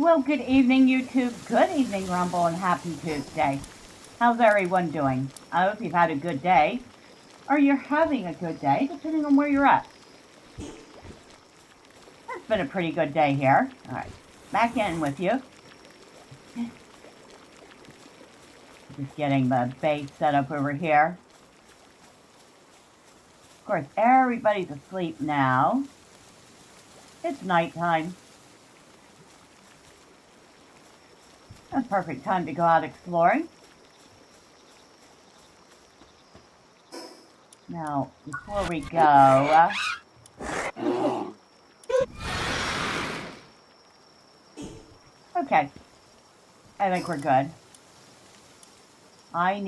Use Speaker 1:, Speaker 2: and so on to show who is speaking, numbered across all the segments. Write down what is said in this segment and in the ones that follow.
Speaker 1: Well, good evening, YouTube. Good evening, Rumble, and happy Tuesday. How's everyone doing? I hope you've had a good day, or you're having a good day, depending on where you're at. It's been a pretty good day here. All right, back in with you. Just getting the base set up over here. Of course, everybody's asleep now. It's nighttime. A perfect time to go out exploring. Now, before we go, okay, I think we're good. I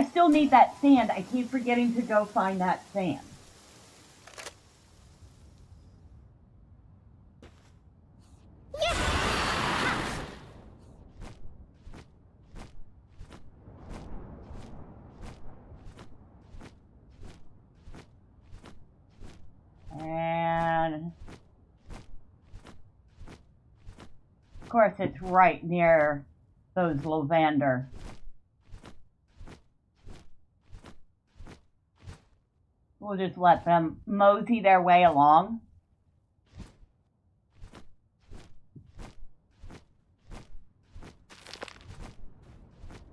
Speaker 1: still need that sand. I keep forgetting to go find that sand. And of course, it's right near those lavender. We'll just let them mosey their way along.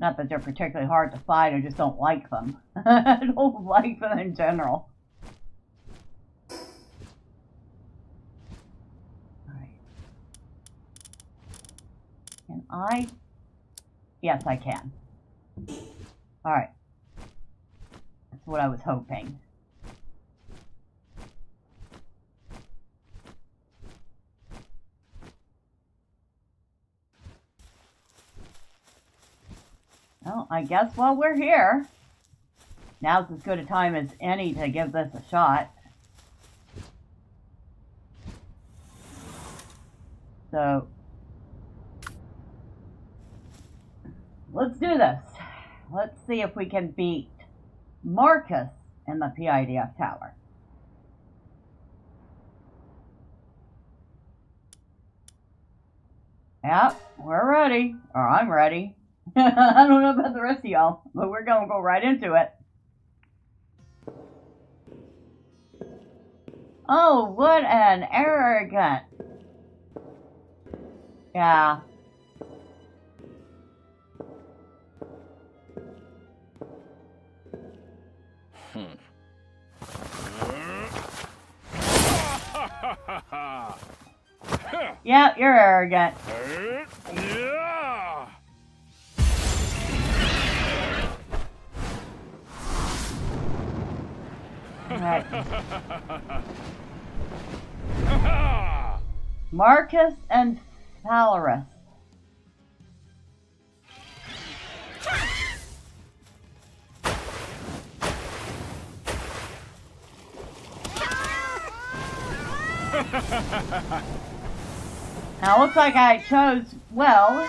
Speaker 1: Not that they're particularly hard to find, I just don't like them. I don't like them in general. Can I? Yes, I can. Alright. That's what I was hoping. Well, I guess while we're here, now's as good a time as any to give this a shot. So, let's do this. Let's see if we can beat Marcus in the PIDF tower. Yep, we're ready. Or I'm ready. I don't know about the rest of y'all, but we're gonna go right into it. Oh, what an arrogant. Yeah. Yeah, you're arrogant. Right. Marcus and Palworld. Now, looks like I chose well.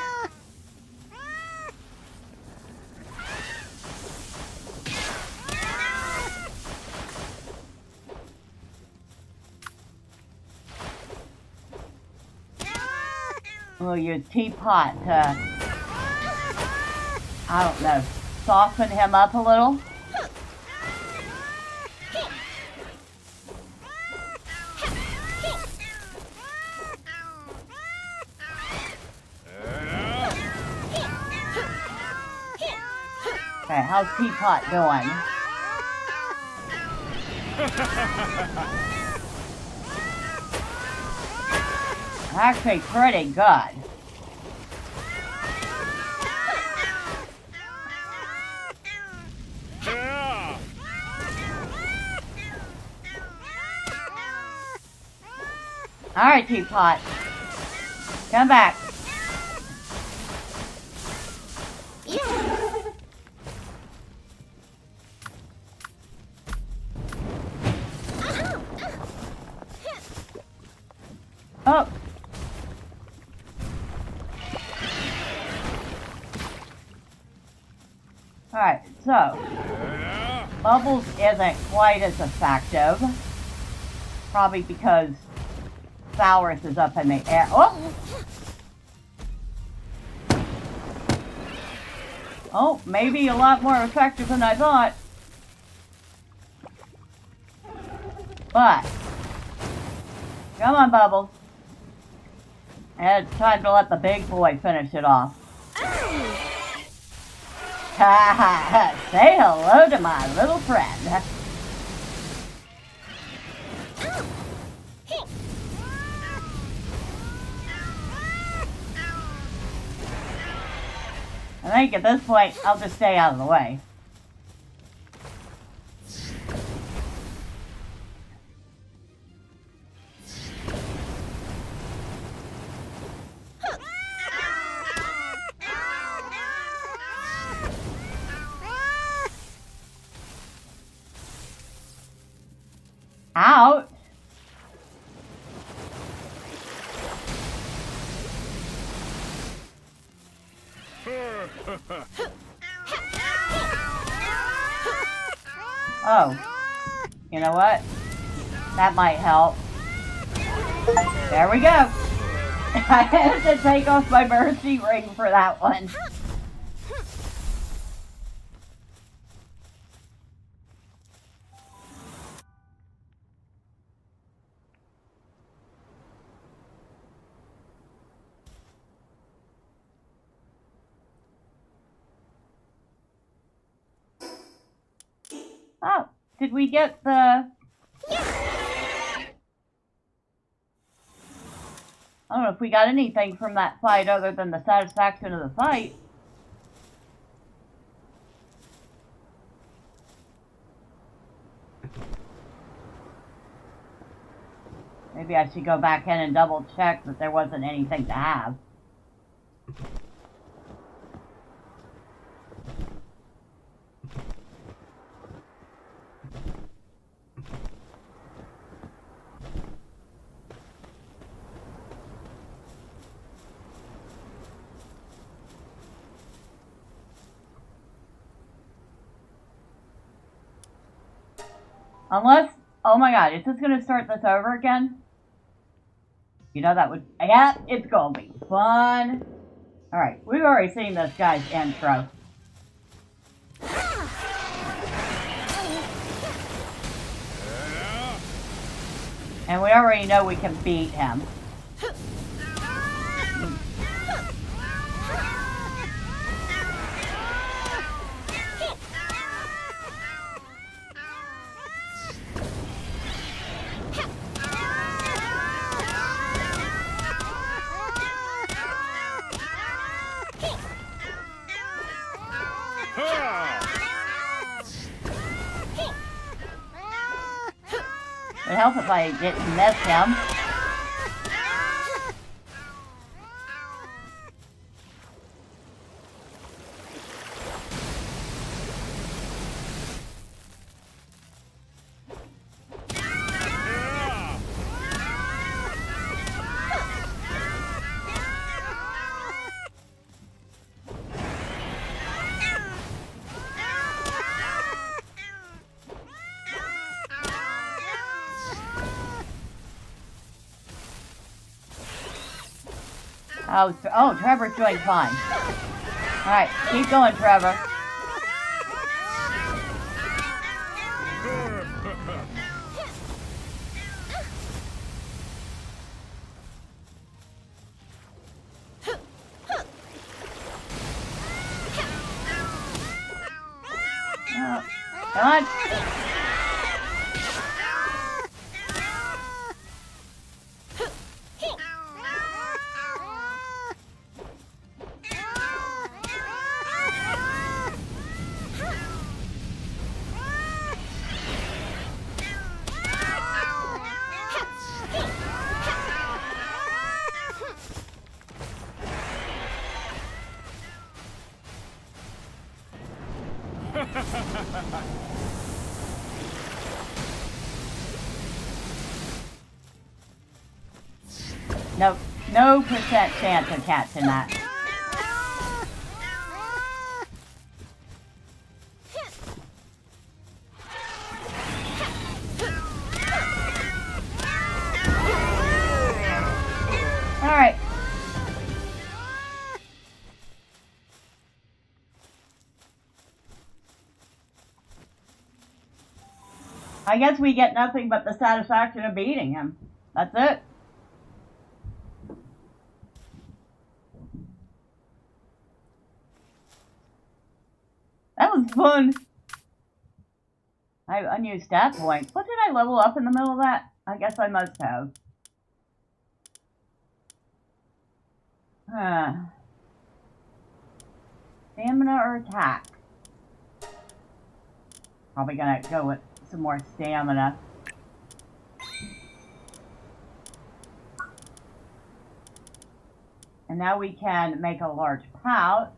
Speaker 1: We'll use teapot to, I don't know, soften him up a little. Okay, how's Teapot doing? Actually, pretty good. Alright, Teapot. Come back. Oh. Alright, so Bubbles isn't quite as effective. Probably because Valrus is up in the air. Oh! Oh, maybe a lot more effective than I thought. But, come on, Bubbles. And it's time to let the big boy finish it off. Ha ha ha! Say hello to my little friend. I think at this point, I'll just stay out of the way. Out. Oh, you know what? That might help. There we go. I had to take off my mercy ring for that one. Oh, did we get the... I don't know if we got anything from that fight other than the satisfaction of the fight. Maybe I should go back in and double check that there wasn't anything to have. Unless, oh my god, is this going to start this over again? You know that would, yeah, it's going to be fun. Alright, we've already seen this guy's intro. And we already know we can beat him. It'd help if I didn't miss him. Oh, Trevor's doing fine. Alright, keep going, Trevor. Oh, come on. No percent chance of catching that. I guess we get nothing but the satisfaction of beating him. That's it. That was fun. I have unused stat points. What did I level up in the middle of that? I guess I must have. Stamina or attack? Probably gonna go with some more stamina. And now we can make a large pouch.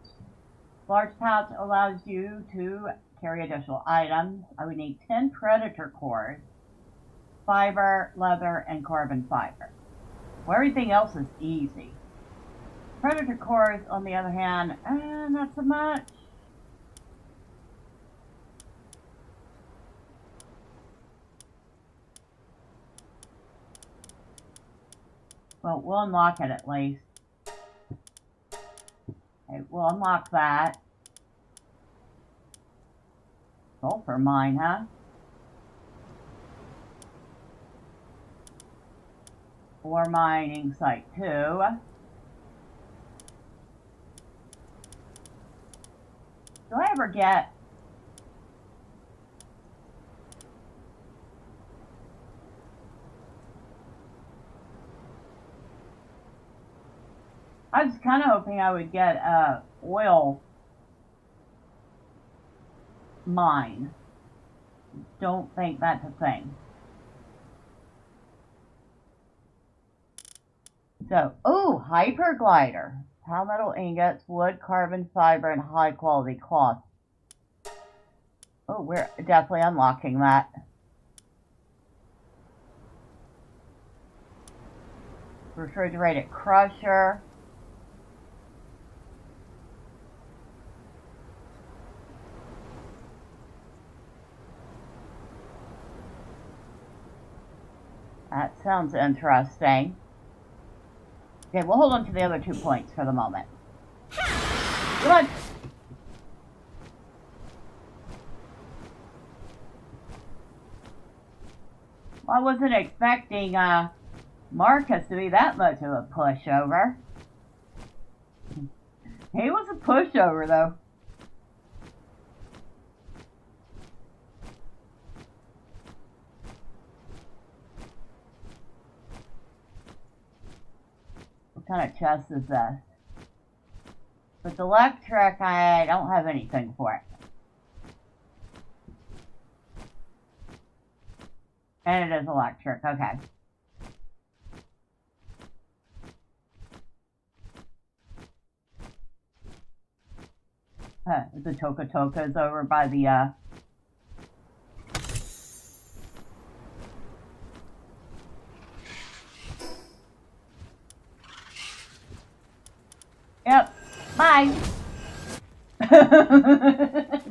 Speaker 1: Large pouch allows you to carry additional items. I would need 10 predator cores, fiber, leather, and carbon fiber. Well, everything else is easy. Predator cores, on the other hand, not so much. Well, we'll unlock it at least. Okay, we'll unlock that. Sulfur mine, huh? Ore mining site 2. Do I ever get... I was kind of hoping I would get a oil mine. Don't think that's a thing. So, oh, hyperglider. Palmetal ingots, wood, carbon fiber, and high quality cloth. Oh, we're definitely unlocking that. Refrigerated crusher. That sounds interesting. Okay, we'll hold on to the other 2 points for the moment. Come on! Well, I wasn't expecting Marcus to be that much of a pushover. He was a pushover, though. What kind of chest is this? With electric, I don't have anything for it. And it is electric, okay. The Toka is over by the, Yep, bye!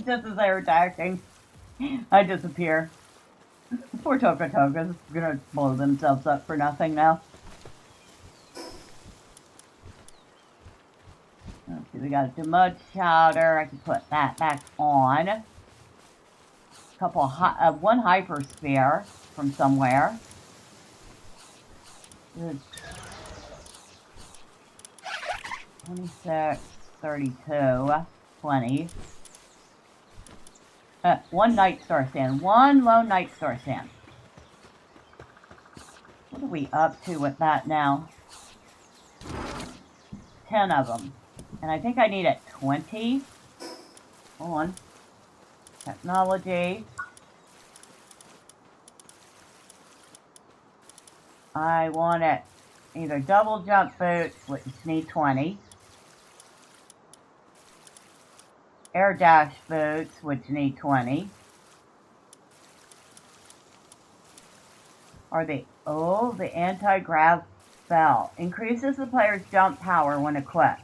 Speaker 1: Just as they were attacking, I disappear. Poor Toka's gonna blow themselves up for nothing now. Let's see, we got a mud chowder. I can put that back on. A couple of one hyper sphere from somewhere. Good. 26, 32, 20. One night star stand. One lone night star stand. What are we up to with that now? 10 of them. And I think I need it 20. Hold on. Technology. I want it either double jump boots, which need 20. Air dash boots, which need 20. Or the anti-grav belt. Increases the player's jump power when equipped.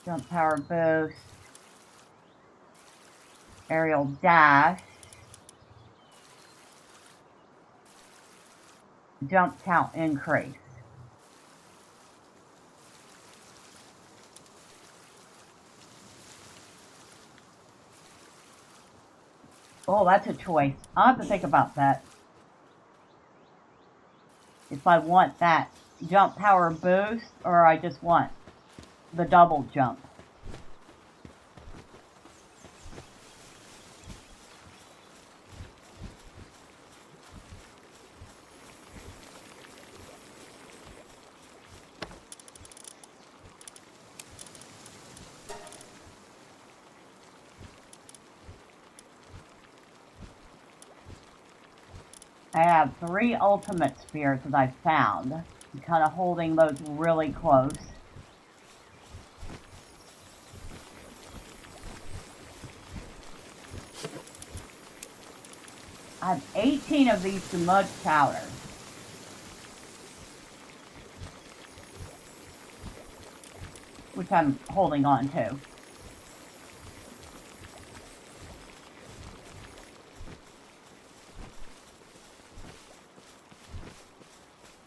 Speaker 1: Jump power boost. Aerial dash. Jump count increase. Oh, that's a choice. I'll have to think about that. If I want that jump power boost, or I just want the double jump. I have 3 ultimate spheres that I've found. I'm kind of holding those really close. I have 18 of these smudge powders. Which I'm holding on to.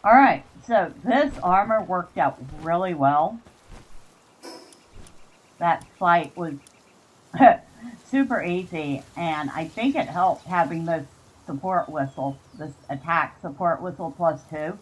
Speaker 1: Alright, so this armor worked out really well. That fight was super easy, and I think it helped having this support whistle, this attack support whistle +2.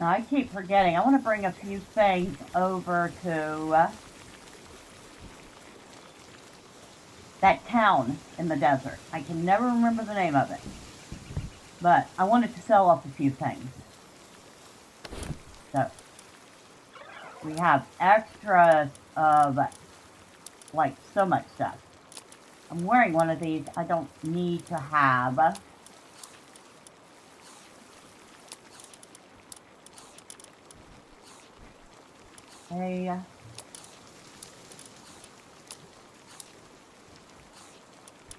Speaker 1: Now I keep forgetting, I want to bring a few things over to that town in the desert. I can never remember the name of it. But I wanted to sell off a few things. So, we have extras of, like, so much stuff. I'm wearing one of these I don't need to have. Okay.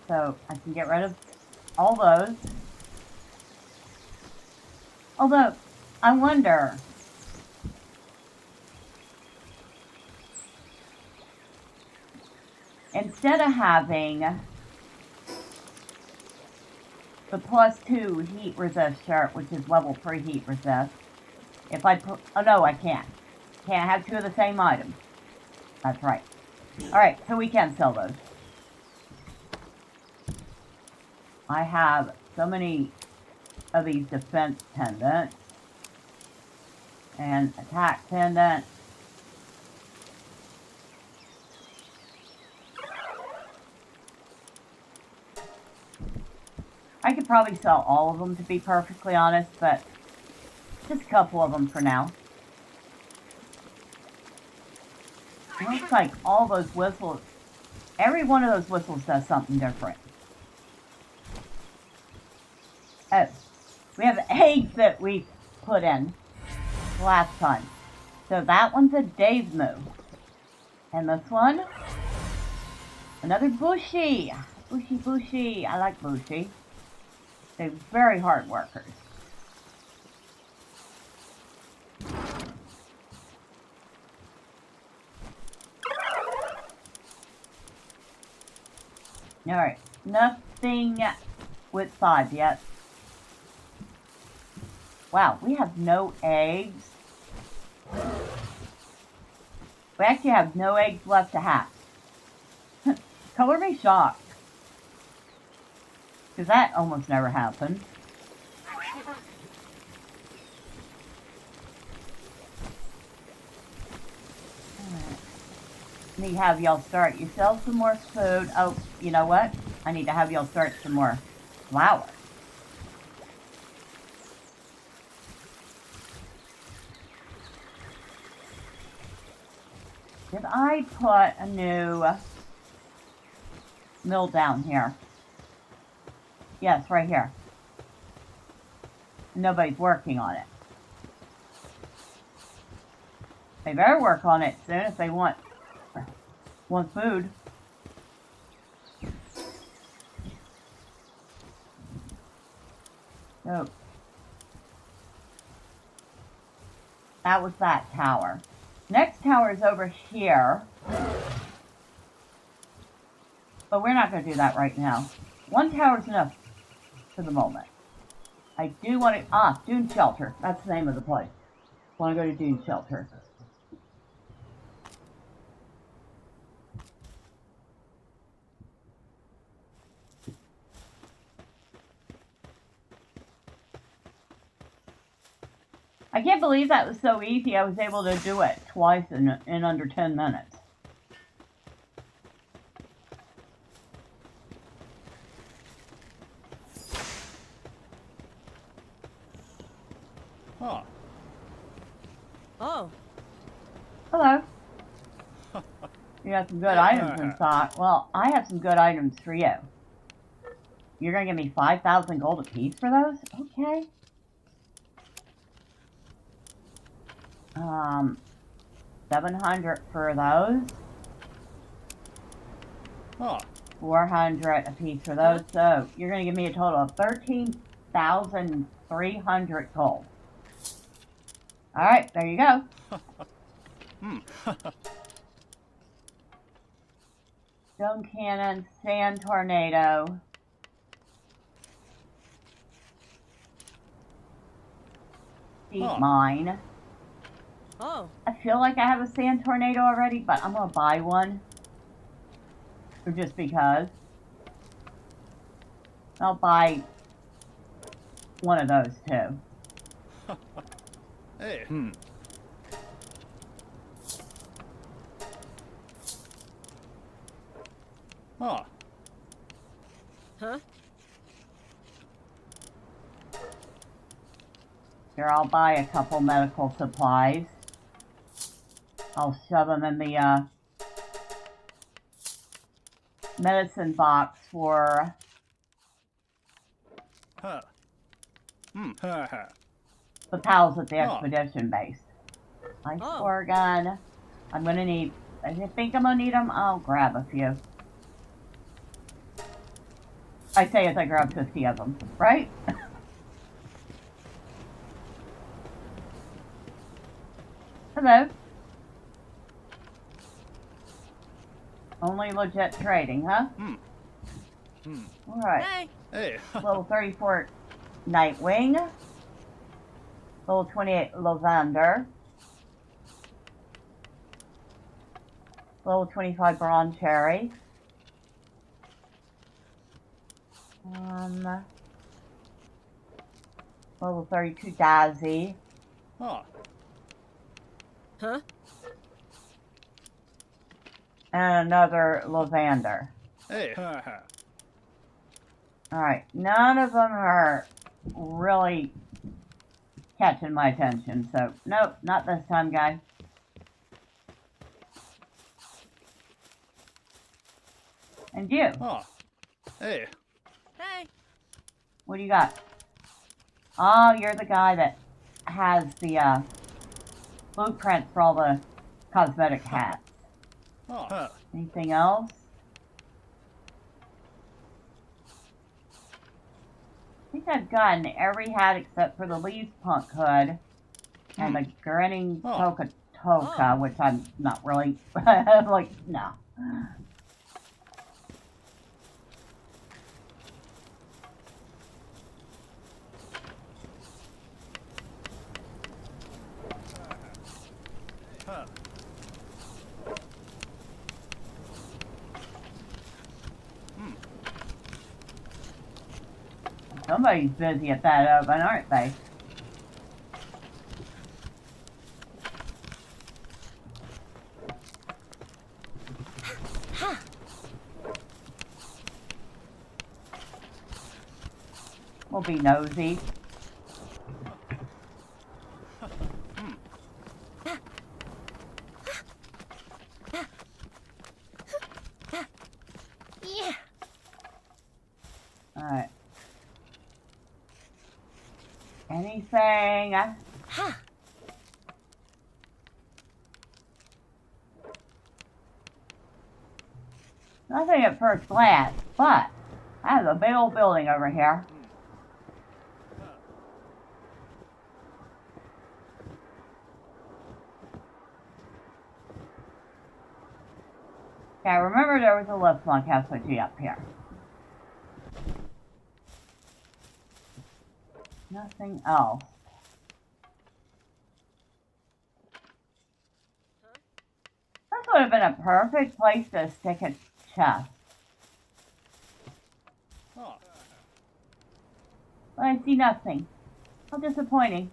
Speaker 1: So, I can get rid of all those. Although, I wonder, instead of having the +2 heat resist shirt, which is level 3 heat resist, if I put, oh no, I can't. Can't have 2 of the same item. That's right. Alright, so we can sell those. I have so many of these defense pendants and attack pendant. I could probably sell all of them, to be perfectly honest, but just a couple of them for now. It looks like all those whistles, every one of those whistles does something different. Oh, we have eggs that we put in last time. So that one's a day's move. And this one, another bushy. Bushy, bushy. I like bushy. They're very hard workers. Alright, nothing with 5 yet. Wow, we have no eggs. We actually have no eggs left to hatch. Color me shocked. Because that almost never happens. I need to have y'all start yourselves some more food. Oh, you know what? I need to have y'all start some more flour. Did I put a new mill down here? Yes, right here. Nobody's working on it. They better work on it soon if they want food. So that was that tower. Next tower is over here. But we're not going to do that right now. One tower is enough for the moment. I do want to... Dune Shelter. That's the name of the place. Want to go to Dune Shelter. I can't believe that was so easy. I was able to do it twice in under 10 minutes.
Speaker 2: Huh.
Speaker 3: Oh.
Speaker 1: Hello. You got some good items in stock. Well, I have some good items for you. You're going to give me 5,000 gold apiece for those? Okay. 700 for those.
Speaker 2: Huh.
Speaker 1: 400 apiece for those. So you're going to give me a total of 13,300 gold. All right, there you go. Stone cannon, sand tornado. Deep mine.
Speaker 3: Oh.
Speaker 1: I feel like I have a sand tornado already, but I'm gonna buy one. Or just because. I'll buy one of those too.
Speaker 2: Hey. Huh.
Speaker 3: Huh?
Speaker 1: Here, I'll buy a couple medical supplies. I'll shove them in the medicine box for
Speaker 2: Huh.
Speaker 1: the pals at the expedition base. Ice ore gun. I'm gonna need. I think I'm gonna need them. I'll grab a few. I say as I grab 50 of them, right? Hello. Only legit trading, huh? Alright.
Speaker 2: Hey.
Speaker 1: Level 34 Nightwing. Level 28 Lavender. Level 25 Bronze Cherry. Level 32 Daisy.
Speaker 2: Huh.
Speaker 3: Huh?
Speaker 1: And another Lavender.
Speaker 2: Hey.
Speaker 1: Alright, none of them are really catching my attention, so nope, not this time, guys. And you?
Speaker 2: Huh. Hey.
Speaker 3: Hey.
Speaker 1: What do you got? Oh, you're the guy that has the blueprints for all the cosmetic hats.
Speaker 2: Huh.
Speaker 1: Anything else? I think I've gotten every hat except for the Leaves Punk hood and the Grinning Toka, which I'm not really like, no. Somebody's busy at that oven, aren't they? We'll be nosy.
Speaker 3: Yeah.
Speaker 1: Alright. Anything? Nothing at first glance, but I have a big old building over here. Okay, I remember there was a lift on Castle G up here. Nothing else. This would have been a perfect place to stick a chest.
Speaker 2: Huh.
Speaker 1: But I see nothing. How disappointing.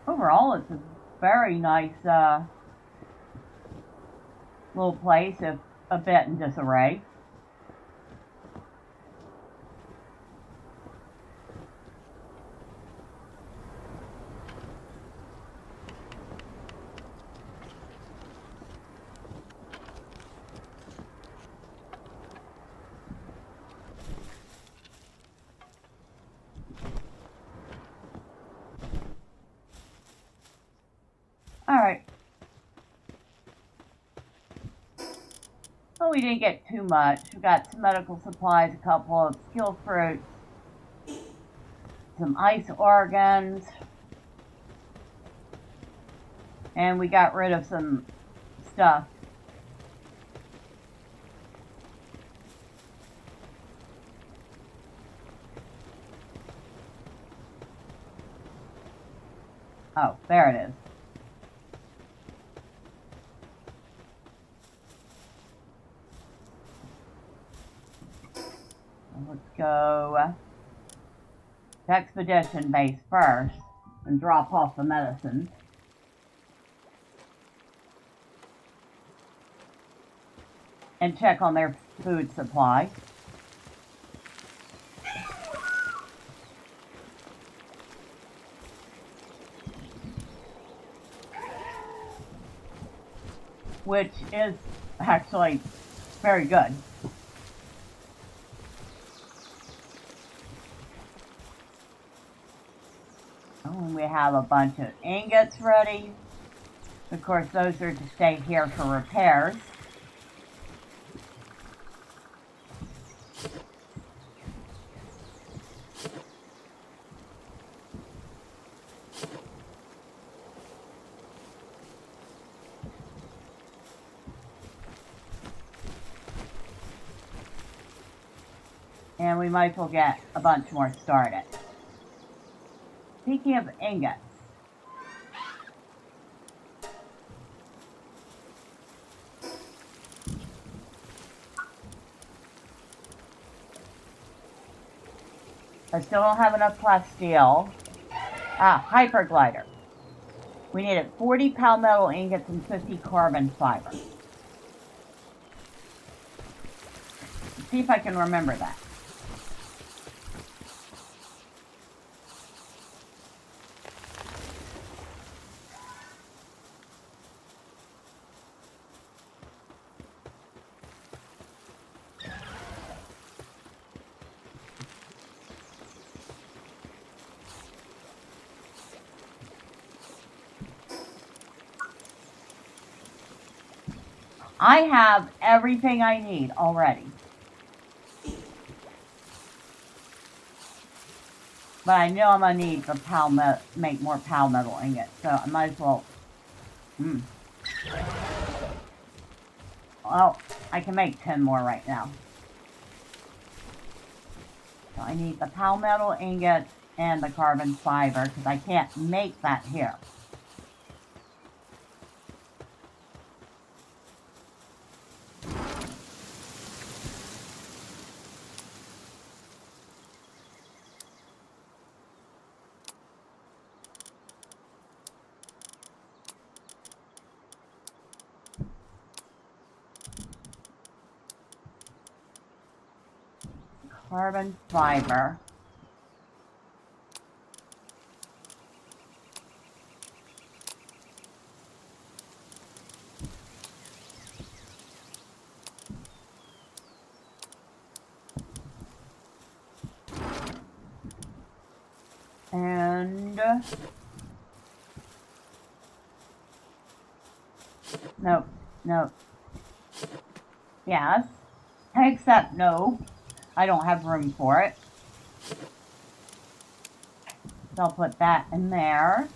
Speaker 1: Overall, it's a very nice little place, if a bit in disarray. Alright. Well, we didn't get too much. We got some medical supplies, a couple of skill fruits, some ice organs, and we got rid of some stuff. Oh, there it is. Let's go to expedition base first and drop off the medicines. And check on their food supply. Which is actually very good. And we have a bunch of ingots ready. Of course, those are to stay here for repairs. And we might as well get a bunch more started. Speaking of ingots, I still don't have enough plasteel. Hyperglider. We needed 40 palmetto ingots and 50 carbon fiber. Let's see if I can remember that. I have everything I need already. But I know I'm going to need the make more palmetto ingots, so I might as well. Well, I can make 10 more right now. So I need the palmetto ingots and the carbon fiber, because I can't make that here. Carbon fiber. And nope. Yes. Except no. I don't have room for it. So I'll put that in there.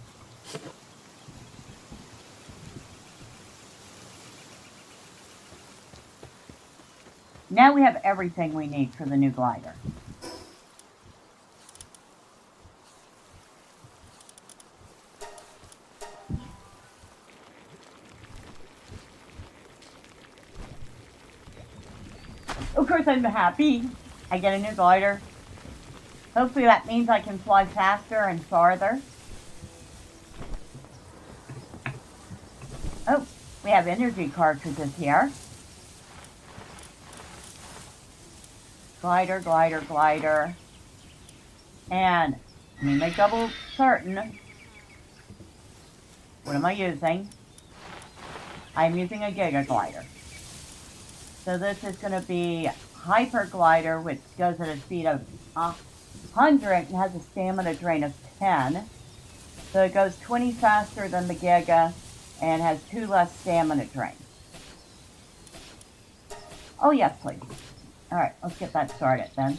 Speaker 1: Now we have everything we need for the new glider. Of course, I'm happy I get a new glider. Hopefully that means I can fly faster and farther. Oh, we have energy cartridges here. Glider, glider, glider. And let me make double certain. What am I using? I'm using a Giga Glider. So this is going to be Hyper Glider, which goes at a speed of 100 and has a stamina drain of 10. So it goes 20 faster than the Giga and has 2 less stamina drain. Oh yes, please. Alright, let's get that started then.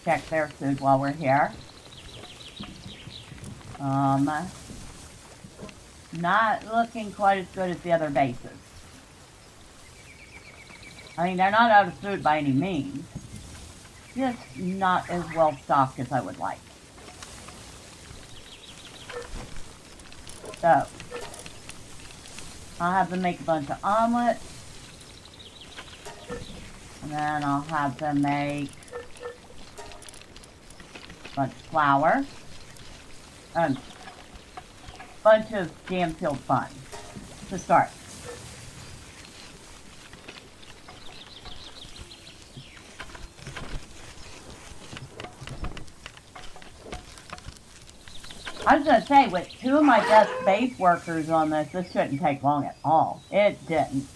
Speaker 1: Check their food while we're here. Not looking quite as good as the other bases. I mean, they're not out of food by any means. Just not as well stocked as I would like. So, I'll have them make a bunch of omelets. And then I'll have them make a bunch of flour. Bunch of jam-filled buns to start. I was going to say, with 2 of my best base workers on this shouldn't take long at all. It didn't.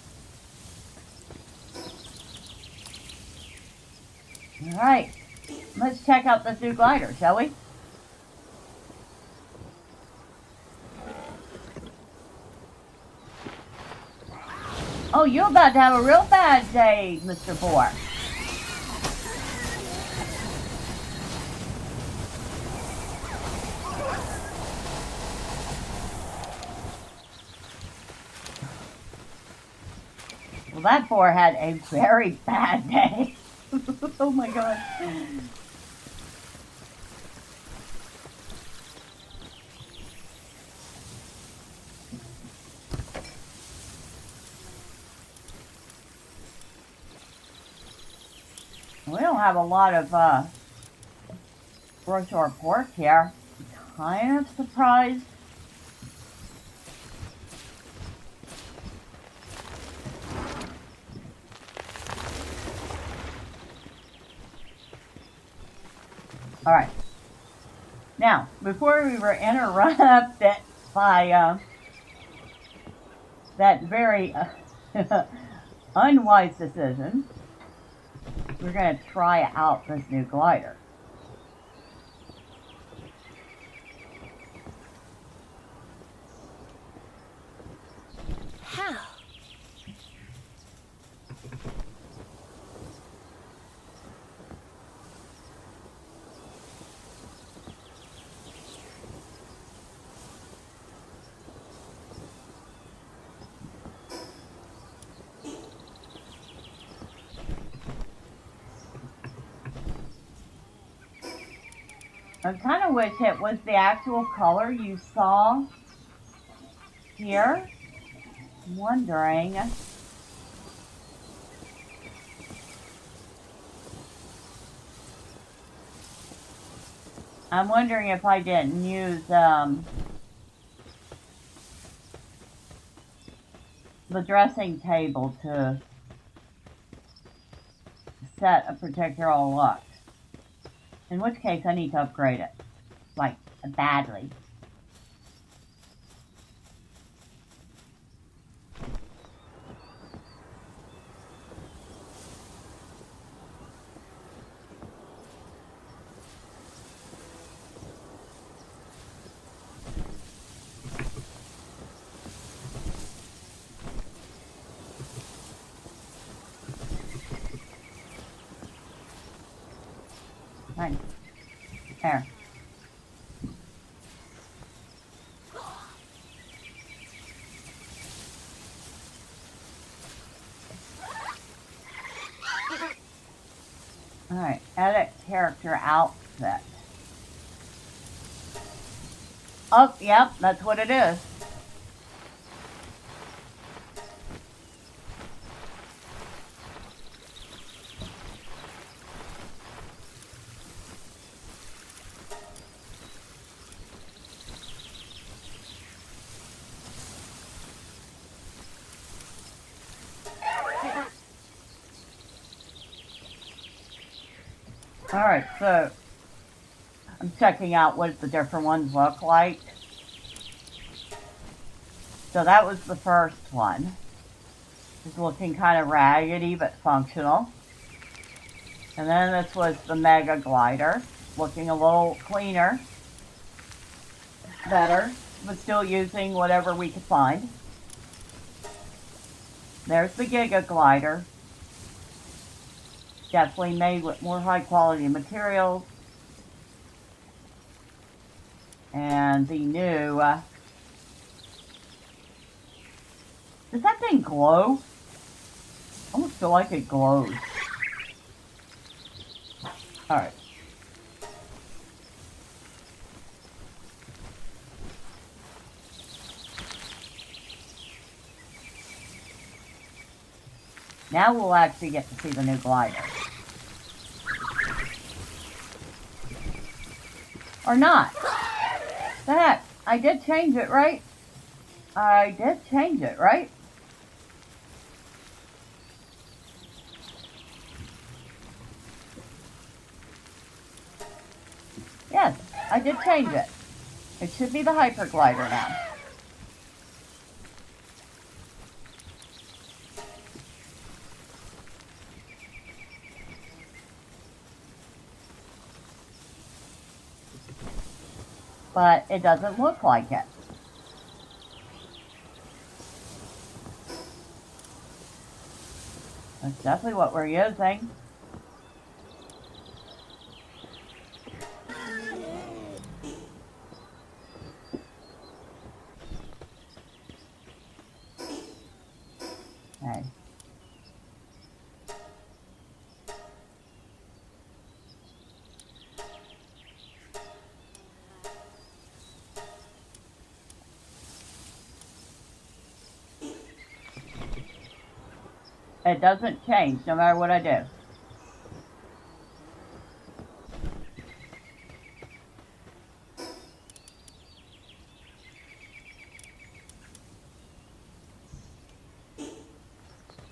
Speaker 1: Alright, let's check out this new glider, shall we? Oh, you're about to have a real bad day, Mr. Boar. Well, that boar had a very bad day. Oh my god. We don't have a lot of brochure pork here. I'm kind of surprised. Alright. Now, before we were interrupted by that very unwise decision, we're going to try out this new glider.
Speaker 3: How?
Speaker 1: I kind of wish it was the actual color you saw here. I'm wondering. I'm wondering if I didn't use the dressing table to set a particular look. In which case, I need to upgrade it. Like, badly. There. Alright, edit character outfit. Oh, yep, that's what it is. Alright, so I'm checking out what the different ones look like. So that was the first one. It's looking kind of raggedy but functional. And then this was the Mega Glider, looking a little cleaner, better, but still using whatever we could find. There's the Giga Glider. Definitely made with more high quality materials. And the new, does that thing glow? I almost feel like it glows. Alright. Now we'll actually get to see the new glider. Or not. The heck? I did change it, right? I did change it, right? Yes, I did change it. It should be the hyper glider now. But it doesn't look like it. That's definitely what we're using. Okay. It doesn't change no matter what I do.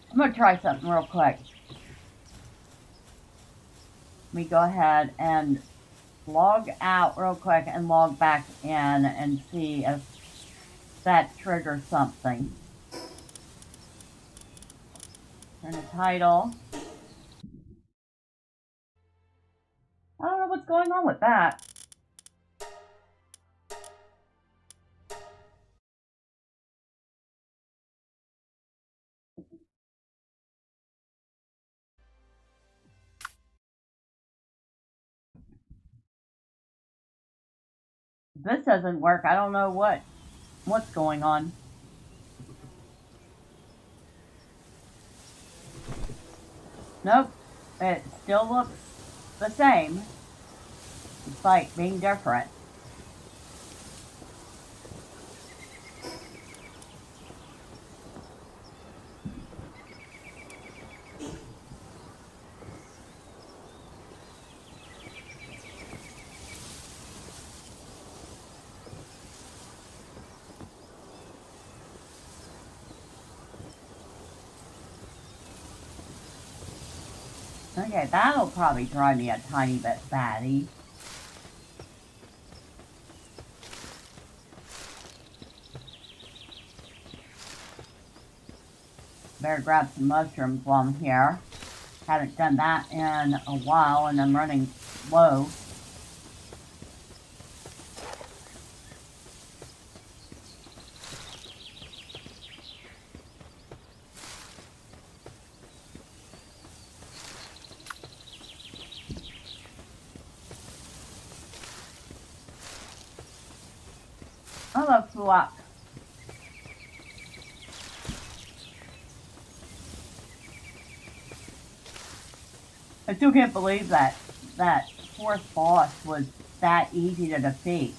Speaker 1: I'm going to try something real quick. Let me go ahead and log out real quick and log back in and see if that triggers something. Turn the title. I don't know what's going on with that. If this doesn't work, I don't know what's going on. Nope, it still looks the same, despite being different. Okay, that'll probably drive me a tiny bit batty. Better grab some mushrooms while I'm here. Haven't done that in a while and I'm running low. I love swap. I still can't believe that fourth boss was that easy to defeat.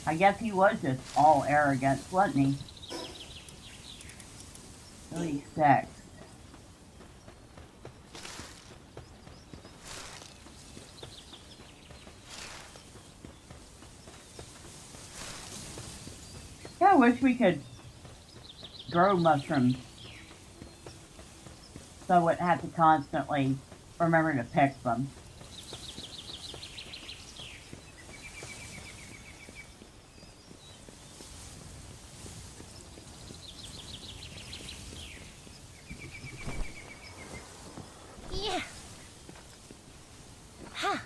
Speaker 1: I guess he was just all arrogance, wasn't he? 36. Yeah, I wish we could grow mushrooms so I wouldn't have to constantly remember to pick them.
Speaker 3: Yeah. Ha.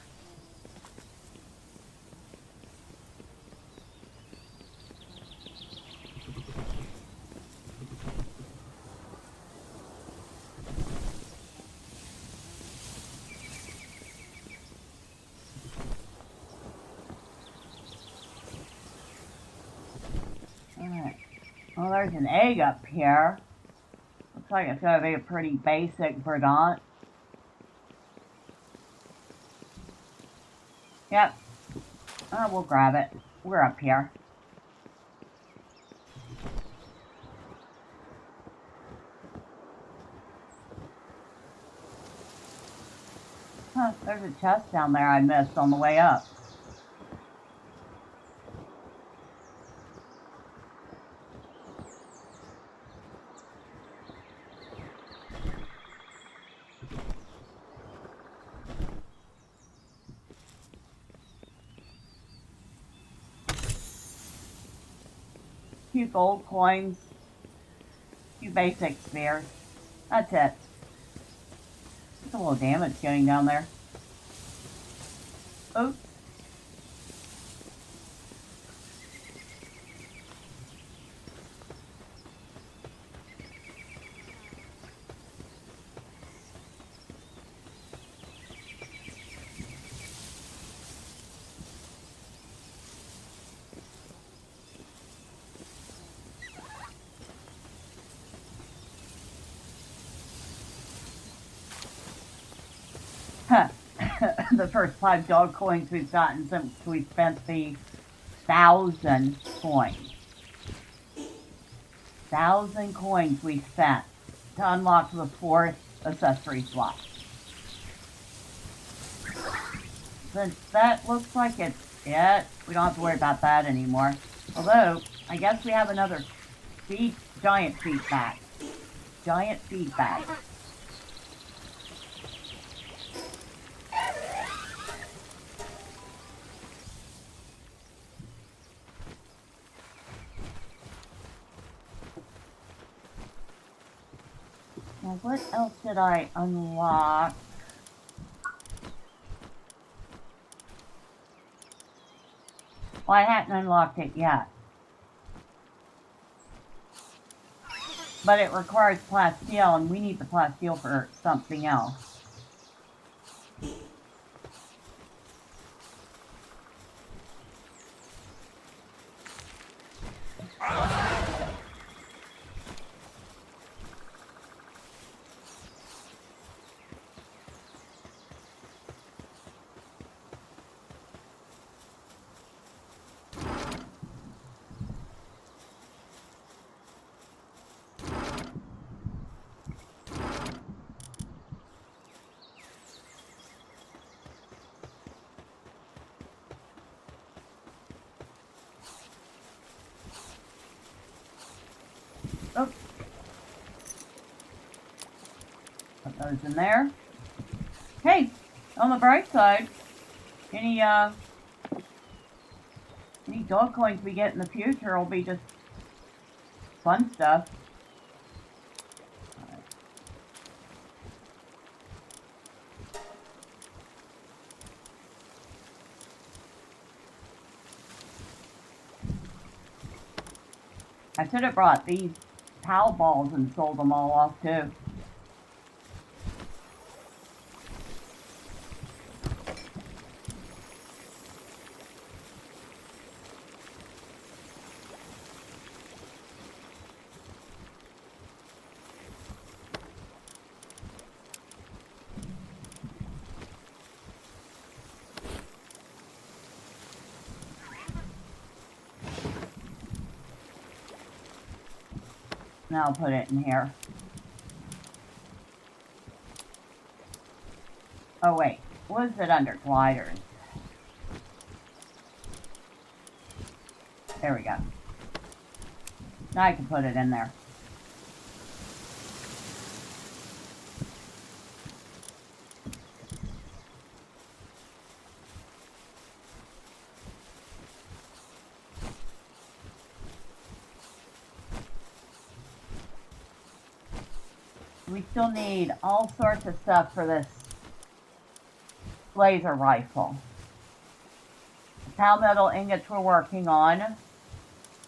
Speaker 1: Alright. Well, there's an egg up here. Looks like it's going to be a pretty basic verdant. Yep. We'll grab it. We're up here. Huh, there's a chest down there I missed on the way up. Few gold coins, few basic spears. That's it. It's a little damage getting down there. Oops. The first 5 dog coins we've gotten since we spent the 1,000 coins. 1,000 coins we spent to unlock the 4th accessory slot. Since that looks like it's it, we don't have to worry about that anymore. Although, I guess we have another giant feedback. Giant feedback. Now, what else did I unlock? Well, I hadn't unlocked it yet. But it requires plasteel, and we need the plasteel for something else. Oh. Put those in there. Hey, on the bright side, any dog coins we get in the future will be just fun stuff. I should have brought these towel balls and sold them all off too. Now I'll put it in here. Oh wait, was it under gliders? There we go. Now I can put it in there. We still need all sorts of stuff for this laser rifle. The palmetto ingots we're working on,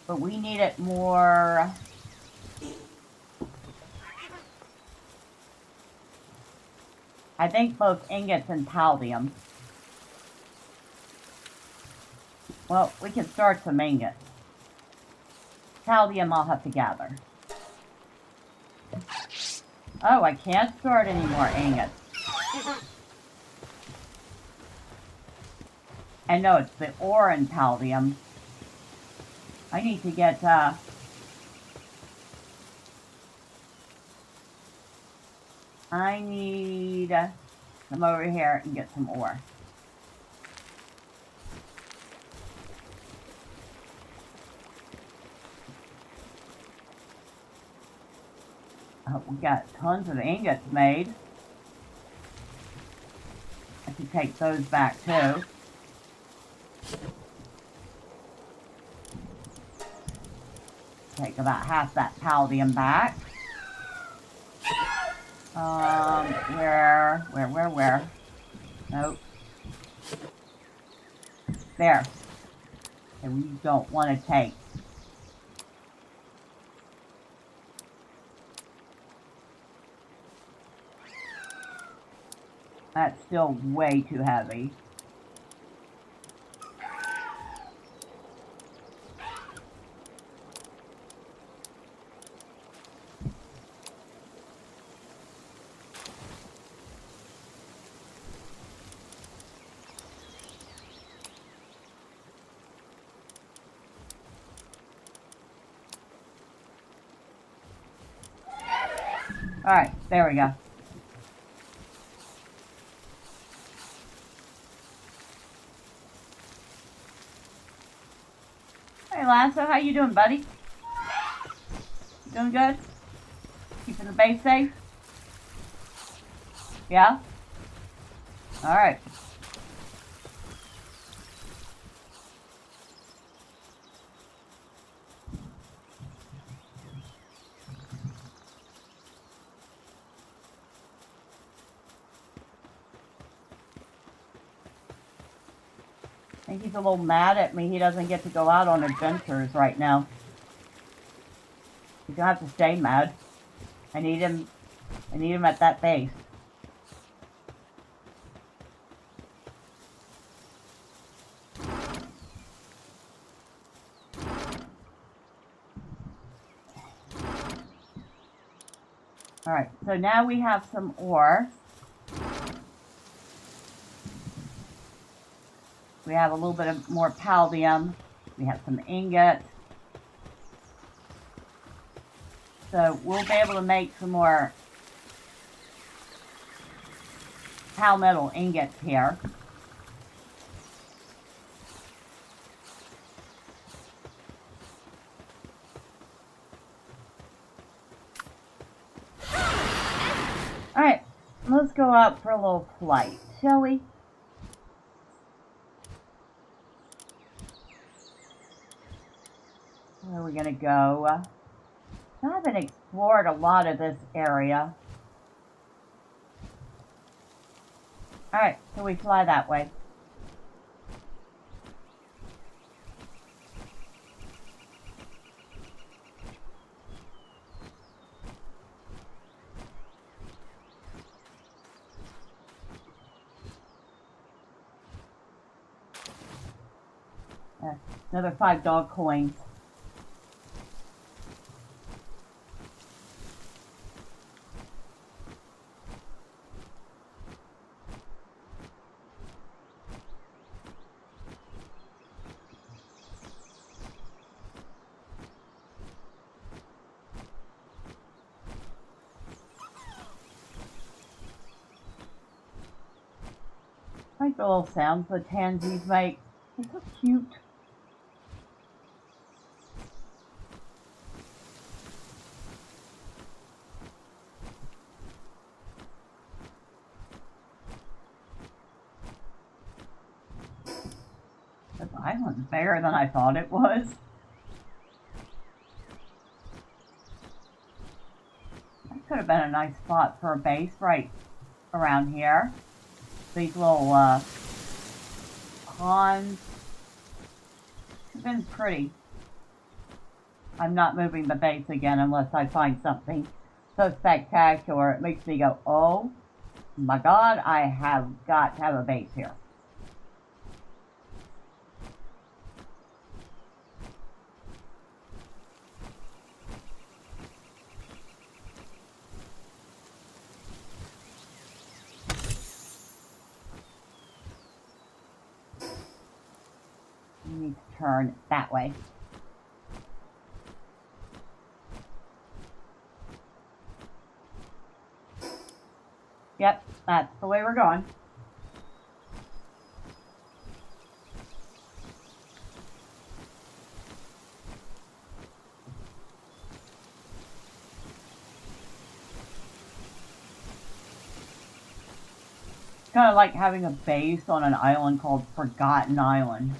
Speaker 1: but we need it more. I think both ingots and paldium. Well, we can start some ingots. Paldium I'll have to gather. Oh, I can't start any more ingots. And no, it's the ore in paldium. I need to get, I need to come over here and get some ore. Oh, we got tons of ingots made. I can take those back too. Take about half that paldium back. Where? Nope. There. Okay, we don't want to take. That's still way too heavy. Alright, there we go. Hey Lasso, how you doing, buddy? Doing good? Keeping the base safe? Yeah? Alright. I think he's a little mad at me. He doesn't get to go out on adventures right now. He's gonna have to stay mad. I need him at that base. Alright, so now we have some ore. We have a little bit of more paldium. We have some ingots. So we'll be able to make some more palmetto ingots here. Alright, let's go out for a little flight, shall we? Where are we gonna go? I haven't explored a lot of this area. Alright, so we fly that way. Another 5 dog coins. like the little sounds the tansies make. They're so cute. This island's bigger than I thought it was. That could have been a nice spot for a base right around here. These little ponds. It's been pretty. I'm not moving the base again unless I find something so spectacular it makes me go, oh my god, I have got to have a base here. You need to turn that way. Yep, that's the way we're going. It's kind of like having a base on an island called Forgotten Island.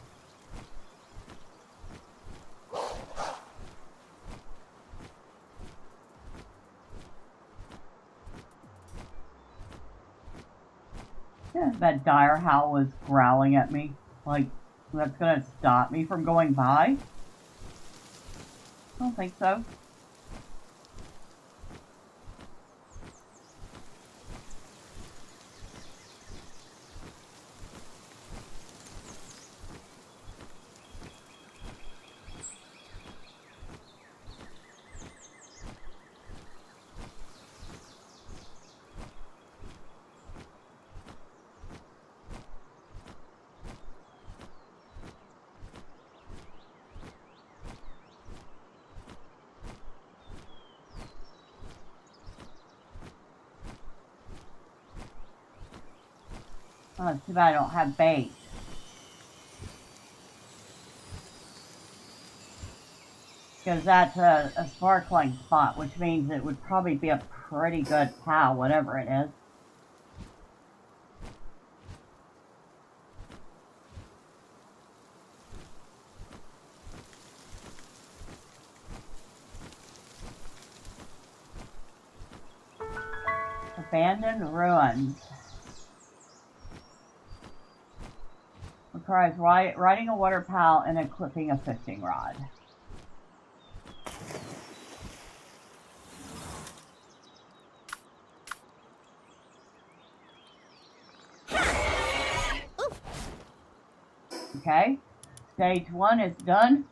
Speaker 1: Yeah, that dire howl was growling at me. Like, that's gonna stop me from going by? I don't think so. Oh, it's too bad I don't have bait. Because that's a sparkling spot, which means it would probably be a pretty good pal, whatever it is. Abandoned ruins. Requires riding a water pal and equipping a fishing rod. Okay, stage 1 is done.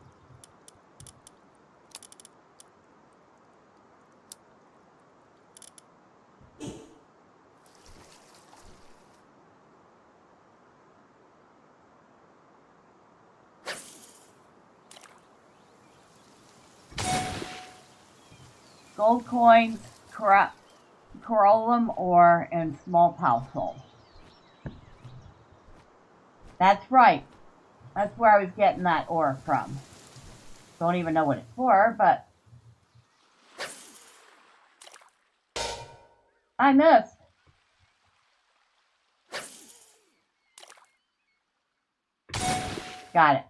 Speaker 1: Gold coins, corallum ore, and small pal soul. That's right. That's where I was getting that ore from. Don't even know what it's for, but I missed. Got it.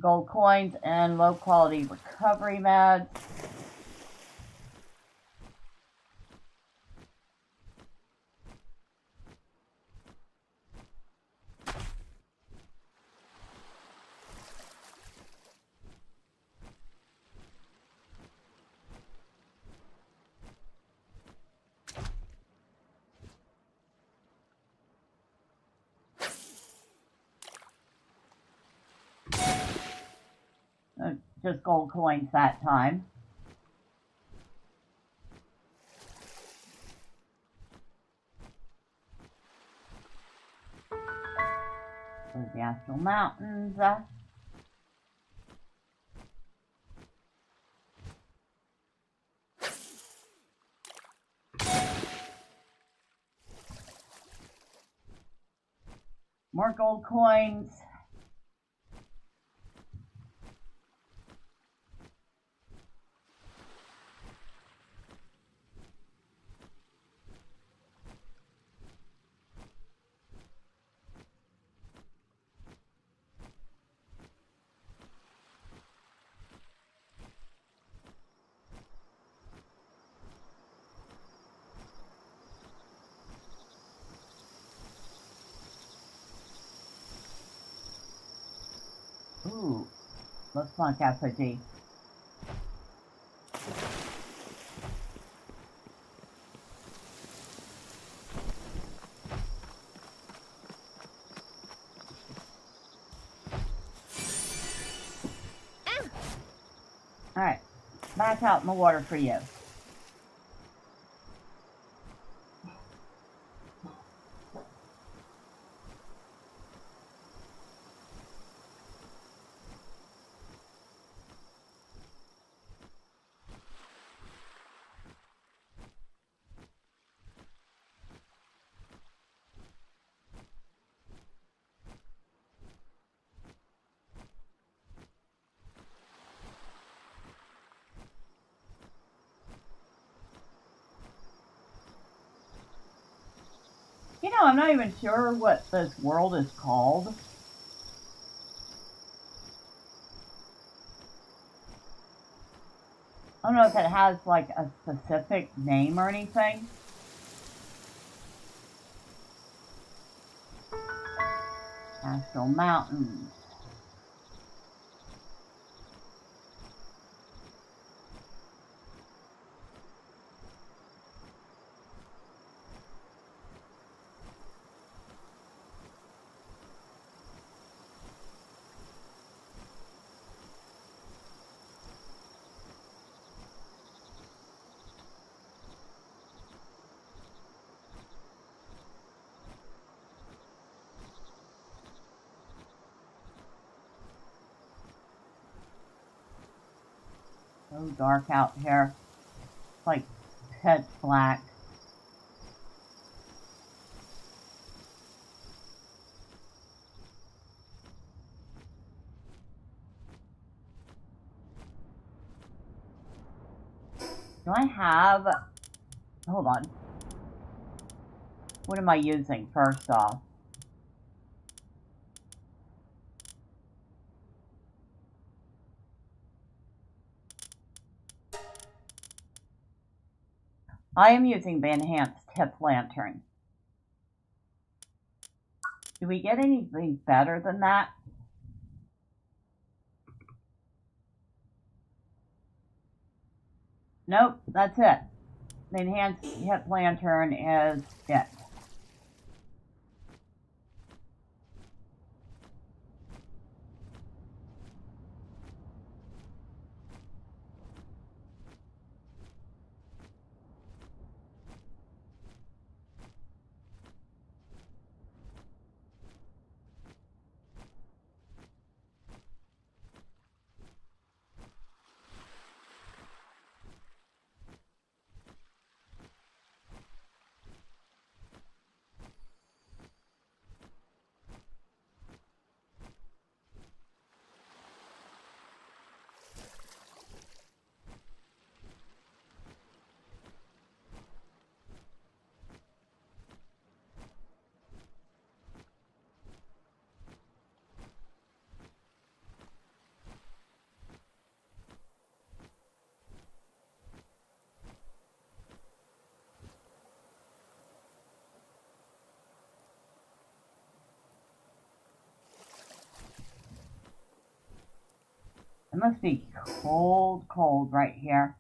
Speaker 1: Gold coins and low quality recovery meds. Just gold coins that time. There's the Astral Mountains. More gold coins. Ooh, looks like effigy. Alright, back out in the water for you. You know, I'm not even sure what this world is called. I don't know if it has like a specific name or anything. Astral Mountains. So dark out here. It's like pitch black. Do I have... Hold on. What am I using first off? I am using the enhanced tip lantern. Do we get anything better than that? Nope, that's it. The enhanced tip lantern is it. It must be cold, cold right here.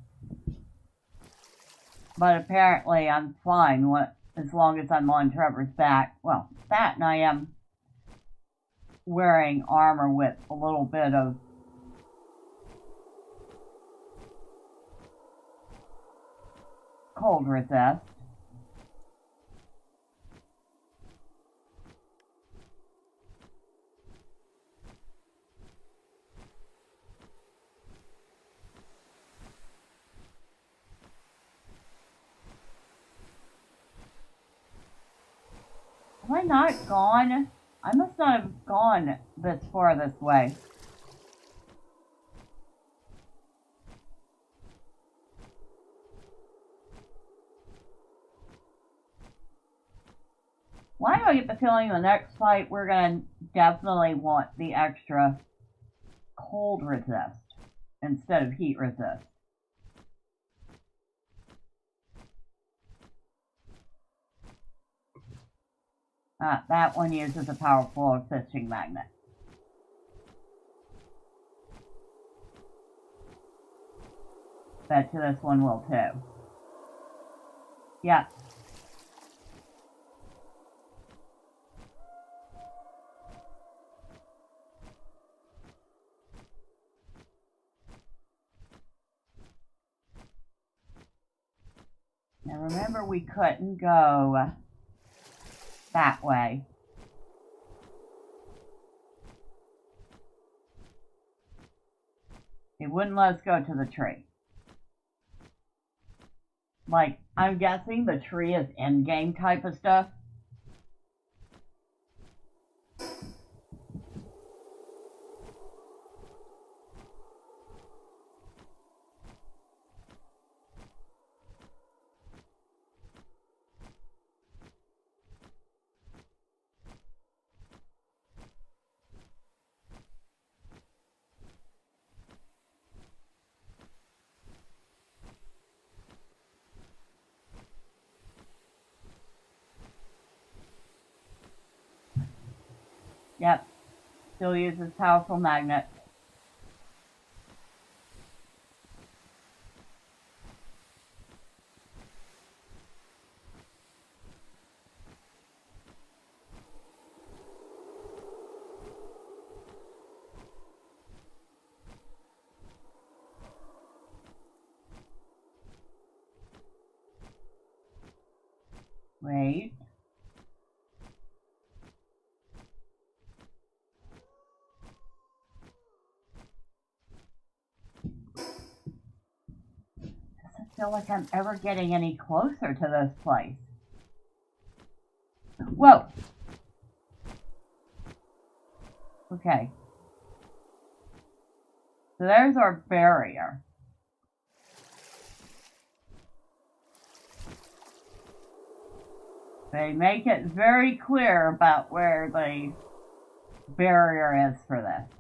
Speaker 1: But apparently I'm fine as long as I'm on Trevor's back. Well, that and I am wearing armor with a little bit of cold resist. Am I not gone? I must not have gone this far this way. Why do I get the feeling the next fight we're going to definitely want the extra cold resist instead of heat resist? That one uses a powerful fishing magnet. Bet you this one will too. Yep. Now remember, we couldn't go that way. It wouldn't let us go to the tree. Like, I'm guessing the tree is endgame type of stuff. Yep, still uses powerful magnets. Wait. Doesn't feel like I'm ever getting any closer to this place. Whoa! Okay. So there's our barrier. They make it very clear about where the barrier is for this.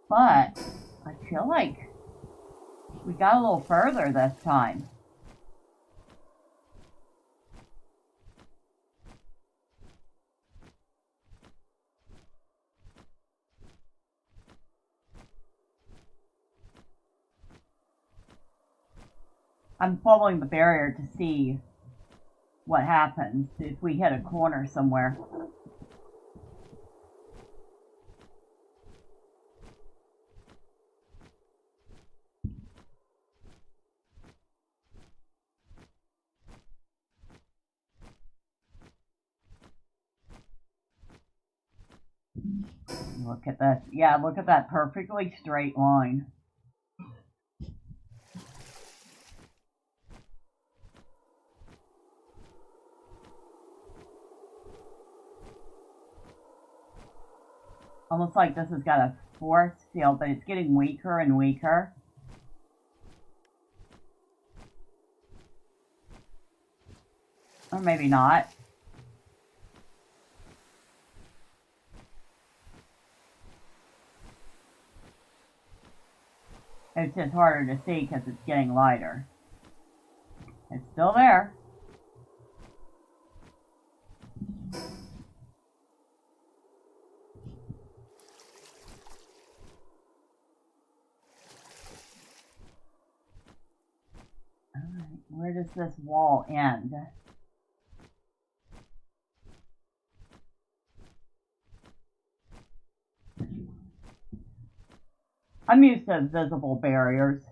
Speaker 1: But I feel like we got a little further this time. I'm following the barrier to see what happens if we hit a corner somewhere. Look at this. Yeah, look at that perfectly straight line. Almost like this has got a force field, but it's getting weaker and weaker. Or maybe not. It's just harder to see because it's getting lighter. It's still there. Alright, where does this wall end? I'm used to invisible barriers.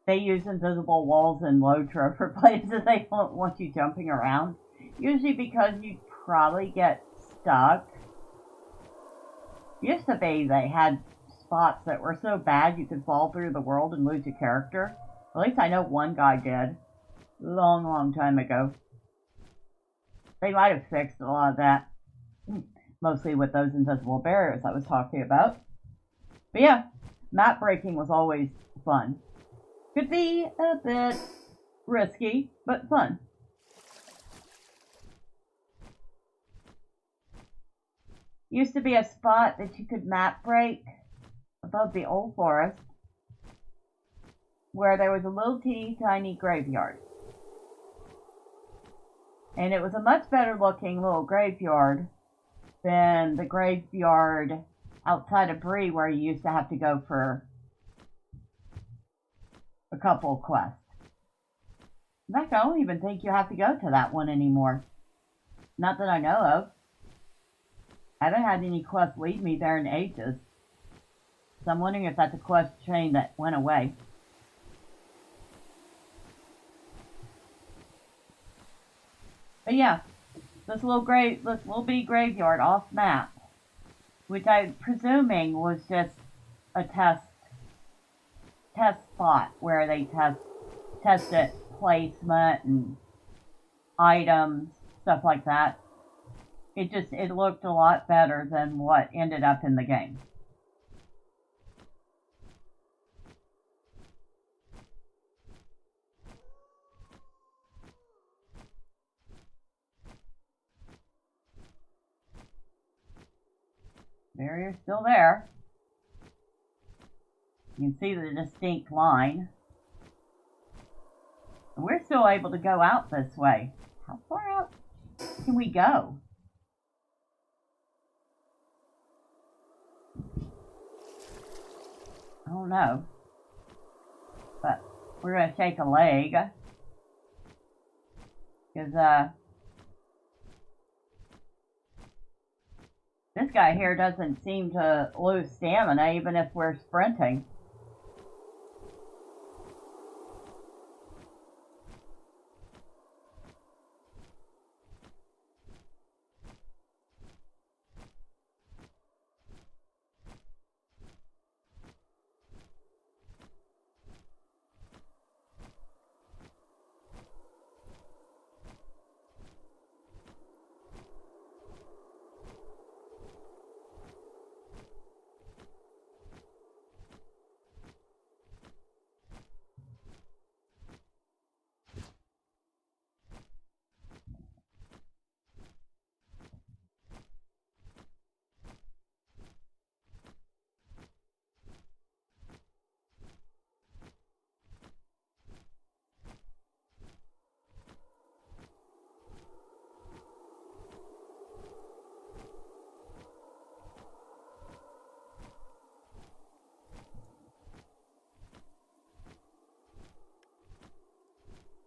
Speaker 1: They use invisible walls in Lotra for places they don't want you jumping around. Usually because you probably get stuck. Used to be they had spots that were so bad you could fall through the world and lose your character. At least I know one guy did. Long time ago. They might have fixed a lot of that. Mostly with those invisible barriers I was talking about. But yeah, map breaking was always fun. Could be a bit risky, but fun. Used to be a spot that you could map break above the old forest where there was a little teeny tiny graveyard. And it was a much better looking little graveyard than the graveyard outside of Bree where you used to have to go for a couple of quests. In fact, I don't even think you have to go to that one anymore. Not that I know of. I haven't had any quests lead me there in ages. So I'm wondering if that's a quest chain that went away. But yeah, this little bitty graveyard off map, which I'm presuming was just a test spot where they tested placement and items, stuff like that. It looked a lot better than what ended up in the game. Barrier's still there. You can see the distinct line. And we're still able to go out this way. How far out can we go? I don't know. But we're going to shake a leg. Because, this guy here doesn't seem to lose stamina even if we're sprinting.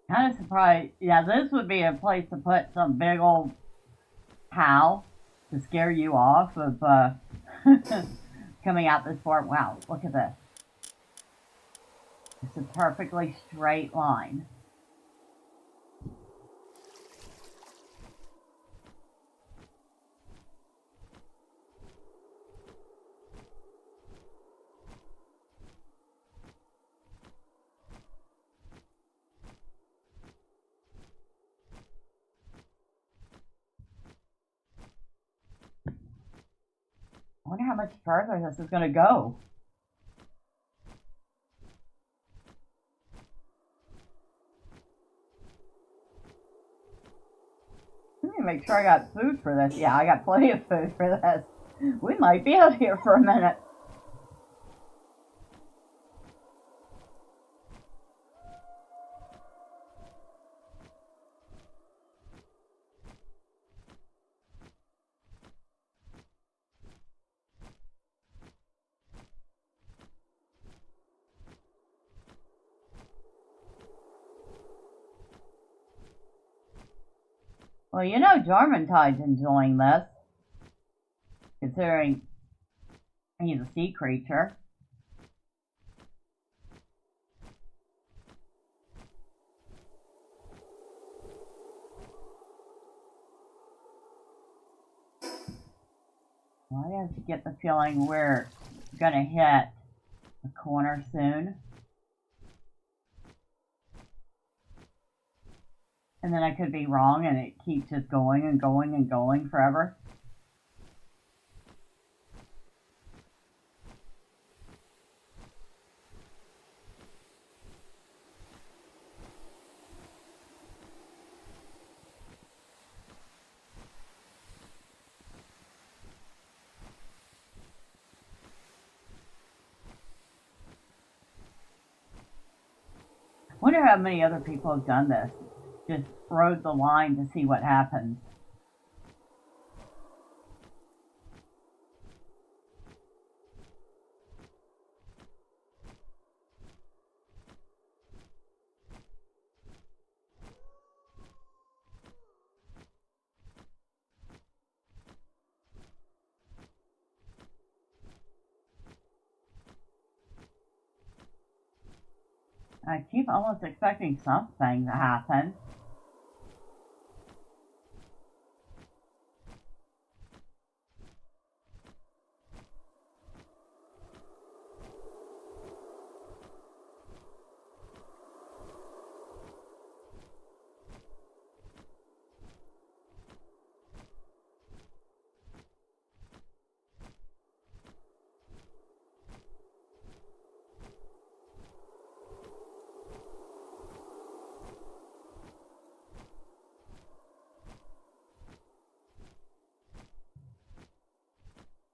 Speaker 1: Kind of surprised. Yeah, this would be a place to put some big old cow to scare you off of coming out this far. Wow, look at this. It's a perfectly straight line. I wonder how much further this is going to go. Let me make sure I got food for this. Yeah, I got plenty of food for this. We might be out here for a minute. Well, you know Jarmontide's enjoying this, considering he's a sea creature. Well, I have to get the feeling we're I'm gonna hit the corner soon. And then I could be wrong and it keeps just going and going and going forever. Wonder how many other people have done this. Just rode the line to see what happens. I keep almost expecting something to happen.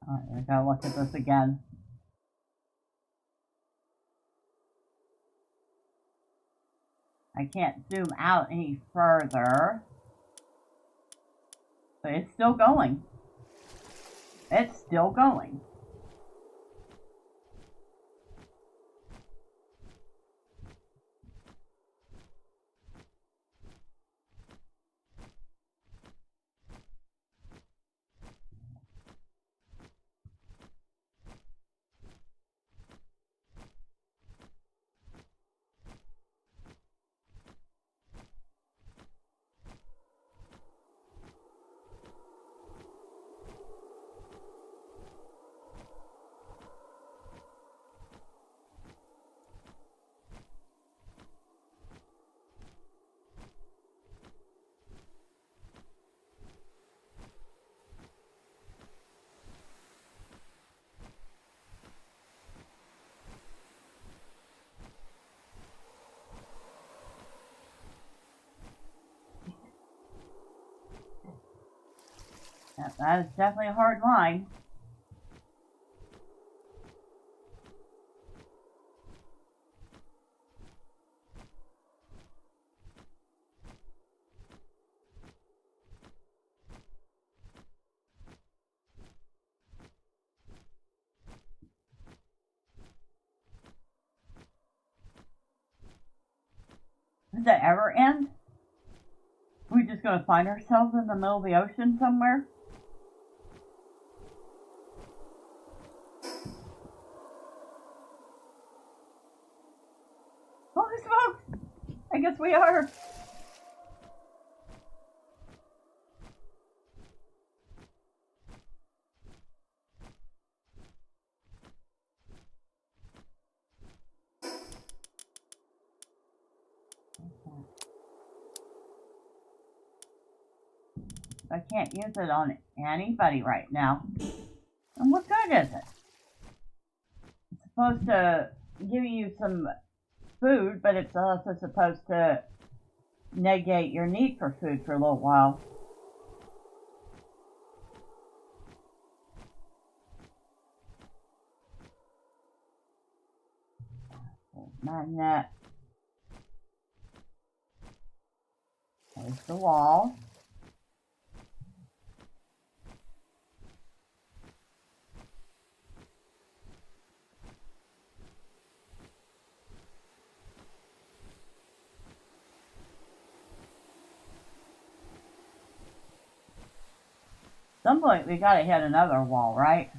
Speaker 1: Alright, I gotta look at this again. I can't zoom out any further. But it's still going. It's still going. That is definitely a hard line. Does that ever end? Are we just gonna find ourselves in the middle of the ocean somewhere? Holy smokes! I guess we are. I can't use it on anybody right now. And what good is it? It's supposed to give you some food, but it's also supposed to negate your need for food for a little while. Magnet. There's the wall. At some point we gotta hit another wall, right?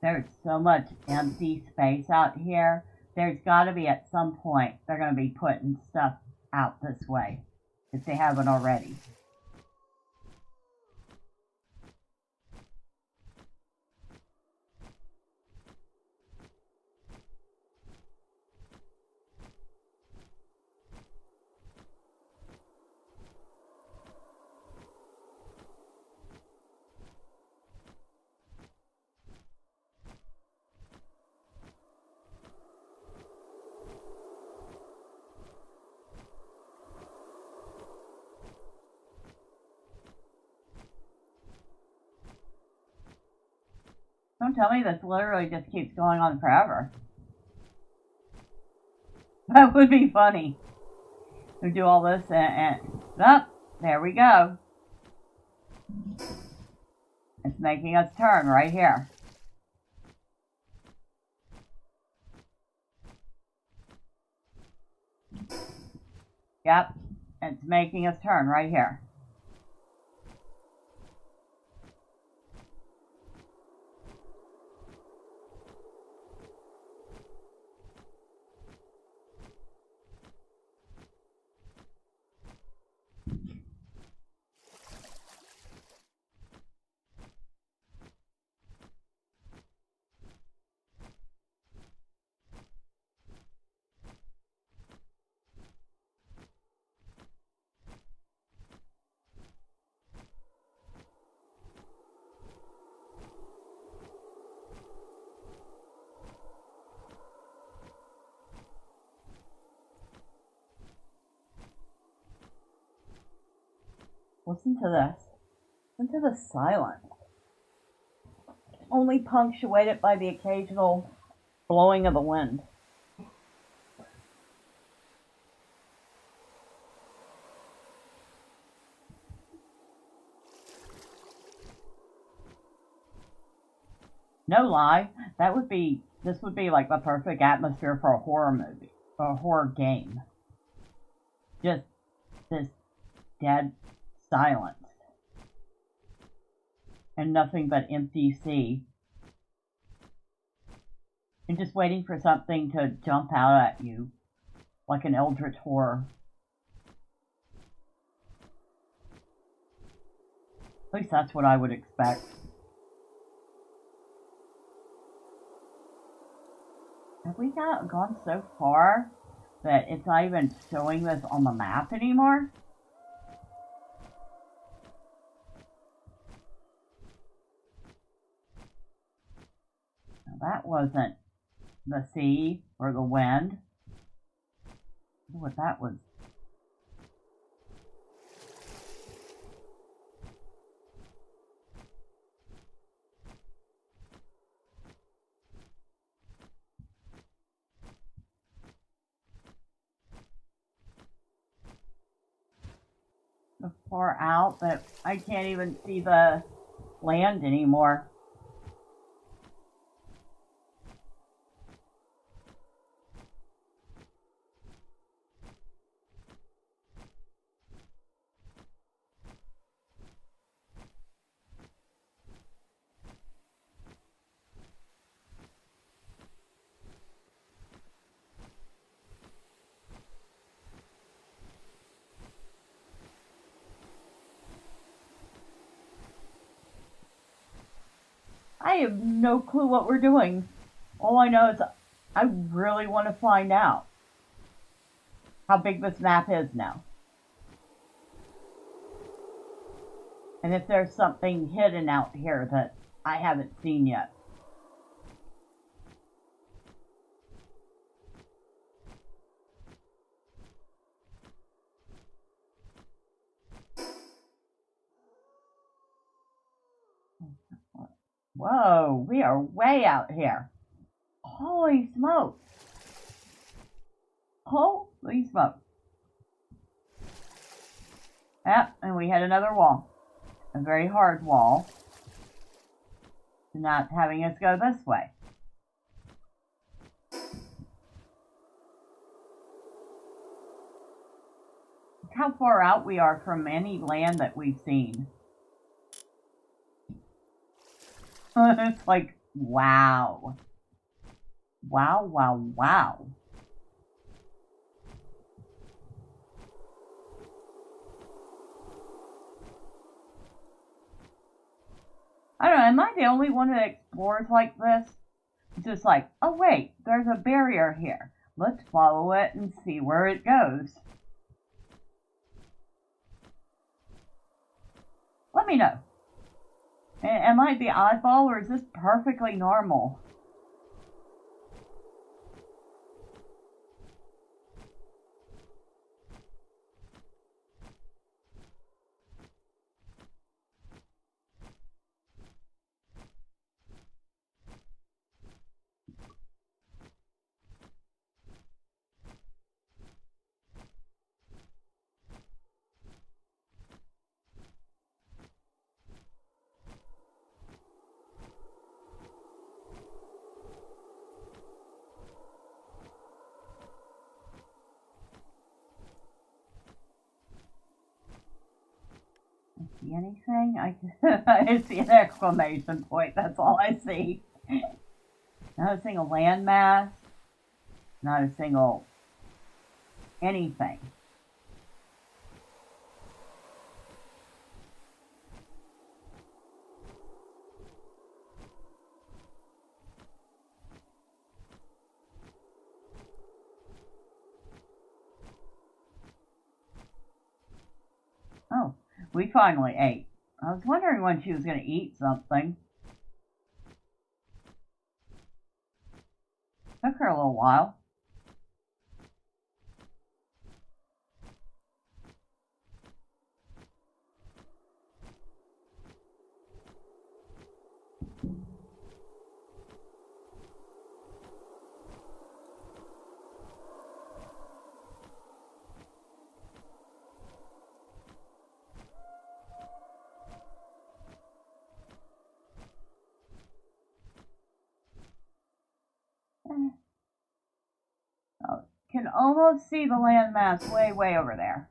Speaker 1: There's so much empty space out here. There's got to be at some point they're going to be putting stuff out this way if they haven't already. Don't tell me this literally just keeps going on forever. That would be funny. We do all this and oh, there we go. It's making us turn right here. Yep, it's making us turn right here. Listen to this. Listen to the silence. Only punctuated by the occasional blowing of the wind. No lie, this would be like the perfect atmosphere for a horror movie, or a horror game. Just this dead silence. And nothing but empty sea. And just waiting for something to jump out at you, like an eldritch horror. At least that's what I would expect. Have we gone so far that it's not even showing this on the map anymore? Now that wasn't the sea or the wind. I wonder what that was. So far out that I can't even see the land anymore. I have no clue what we're doing. All I know is I really want to find out how big this map is now. And if there's something hidden out here that I haven't seen yet. Whoa, we are way out here. Holy smokes. Holy smokes. Yep, and we had another wall. A very hard wall. Not having us go this way. Look how far out we are from any land that we've seen. It's like Wow. Wow, wow, wow. I don't know, am I the only one that explores like this? Just like, oh wait, there's a barrier here. Let's follow it and see where it goes. Let me know. Am I the oddball or is this perfectly normal? See anything? I see an exclamation point. That's all I see. Not a single landmass. Not a single anything. Oh, we finally ate. I was wondering when she was going to eat something. Took her a little while. Oh, can almost see the landmass way over there.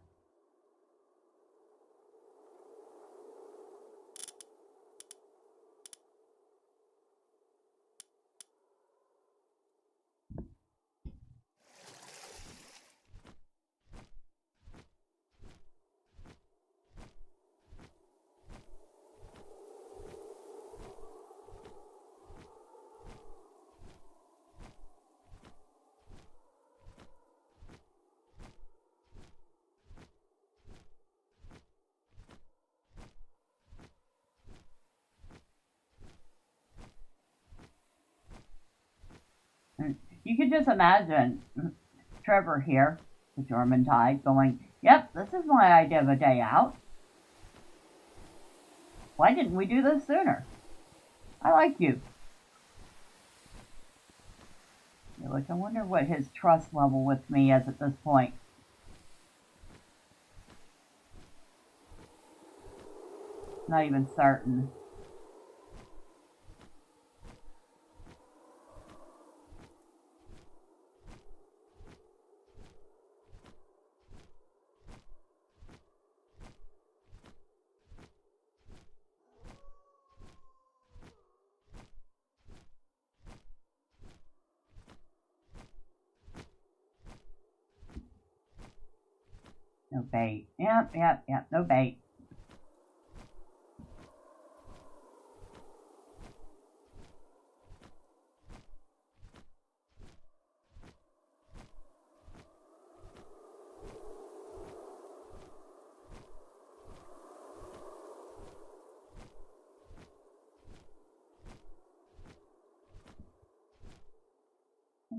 Speaker 1: You could just imagine Trevor here, the German tide, going, yep, this is my idea of a day out. Why didn't we do this sooner? I like you. Yeah, like, I wonder what his trust level with me is at this point. Not even certain. No bait. Yep, no bait.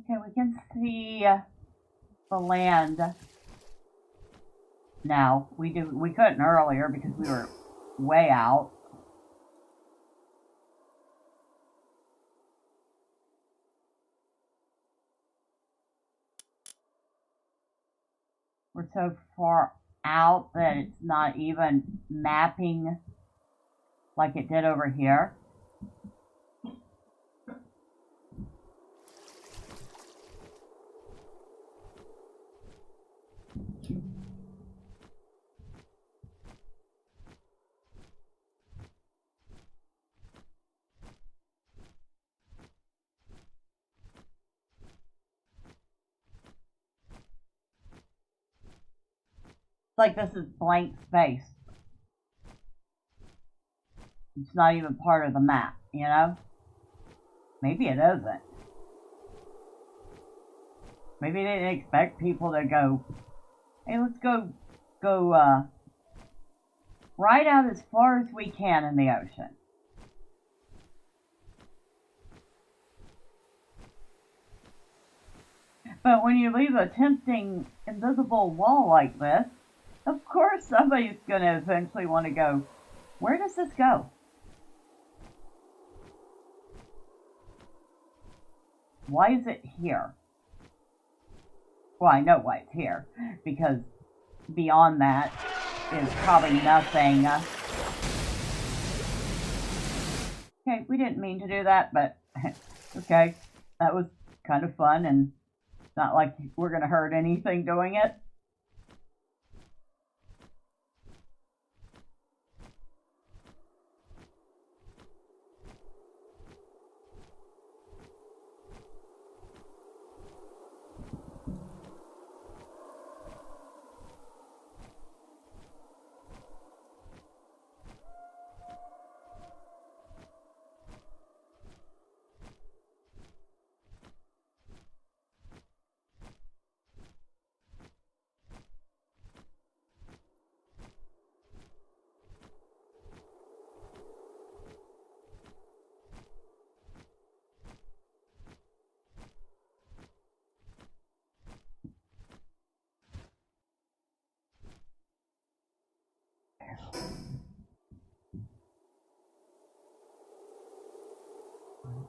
Speaker 1: Okay, we can see the land now. We couldn't earlier because we were way out. We're so far out that it's not even mapping like it did over here. like this is blank space. It's not even part of the map, you know? Maybe it isn't. Maybe they didn't expect people to go, hey, let's go right out as far as we can in the ocean. But when you leave a tempting invisible wall like this, of course somebody's going to eventually want to go, where does this go? Why is it here? Well, I know why it's here, because beyond that is probably nothing. Okay, we didn't mean to do that, but okay, that was kind of fun, and it's not like we're going to hurt anything doing it.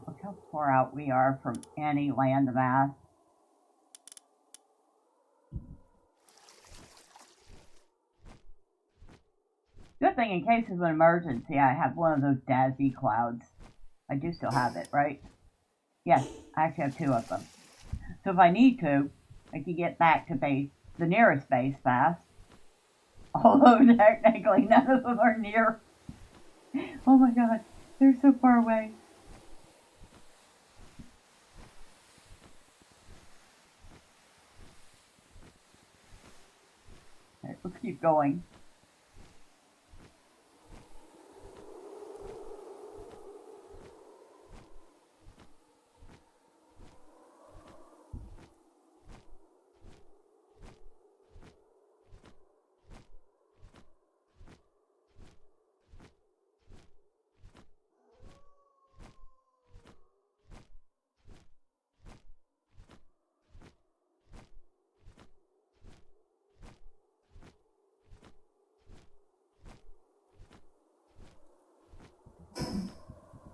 Speaker 1: Look how far out we are from any landmass. Good thing in case of an emergency, I have one of those Dazzy clouds. I do still have it, right? Yes, I actually have 2 of them. So if I need to, I can get back to base, the nearest base fast. Although technically none of them are near. Oh my god, they're so far away. Alright, let's keep going.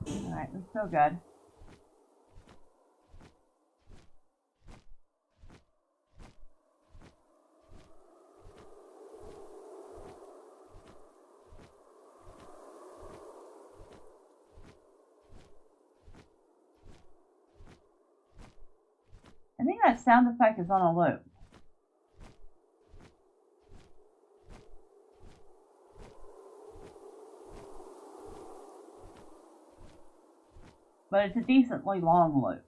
Speaker 1: Alright, we're still good. I think that sound effect is on a loop. But it's a decently long loop.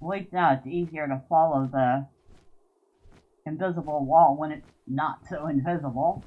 Speaker 1: At least now it's easier to follow the invisible wall when it's not so invisible.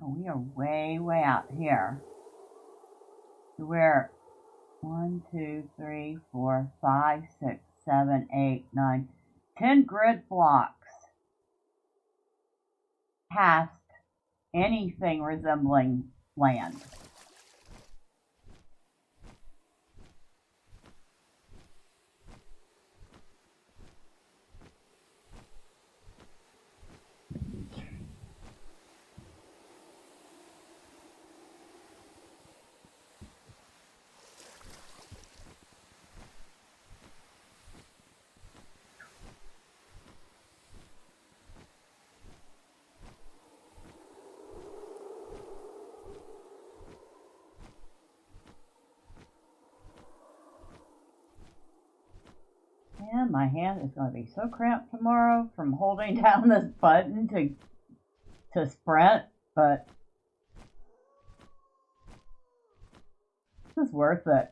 Speaker 1: Oh, we are way, way out here. We're 1, 2, 3, 4, 5, 6, 7, 8, 9, 10 grid blocks past anything resembling land. And my hand is going to be so cramped tomorrow from holding down this button to sprint, but this is worth it.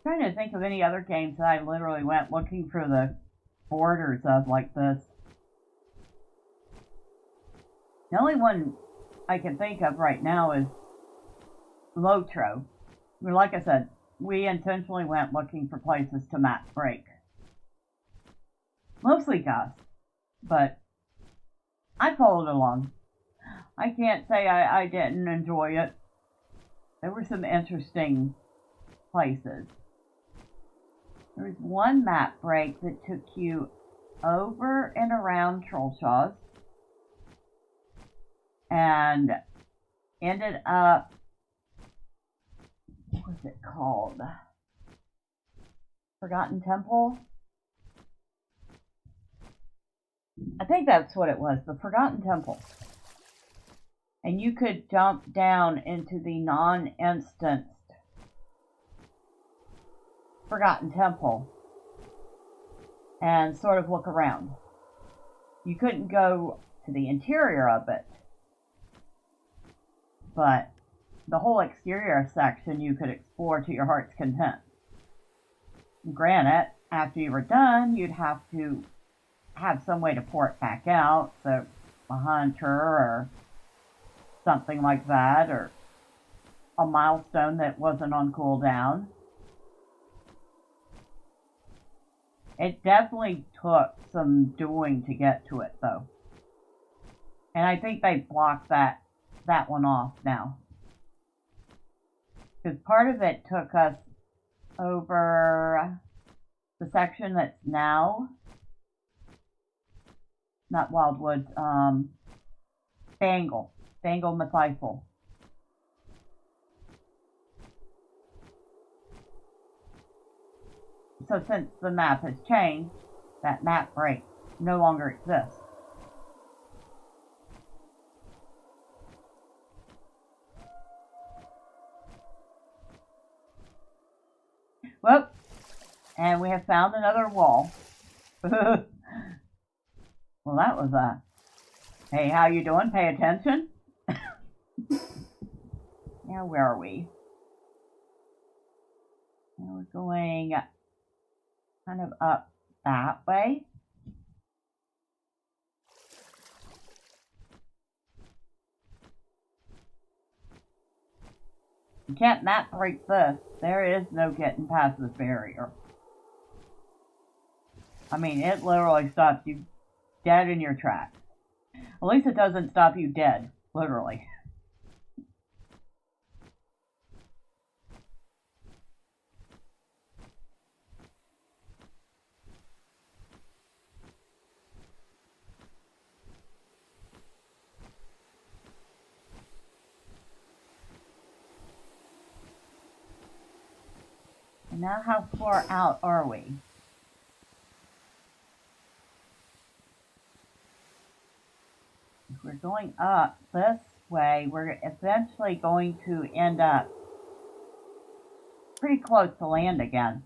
Speaker 1: Trying to think of any other games that I literally went looking for the borders of like this. The only one I can think of right now is Lotro. Like I said, we intentionally went looking for places to map break. Mostly Gus, but I followed along. I can't say I didn't enjoy it. There were some interesting places. There was one map break that took you over and around Trollshaws and ended up, what was it called? Forgotten Temple? I think that's what it was, the Forgotten Temple. And you could jump down into the non-instanced Forgotten Temple and sort of look around. You couldn't go to the interior of it, but the whole exterior section you could explore to your heart's content. Granted, after you were done, you'd have to have some way to port back out, so a hunter or something like that, or a milestone that wasn't on cooldown. It definitely took some doing to get to it, though. And I think they blocked that one off now. Because part of it took us over the section that's now, not Wildwoods, Bangle Mathiful. So since the map has changed, that map break no longer exists. Whoop! And we have found another wall. Well, that was a, hey, how you doing? Pay attention. Now, where are we? Now we're going kind of up that way. You can't map break this. There is no getting past this barrier. I mean, it literally stops you dead in your tracks. At least it doesn't stop you dead, literally. And now how far out are we? If we're going up, this way, we're eventually going to end up pretty close to land again.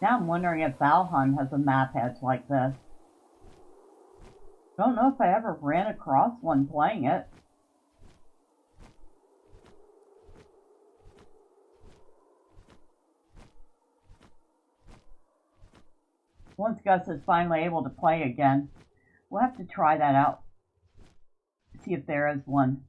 Speaker 1: Now I'm wondering if Valheim has a map edge like this. Don't know if I ever ran across one playing it. Once Gus is finally able to play again, we'll have to try that out. See if there is one.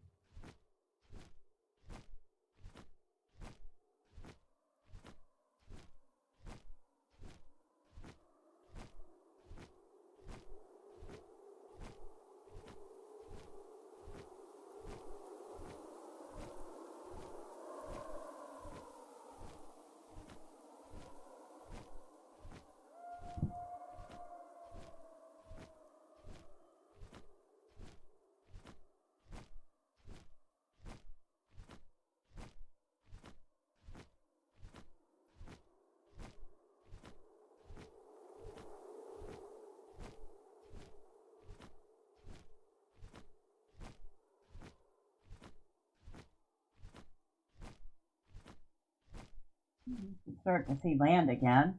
Speaker 1: Start to see land again.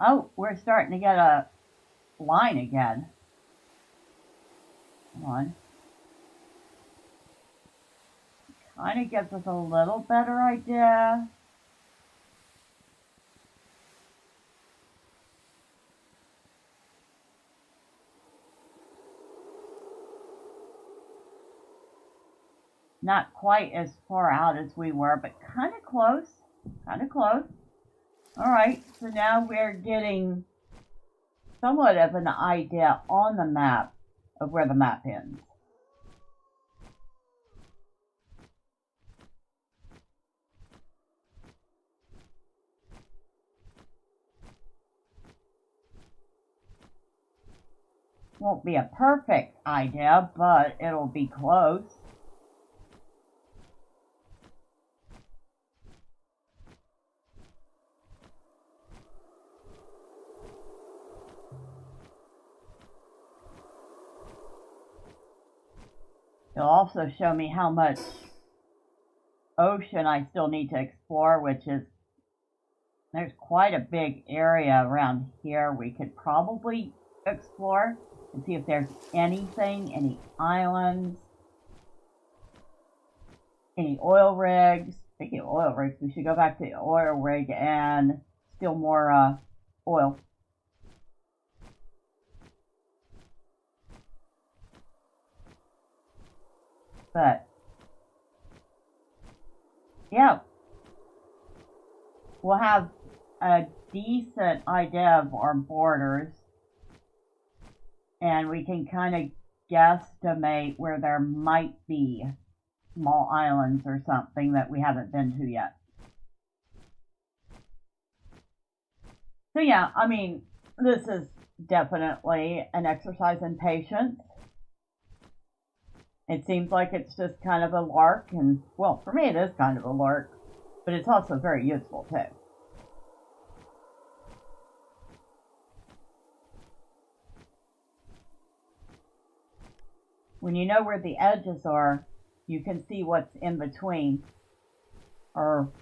Speaker 1: Oh, we're starting to get a line again. Come on. Kind of gives us a little better idea. Not quite as far out as we were, but kind of close. Kind of close. Alright, so now we're getting somewhat of an idea on the map of where the map ends. Won't be a perfect idea, but it'll be close. It'll also show me how much ocean I still need to explore, which is, there's quite a big area around here we could probably explore and see if there's anything, any islands, any oil rigs. Speaking of oil rigs, we should go back to the oil rig and steal more oil. But yeah, we'll have a decent idea of our borders, and we can kind of guesstimate where there might be small islands or something that we haven't been to yet. So yeah, I mean, this is definitely an exercise in patience. It seems like it's just kind of a lark, and well, for me it is kind of a lark, but it's also very useful too. When you know where the edges are, you can see what's in between, or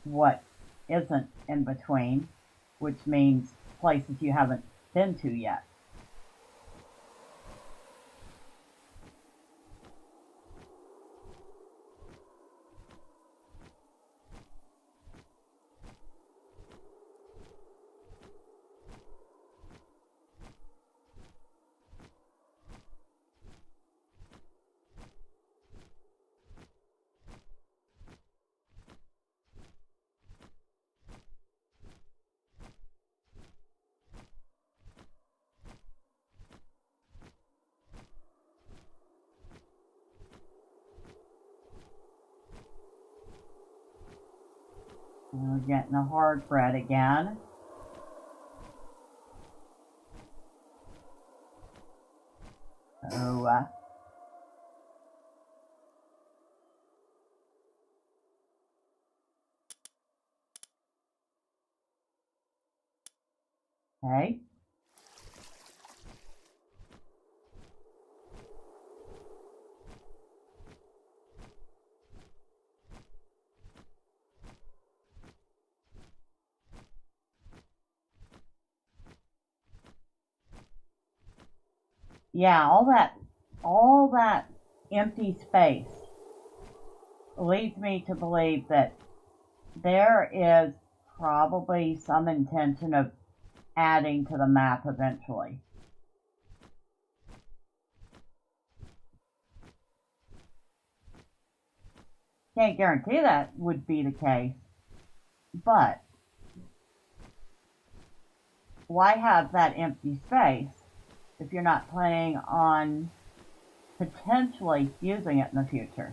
Speaker 1: what isn't in between, which means places you haven't been to yet. We're getting a hard bread again. So, okay. Yeah, all that empty space leads me to believe that there is probably some intention of adding to the map eventually. Can't guarantee that would be the case, but why have that empty space if you're not planning on potentially using it in the future?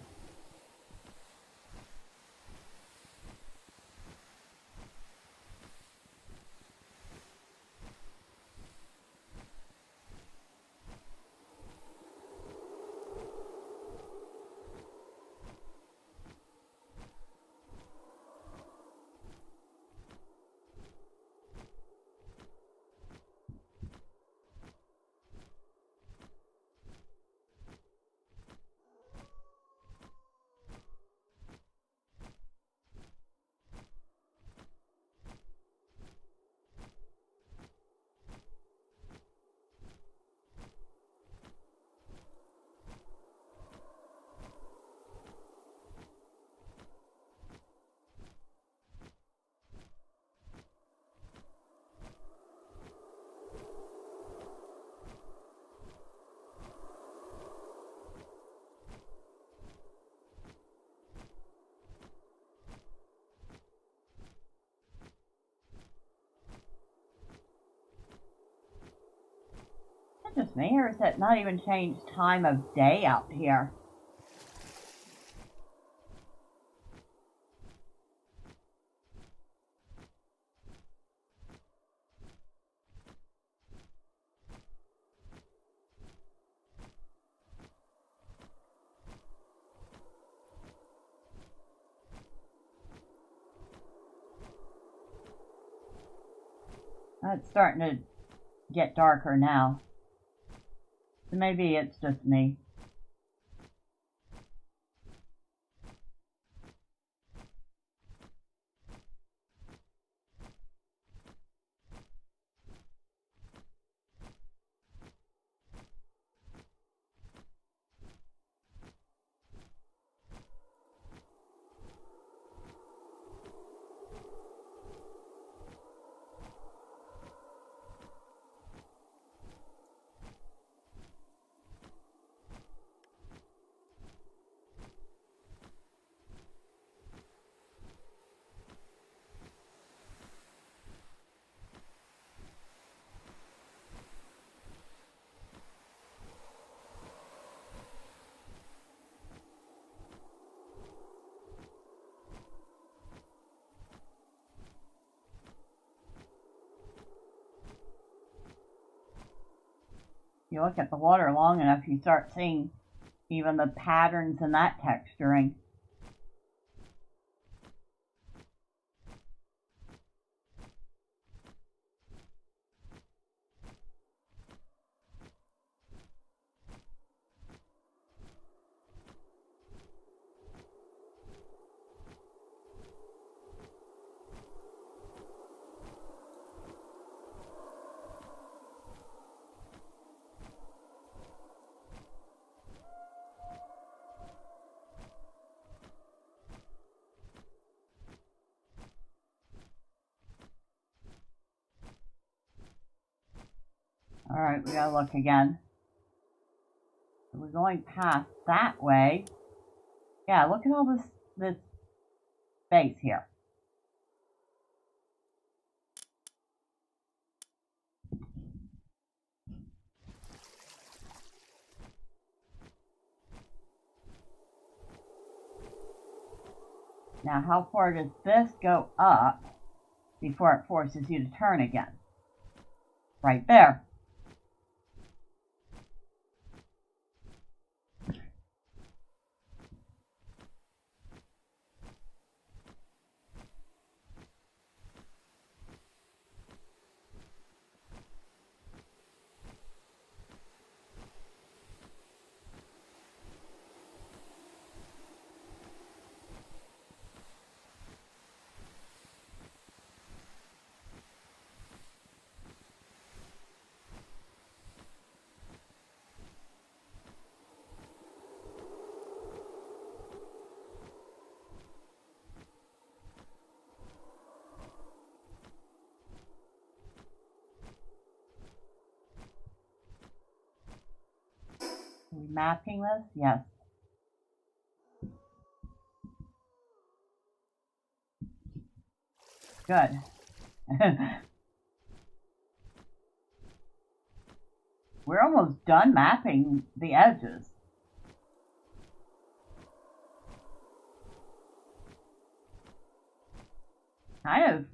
Speaker 1: Just me, or is that not even changed time of day out here? It's starting to get darker now. So maybe it's just me. you look at the water long enough, you start seeing even the patterns in that texturing. Alright, we gotta look again. So we're going past that way. Yeah, look at all this space here. Now, how far does this go up before it forces you to turn again? Right there. Are we mapping this? Yes. Good. We're almost done mapping the edges. Kind of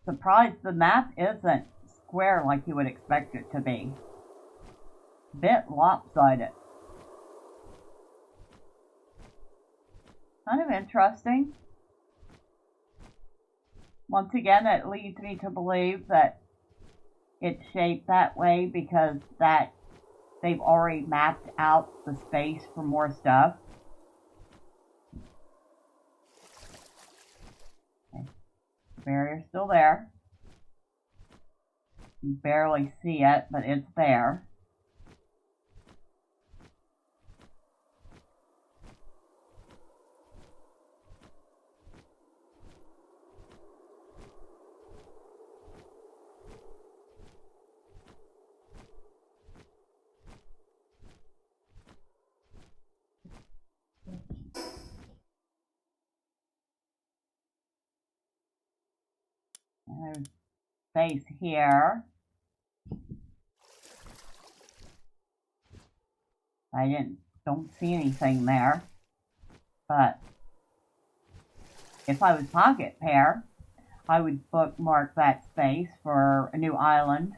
Speaker 1: surprised the map isn't square like you would expect it to be. Bit lopsided. Kind of interesting. Once again, it leads me to believe that it's shaped that way because that they've already mapped out the space for more stuff. Okay. The barrier's still there. You barely see it, but it's there. There's space here. Don't see anything there. But if I was Pocketpair, I would bookmark that space for a new island.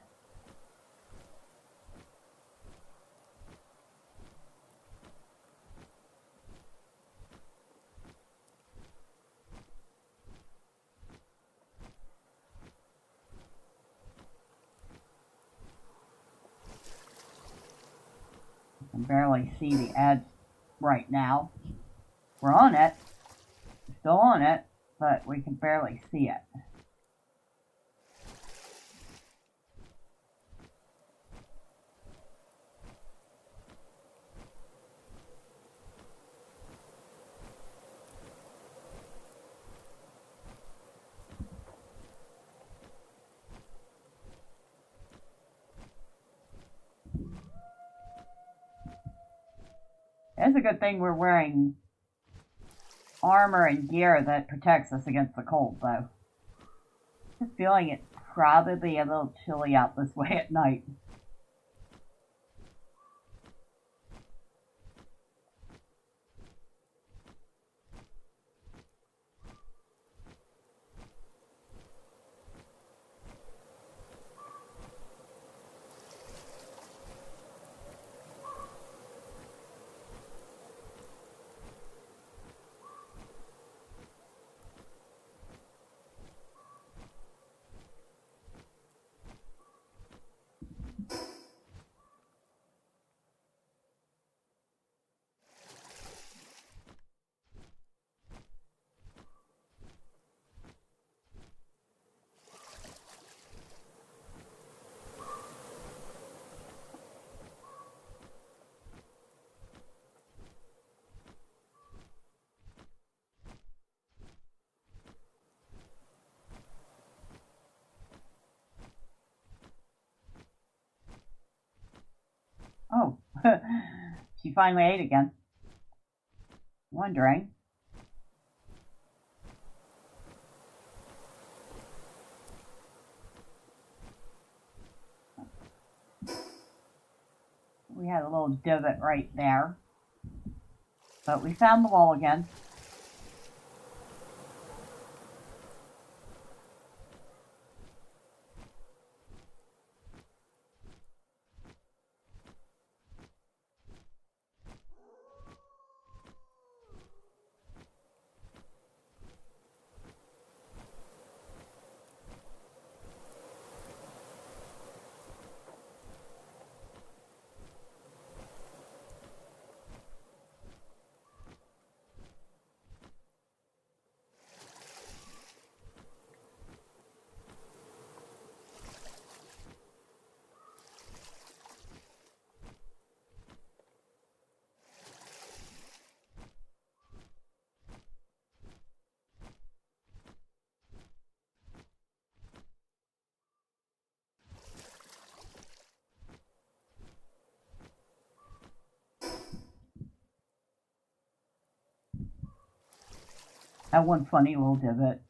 Speaker 1: I can barely see the edge right now. We're on it. We're still on it, but we can barely see it. It's a good thing we're wearing armor and gear that protects us against the cold, though. Just feeling it's probably a little chilly out this way at night. She finally ate again. Wondering. We had a little divot right there. But we found the wall again. That one funny little divot.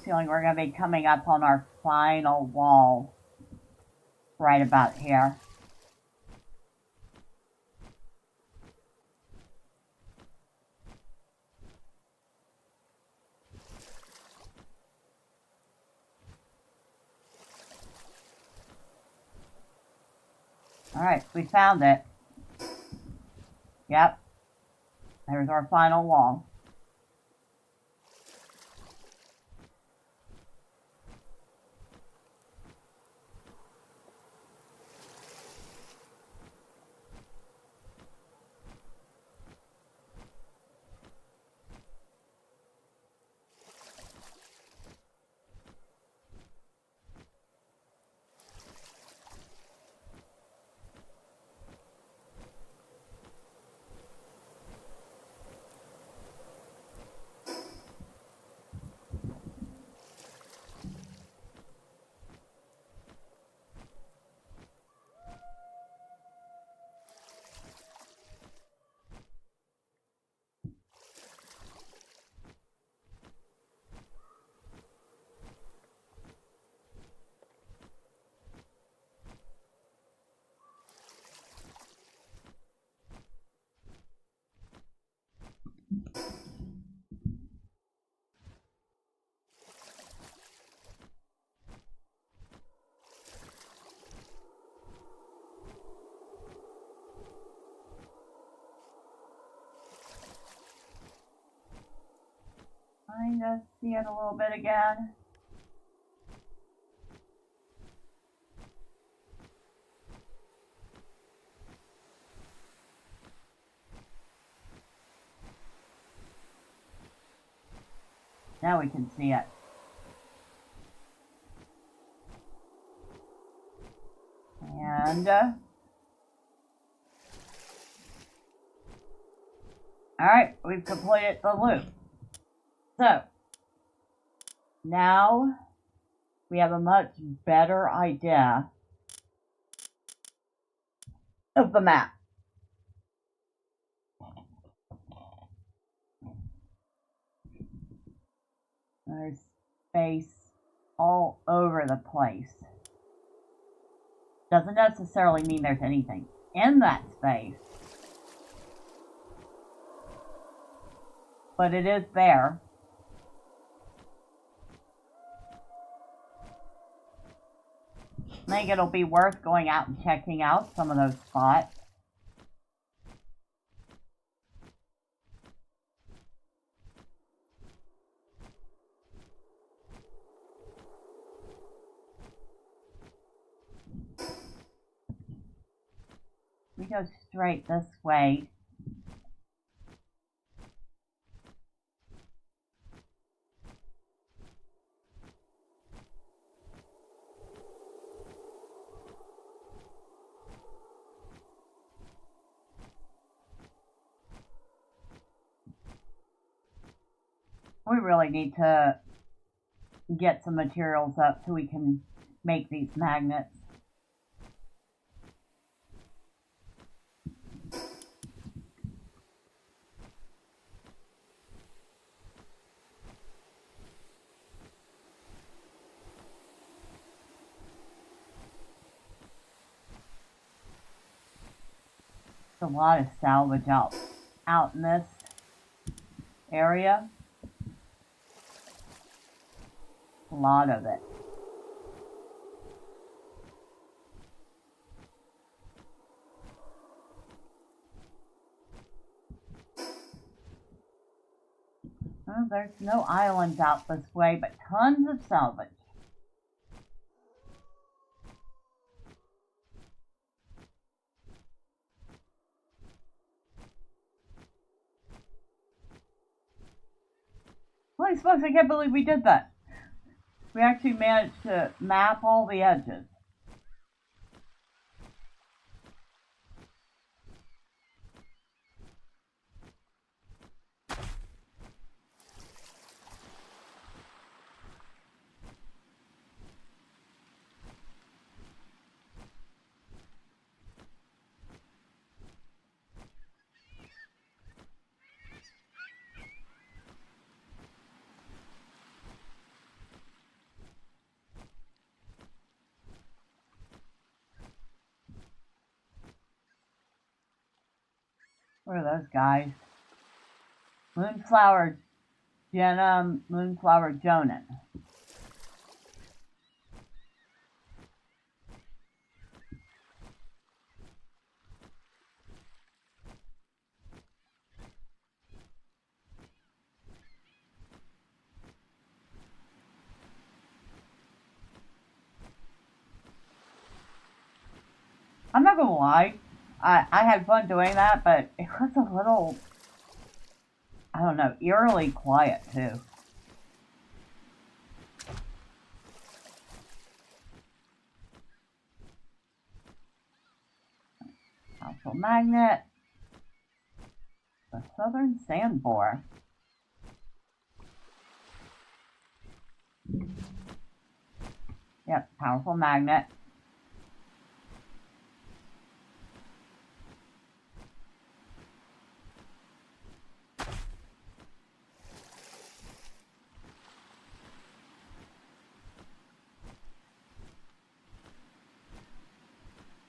Speaker 1: Feeling we're going to be coming up on our final wall right about here. Alright, we found it. Yep. There's our final wall. Trying to see it a little bit again. Now we can see it. And alright, we've completed the loop. So, now we have a much better idea of the map. There's space all over the place. Doesn't necessarily mean there's anything in that space, but it is there. I think it'll be worth going out and checking out some of those spots. We go straight this way. We really need to get some materials up so we can make these magnets. There's a lot of salvage out in this area. A lot of it. Well, there's no islands out this way, but tons of salvage. Holy smokes, I can't believe we did that. We actually managed to map all the edges. What are those guys? Moonflower Jenna, Moonflower Jonan. I'm not gonna lie, I had fun doing that, but it was a little, I don't know, eerily quiet too. Powerful magnet. The southern sand boar. Yep, powerful magnet.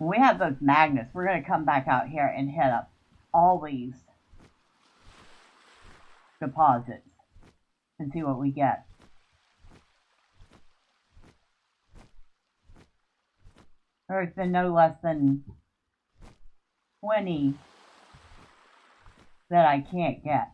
Speaker 1: When we have those magnets, we're going to come back out here and hit up all these deposits and see what we get. There's been no less than 20 that I can't get.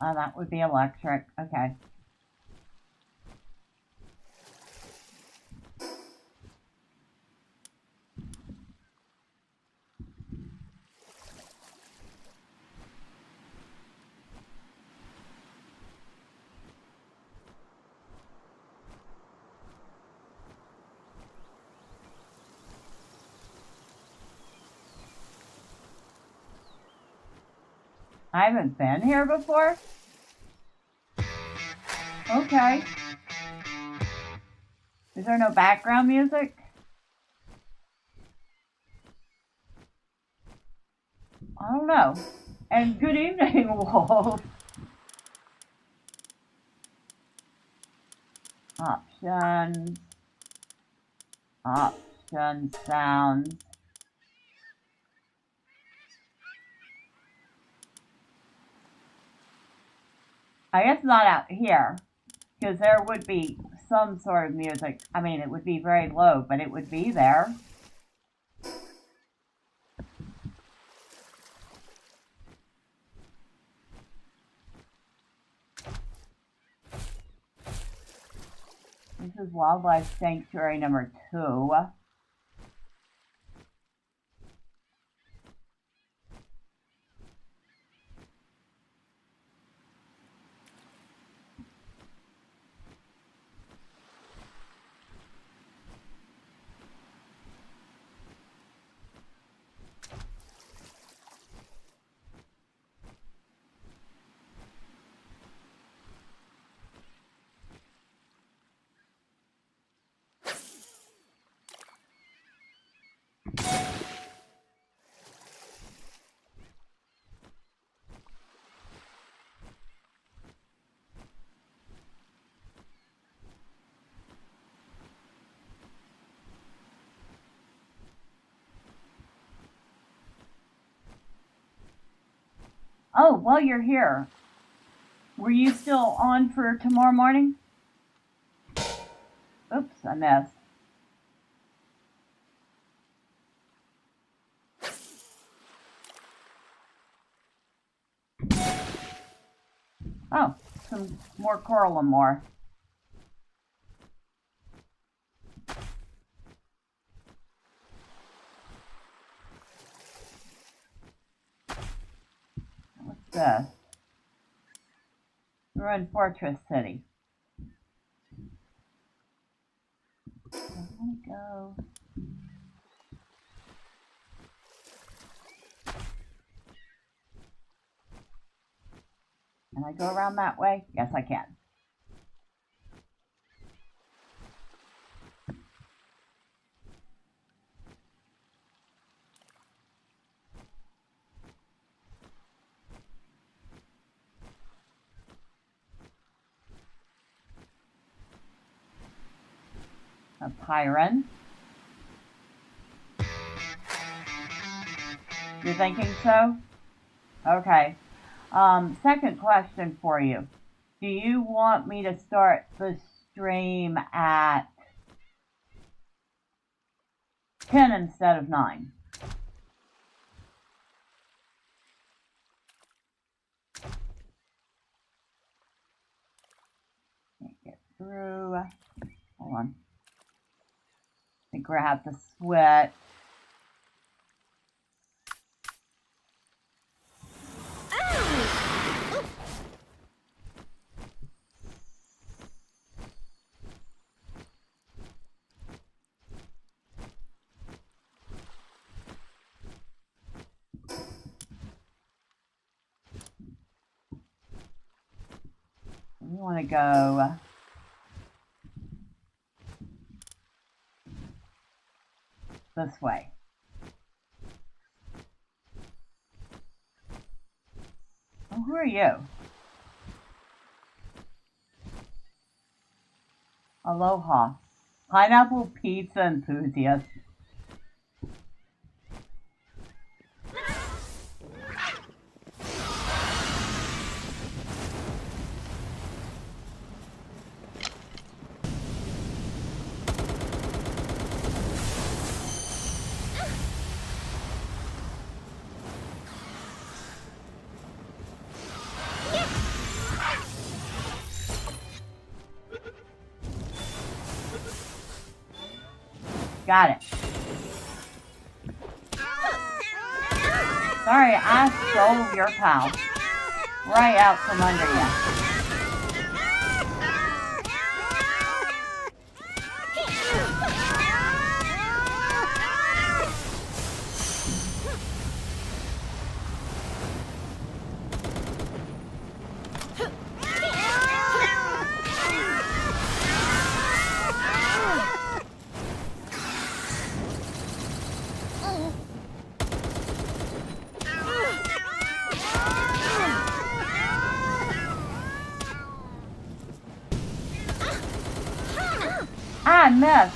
Speaker 1: Oh, that would be electric. Okay. I haven't been here before? Okay. Is there no background music? I don't know. And good evening, Wolf. Options. Options. Sounds. I guess not out here, because there would be some sort of music. I mean, it would be very low, but it would be there. This is Wildlife Sanctuary number 2. Oh, while you're here, were you still on for tomorrow morning? Oops, I missed. Oh, some more coral and more. What's this? Ruined Fortress City. I want to go. Can I go around that way? Yes, I can. A Pyron. You're thinking so? Okay. Second question for you. Do you want me to start the stream at 10 instead of 9? Can't get through. Hold on. I think we're gonna have to switch. We want to go this way. Oh, who are you? Aloha. Pineapple pizza enthusiast. Got it. Sorry, I stole your pal. Right out from under you. I missed.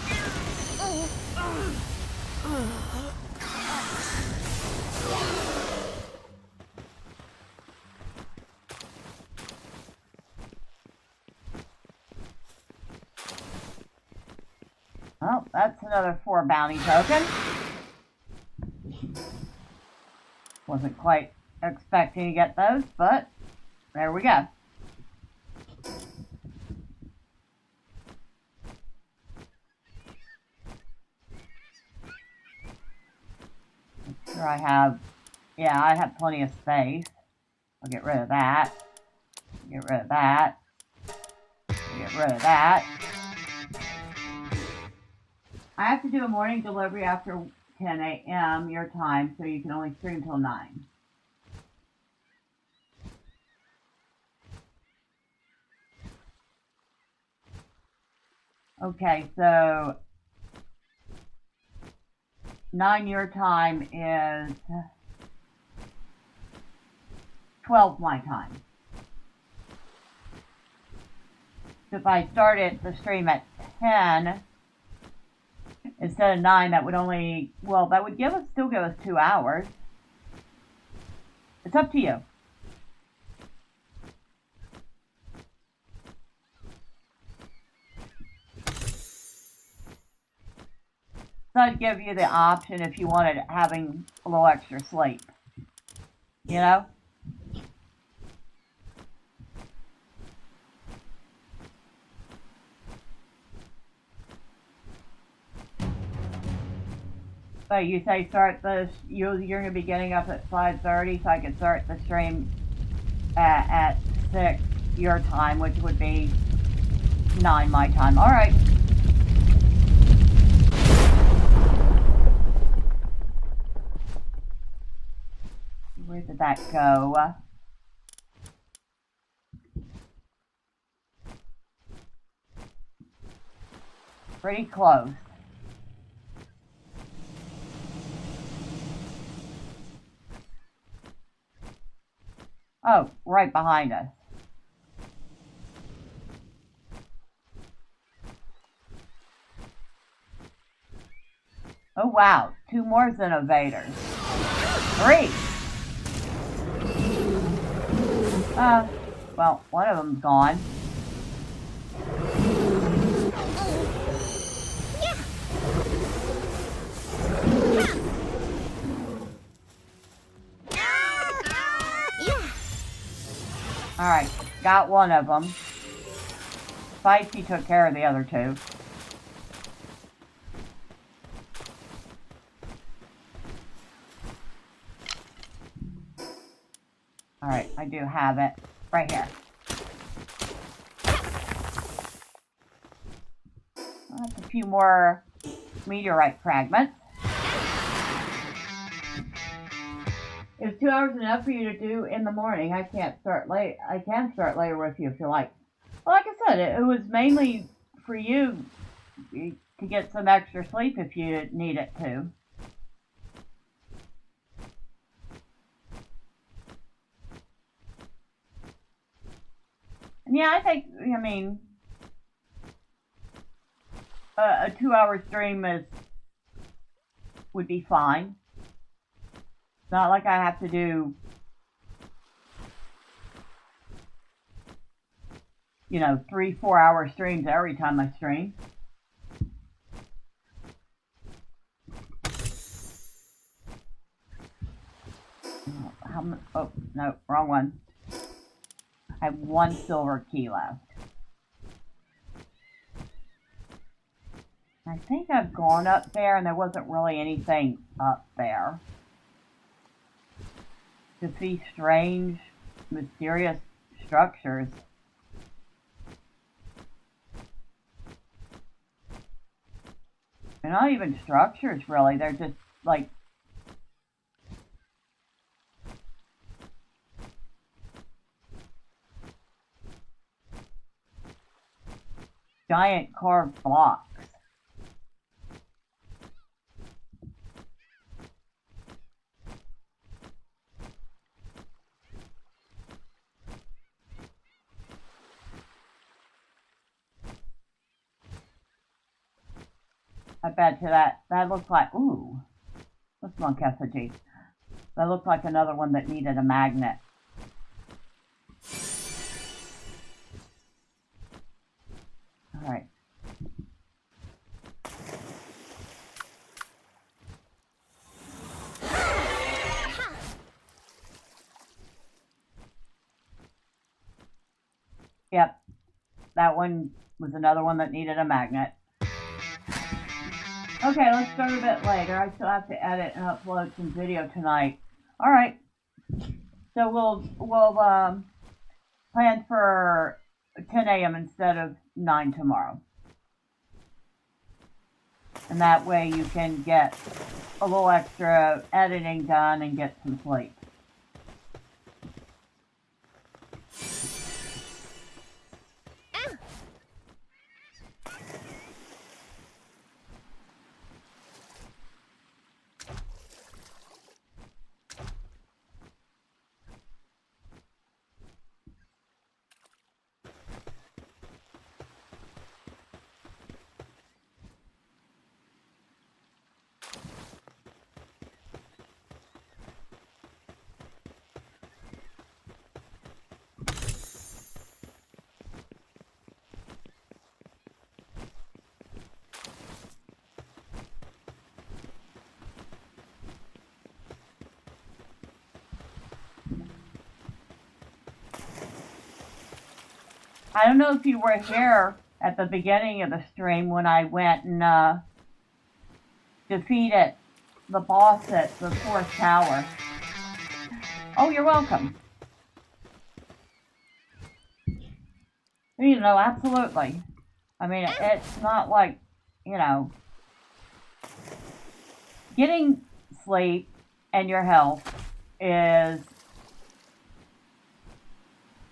Speaker 1: Oh, that's another 4 bounty token. Wasn't quite expecting to get those, but there we go. Make sure I have, yeah, I have plenty of space. I'll get rid of that. Get rid of that. Get rid of that. I have to do a morning delivery after 10 a.m. your time, so you can only stream till 9. Okay, so 9 your time is 12 my time. So if I started the stream at 10 instead of 9, that would only, well, that would still give us 2 hours. It's up to you. does give you the option if you wanted having a little extra sleep. You know? But you say start this, you're going to be getting up at 5:30, so I could start the stream at 6 your time, which would be 9 my time. Alright. Where did that go? Pretty close. Oh, right behind us. Oh wow, 2 more Xenovators. 3! Well, one of them's gone. Alright, got one of them. Spicy took care of the other 2. Alright, I do have it. Right here. That's a few more meteorite fragments. Is 2 hours enough for you to do in the morning? I can't start late. I can start later with you if you like. Well, like I said, it was mainly for you to get some extra sleep if you need it to. And yeah, I think, I mean, a 2-hour stream would be fine. It's not like I have to do, you know, 3-4 hour streams every time I stream. Oh, no, wrong one. I have 1 silver key left. I think I've gone up there and there wasn't really anything up there. To see strange, mysterious structures. They're not even structures, really. They're just, like, giant carved blocks. I bet you that looks like, ooh, what's one effigy? That looked like another one that needed a magnet. Alright. Yep, that one was another one that needed a magnet. Okay, let's start a bit later. I still have to edit and upload some video tonight. Alright. So we'll plan for 10 a.m. instead of 9 tomorrow. And that way you can get a little extra editing done and get some sleep. I don't know if you were here at the beginning of the stream when I went and defeated the boss at the 4th tower. Oh, you're welcome. You know, absolutely. I mean, it's not like, you know, getting sleep and your health is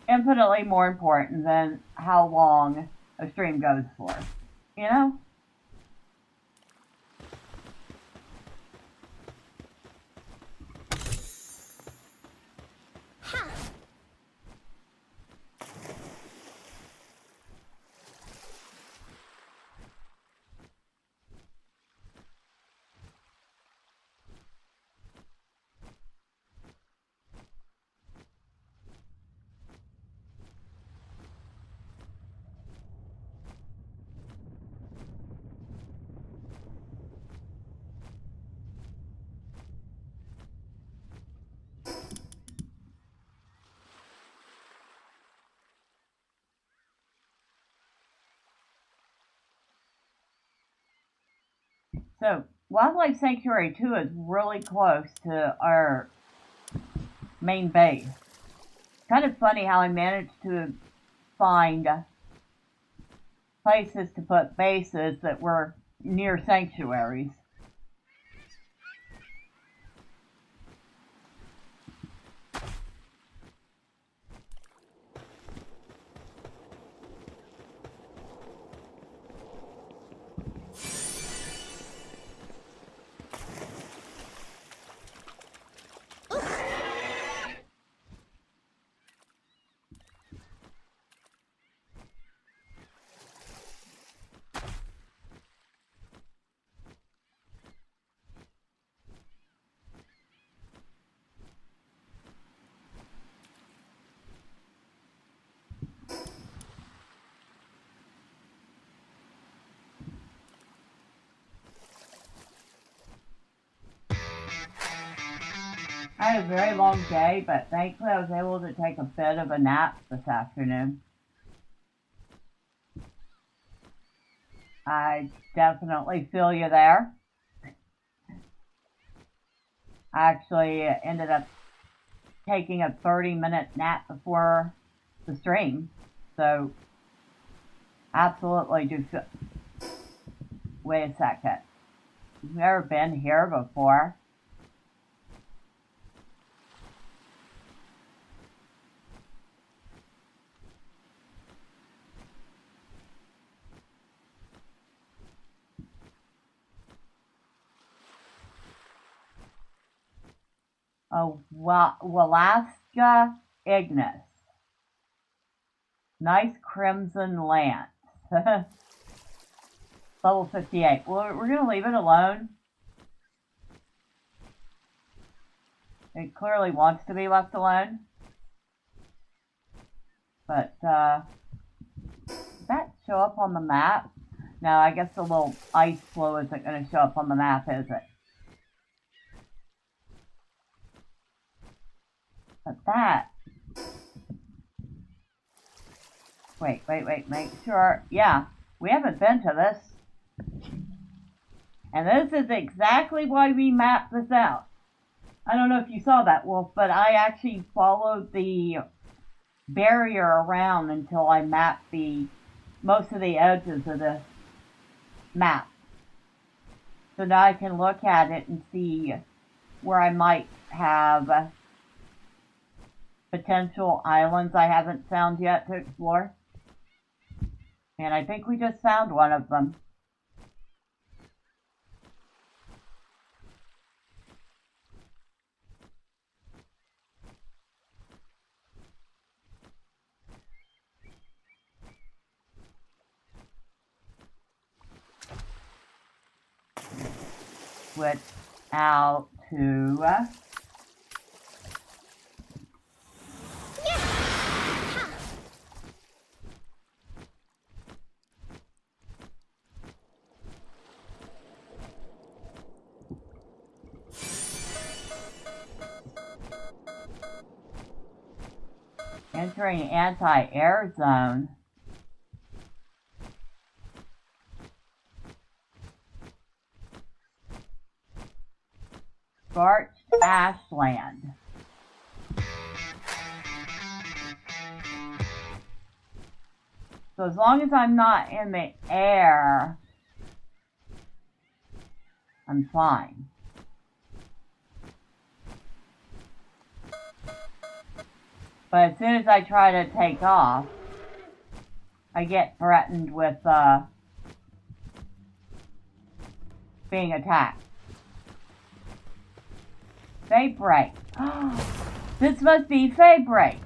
Speaker 1: infinitely more important than how long a stream goes for, you know? So, Wildlife Sanctuary 2 is really close to our main base. Kind of funny how I managed to find places to put bases that were near sanctuaries. I had a very long day, but thankfully I was able to take a bit of a nap this afternoon. I definitely feel you there. I actually ended up taking a 30-minute nap before the stream, so absolutely do feel... Wait a second. You've never been here before? Oh, Walaska Ignis. Nice crimson lance. Level 58. Well, we're going to leave it alone. It clearly wants to be left alone. But, does that show up on the map? No, I guess the little ice floe isn't going to show up on the map, is it? But that... Wait, make sure... Yeah, we haven't been to this. And this is exactly why we mapped this out. I don't know if you saw that, Wolf, but I actually followed the barrier around until I mapped the most of the edges of the map. So now I can look at it and see where I might have potential islands I haven't found yet to explore. And I think we just found one of them. Switch out to entering anti-air zone. Scorched Ashland. So as long as I'm not in the air, I'm fine. But as soon as I try to take off, I get threatened with being attacked. Fade break. This must be fade break.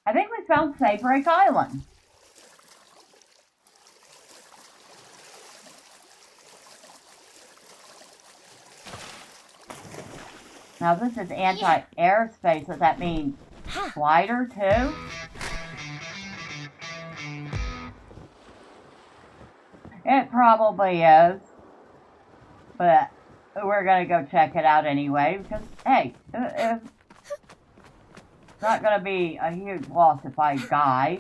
Speaker 1: I think we found Saybreak Island. Now this is anti-airspace. Does that mean glider too? It probably is. But we're going to go check it out anyway. Because, hey, it's not going to be a huge loss if I die.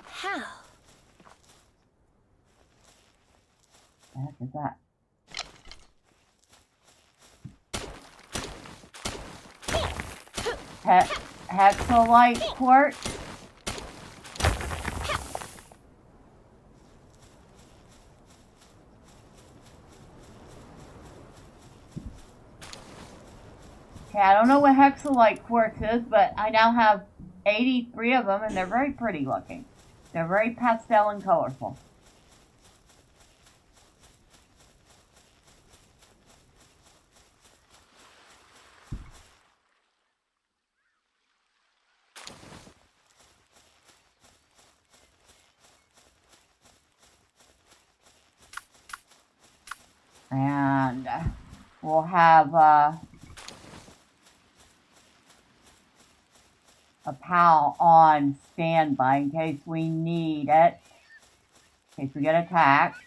Speaker 3: How?
Speaker 1: What the heck is that? Hexalite quartz? Okay, I don't know what hexalite quartz is, but I now have 83 of them, and they're very pretty looking. They're very pastel and colorful. And we'll have a PAL on standby in case we need it, in case we get attacked.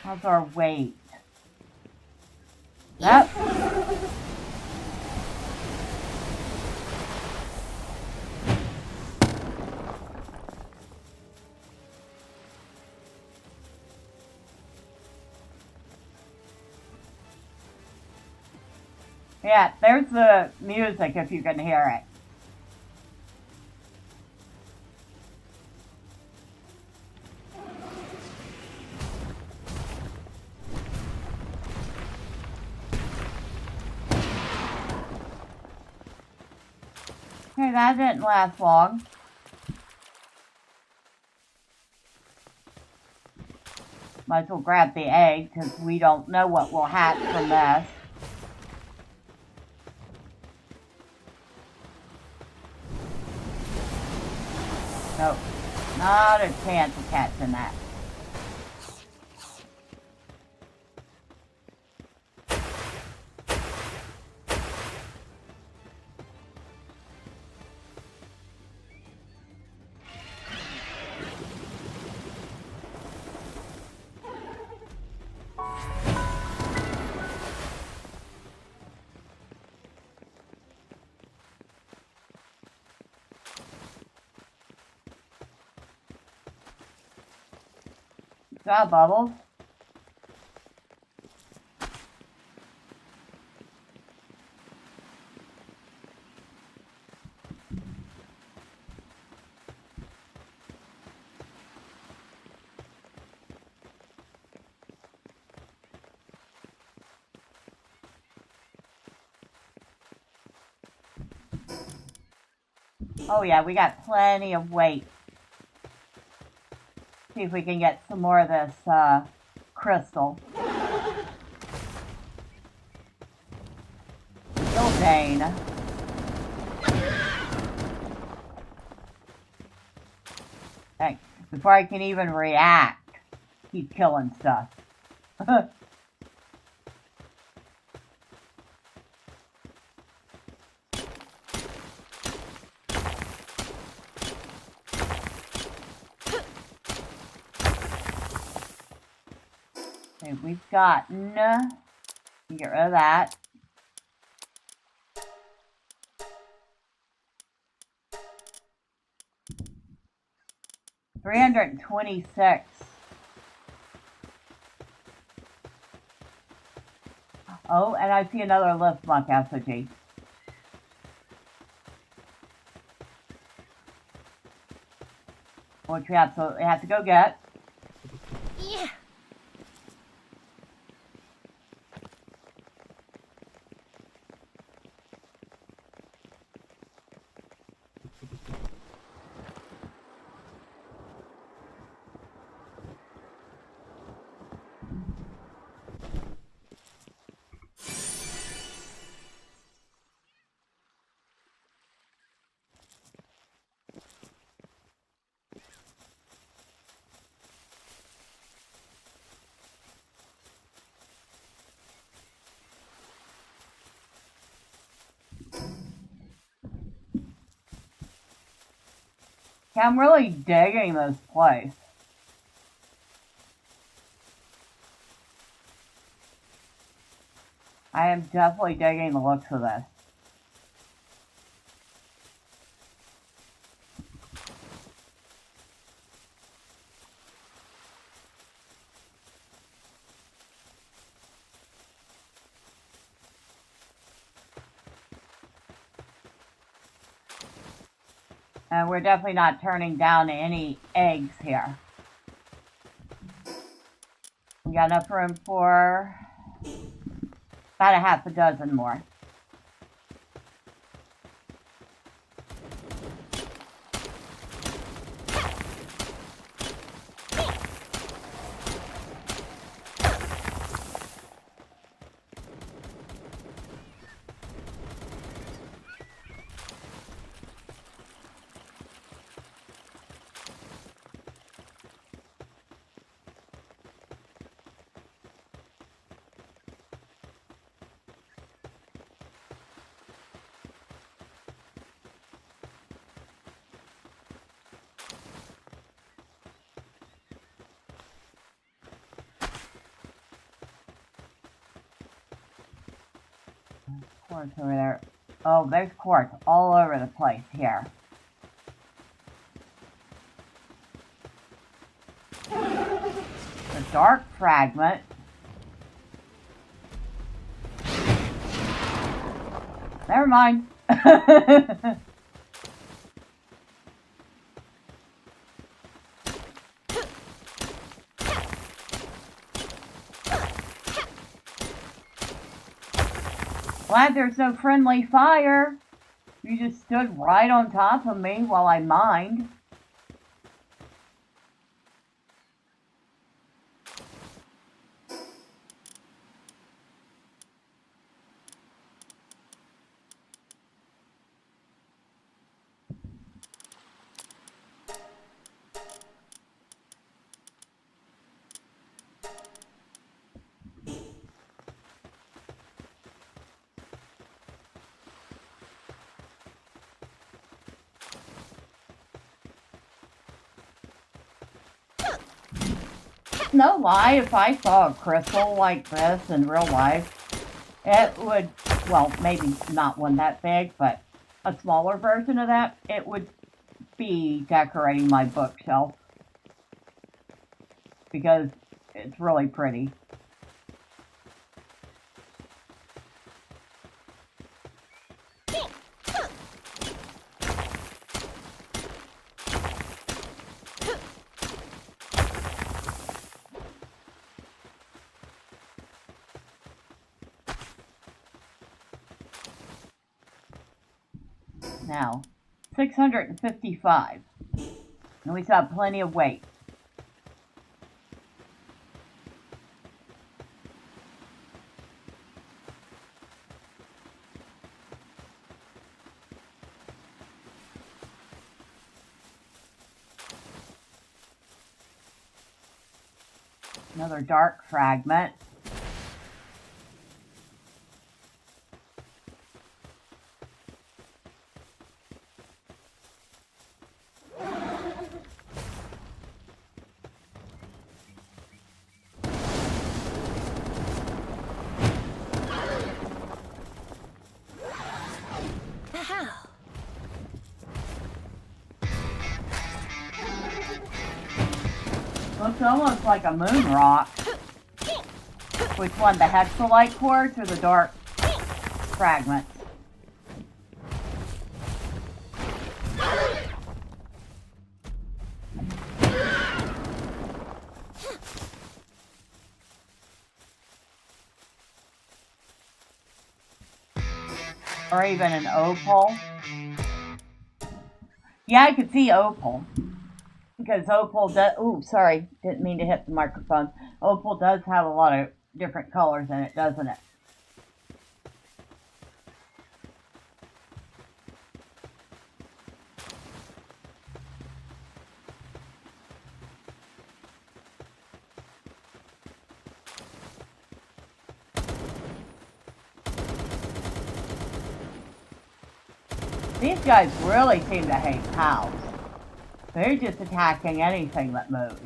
Speaker 1: How's our weight? Yep. Yeah, there's the music if you can hear it. Okay, that didn't last long. Might as well grab the egg, because we don't know what will hatch from this. Nope. Not a chance of catching that. Got bubbles. Oh yeah, we got plenty of weight. See if we can get some more of this crystal. Kill Dane. Hey, before I can even react, he's killing stuff. Okay, we've gotten, get rid of that. $326. Oh, and I see another lift monk effigy. Which we absolutely have to go get.
Speaker 3: Yeah.
Speaker 1: Yeah, I'm really digging this place. I am definitely digging the looks of this. And we're definitely not turning down any eggs here. We got enough room for about a half a dozen more. Quartz over there. Oh, there's quartz all over the place here. The dark fragment. Never mind. Glad there's no friendly fire. You just stood right on top of me while I mined. No lie, if I saw a crystal like this in real life, it would, well, maybe not one that big, but a smaller version of that, it would be decorating my bookshelf. because it's really pretty. Now, 655. And we still have plenty of weight. Another dark fragment. Looks almost like a moon rock. Which one, the hexalite quartz or the dark fragments? Or even an opal. Yeah, I could see opal. Because opal does, ooh, sorry, didn't mean to hit the microphone. Opal does have a lot of different colors in it, doesn't it? These guys really seem to hate cows. They're just attacking anything that moves.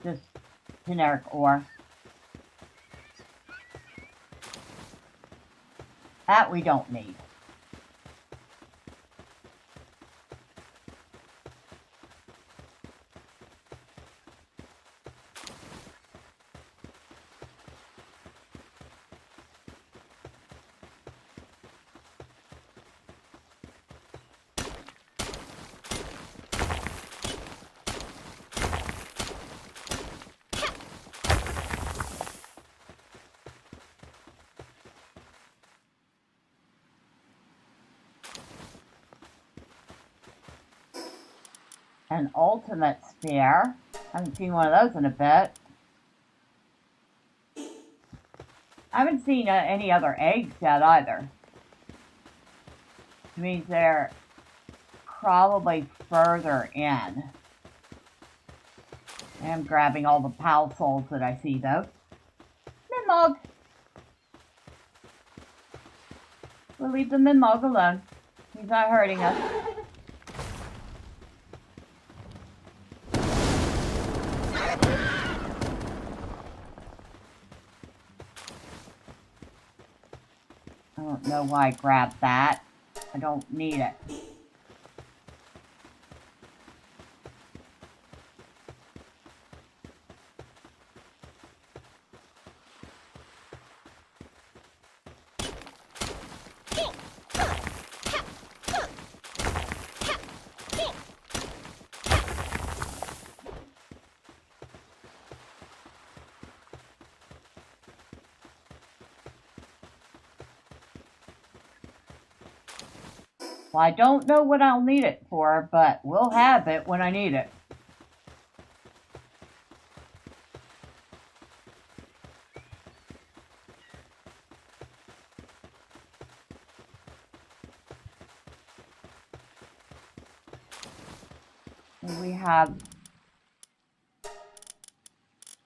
Speaker 1: Just generic ore. That we don't need. An ultimate sphere. Haven't seen one of those in a bit. I haven't seen any other eggs yet either. Which means they're probably further in. I am grabbing all the pal souls that I see though. Minmog! We'll leave the Minmog alone. He's not hurting us. I don't know why I grabbed that. I don't need it. Well, I don't know what I'll need it for, but we'll have it when I need it. And we have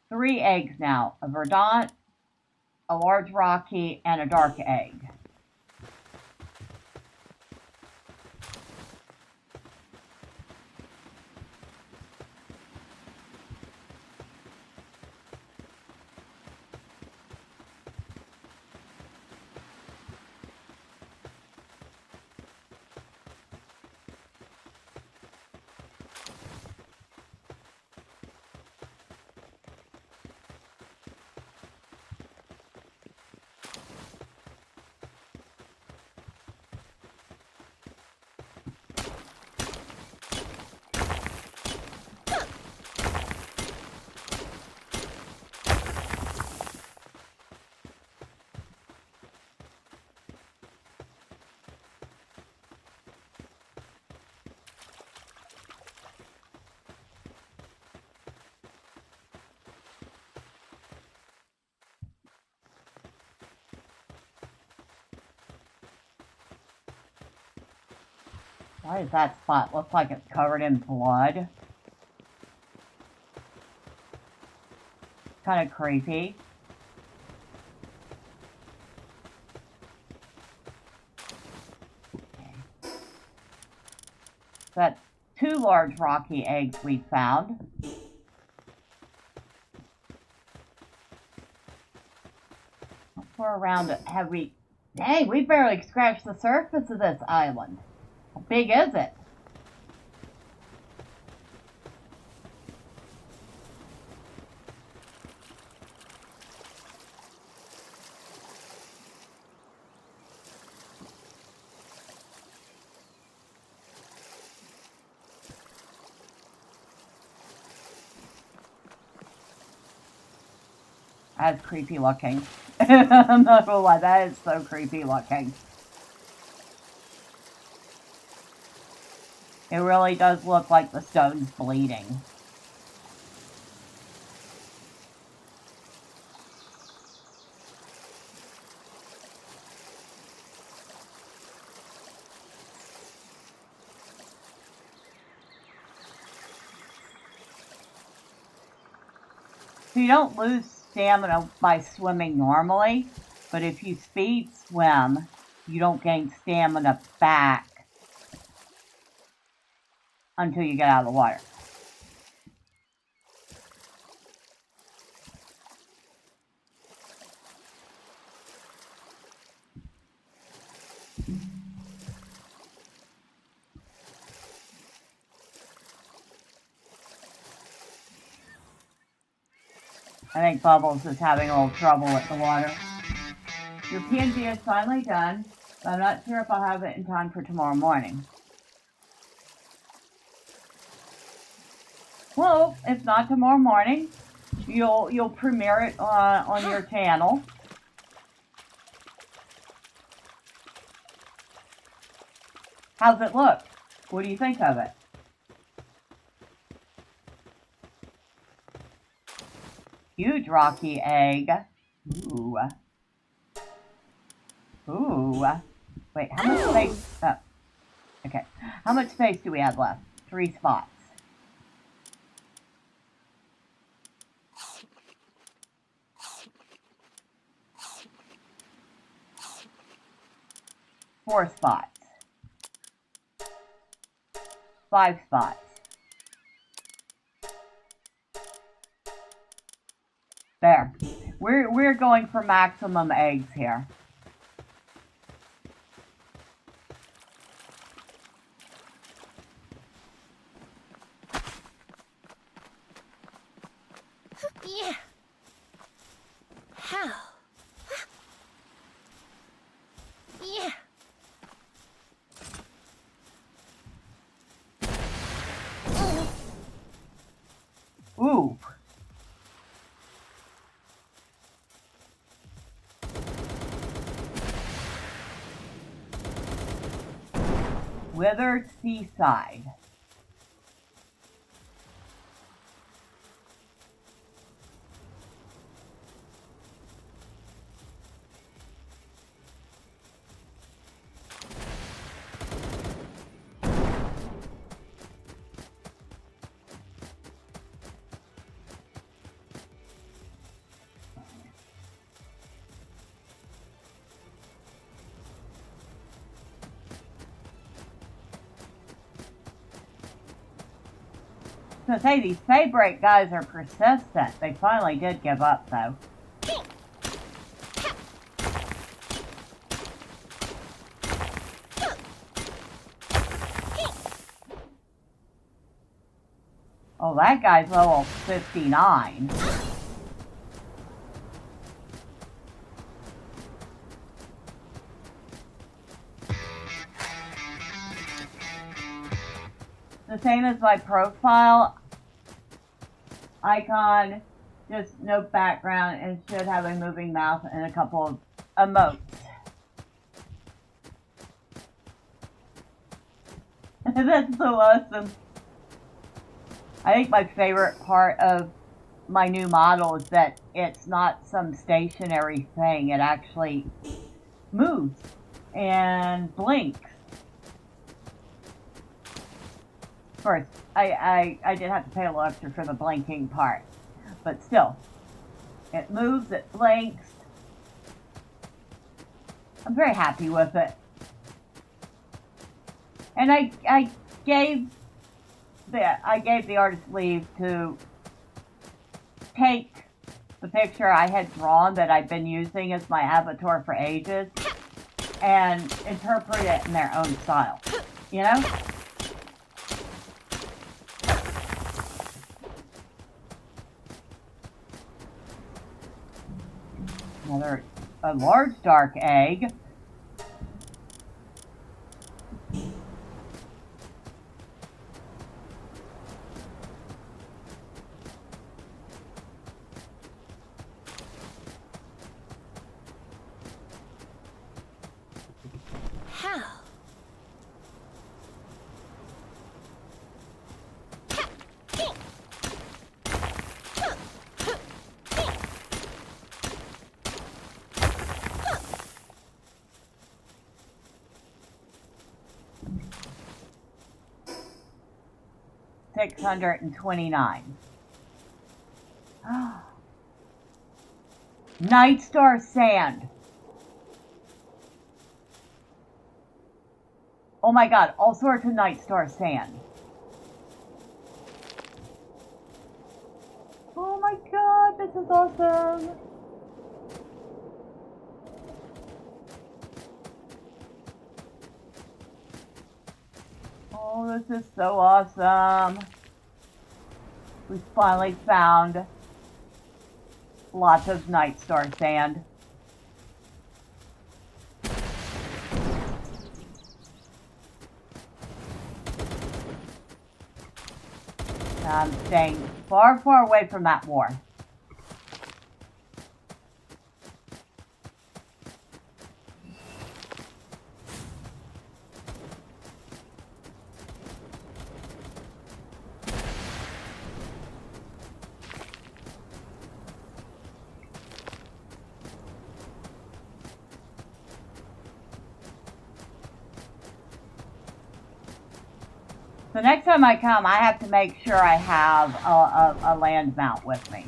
Speaker 1: 3 eggs now, a verdant, a large rocky, and a dark egg. Why does that spot look like it's covered in blood? Kind of creepy. Okay. So that's 2 large rocky eggs we found. How far around it have we... Dang, we barely scratched the surface of this island. How big is it? That's creepy looking. I'm not gonna lie, that is so creepy looking. It really does look like the stone's bleeding. So you don't lose stamina by swimming normally, but if you speed swim, you don't gain stamina back until you get out of the water. I think Bubbles is having a little trouble with the water. Your PNG is finally done, but I'm not sure if I'll have it in time for tomorrow morning. Well, if not tomorrow morning, you'll premiere it on your channel. How's it look? What do you think of it? Huge rocky egg. Ooh. Ooh. Wait, how much space? Oh. Okay. How much space do we have left? 3 spots. Four spots. 5 spots. There. We're going for maximum eggs here.
Speaker 3: Yeah. How? Yeah.
Speaker 1: Ooh. Withered Seaside. I was gonna say, these pay break guys are persistent. They finally did give up, though. Oh, that guy's level 59. The same as my profile icon, just no background, and should have a moving mouth and a couple of emotes. That's so awesome. I think my favorite part of my new model is that it's not some stationary thing. It actually moves and blinks. Of course, I did have to pay a little extra for the blinking part, but still, it moves, it blinks. I'm very happy with it. And I gave the artist leave to take the picture I had drawn that I've been using as my avatar for ages and interpret it in their own style, you know? A large dark egg.
Speaker 3: How?
Speaker 1: 629. Night Star Sand. Oh my god, all sorts of Night Star Sand. Oh my god, this is awesome. Oh, this is so awesome. We finally found lots of Night Star Sand. I'm staying far, far away from that war. So next time I come, I have to make sure I have a land mount with me.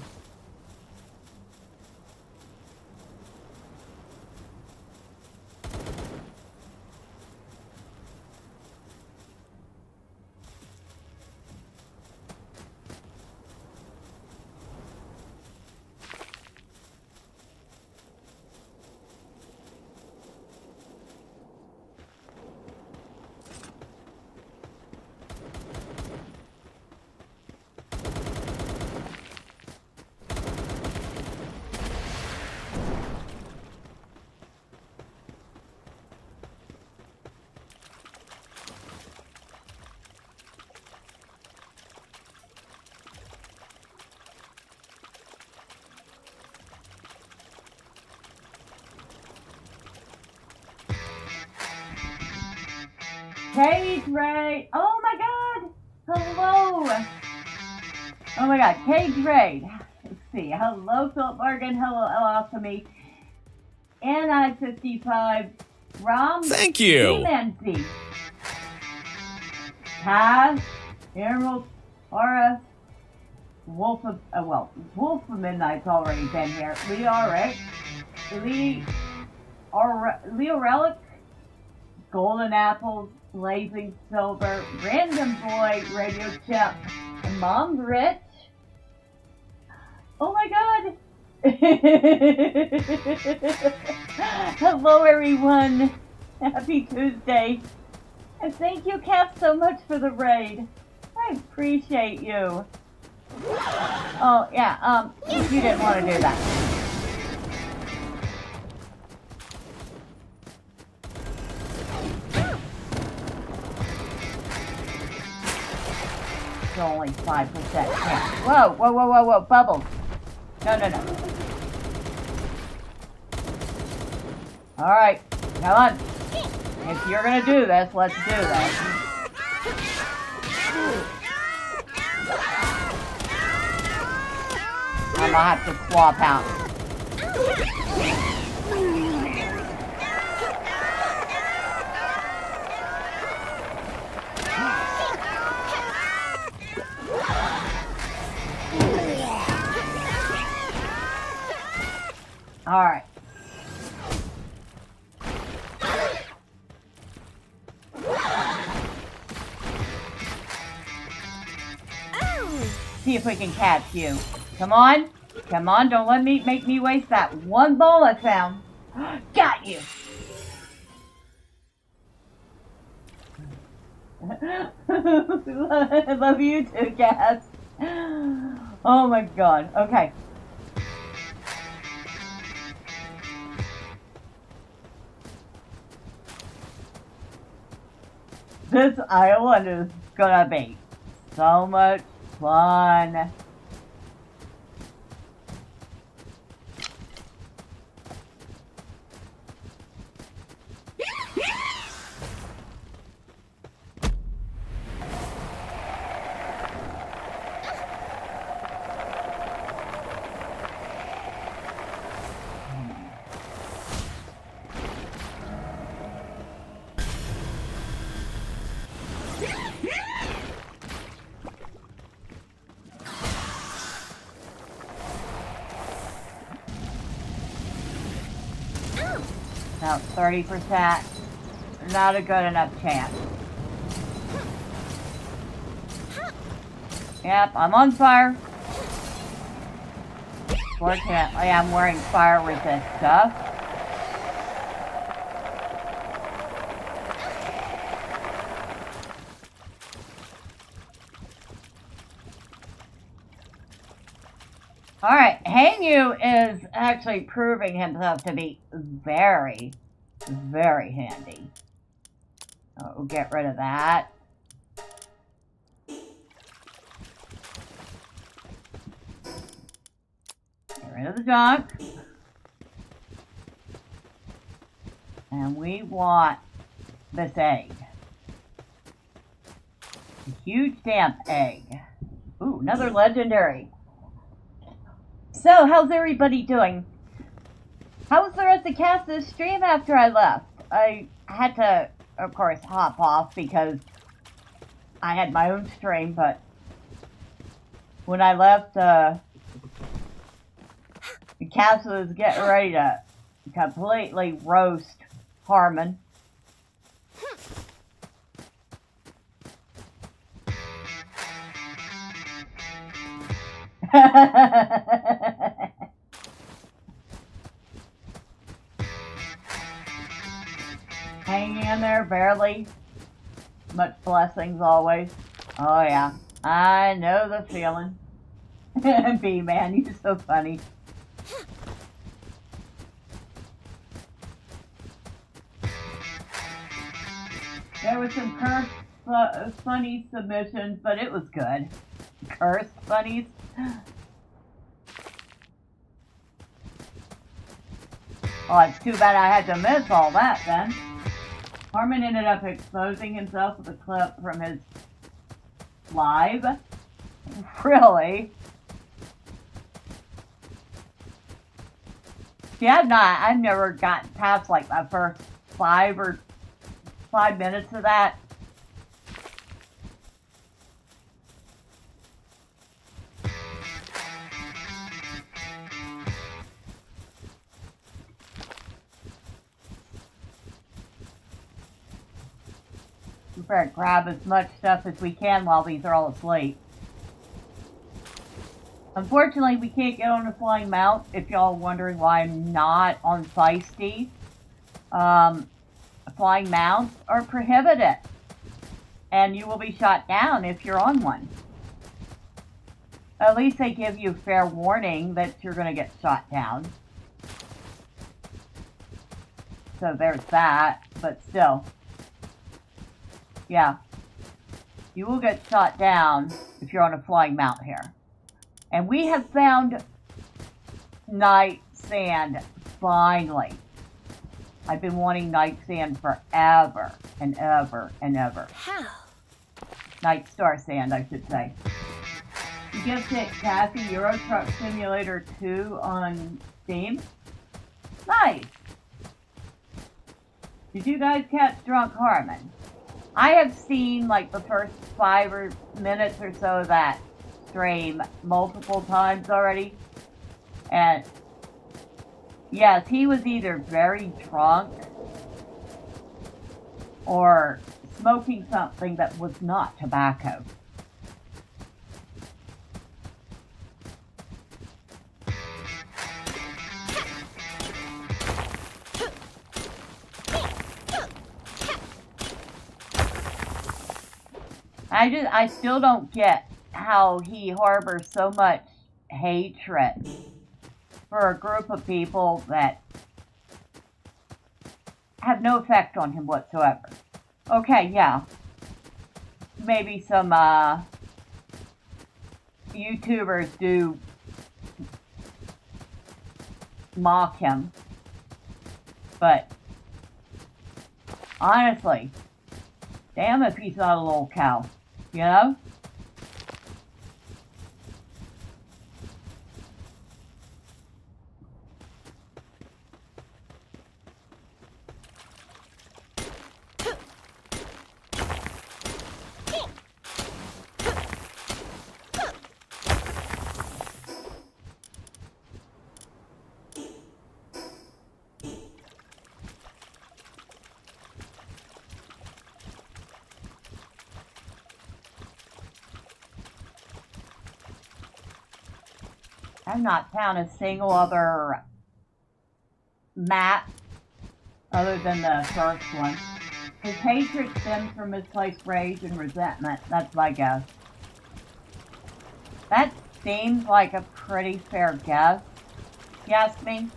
Speaker 1: Cage Raid. Oh my god. Hello. Oh my god. Cage Raid. Let's see. Hello, Philip Morgan. Hello, Alchemy. NI55. Rom.
Speaker 4: Thank you.
Speaker 1: DMC. Taz. Emerald. Aura. Wolf of Midnight's already been here. Leo Relic, Golden Apples, Blazing Silver, Random Boy, Radio Chip, and Mom's Rich. Oh my god! Hello everyone! Happy Tuesday! And thank you, Kat, so much for the raid. I appreciate you. Oh, yeah, you didn't want to do that. It's only 5%. Yeah. Whoa, bubbles. No. Alright, come on. If you're gonna do this, let's do this. I'm gonna have to swap out. All right. See if we can catch you. Come on, don't make me waste that one ball I found. Got you. I love you too, Cass. Oh my god. Okay. This island is gonna be so much fun. No, 30%. Not a good enough chance. Yep, I'm on fire. Fortunately, I'm wearing fire resist stuff. Alright, Hanyu is actually proving himself to be very, very handy. So we'll get rid of that. Get rid of the junk. And we want this egg. A huge damp egg. Ooh, another legendary. So, how's everybody doing? How was the rest of Cass's stream after I left? I had to, of course, hop off because I had my own stream, but when I left, Cass was getting ready to completely roast Harmon. Hanging in there, barely. Much blessings always. Oh yeah, I know the feeling. B-Man, you're so funny. There was some cursed funny submissions, but it was good. Cursed funnies. Oh, it's too bad I had to miss all that then. Harmon ended up exposing himself with a clip from his live. Really? See, I've never gotten past like my first 5 minutes of that. We better grab as much stuff as we can while these are all asleep. Unfortunately, we can't get on a flying mount, if y'all are wondering why I'm not on Feisty. Flying mounts are prohibited, and you will be shot down if you're on one. At least they give you fair warning that you're going to get shot down. So there's that, but still. Yeah. You will get shot down if you're on a flying mount here. And we have found night sand, finally. I've been wanting night sand forever and ever and ever.
Speaker 3: How?
Speaker 1: Night star sand, I should say. You gifted Kathy Euro Truck Simulator 2 on Steam. Nice. Did you guys catch Drunk Harmon? I have seen like the first 5 minutes or so of that stream multiple times already, and yes, he was either very drunk or smoking something that was not tobacco. I still don't get how he harbors so much hatred for a group of people that have no effect on him whatsoever. Okay, yeah. Maybe some YouTubers do mock him. But honestly, damn if he's not a little cow, you know? I've not found a single other map other than the first one. His hatred stems from misplaced rage and resentment. That's my guess. That seems like a pretty fair guess, if you ask me.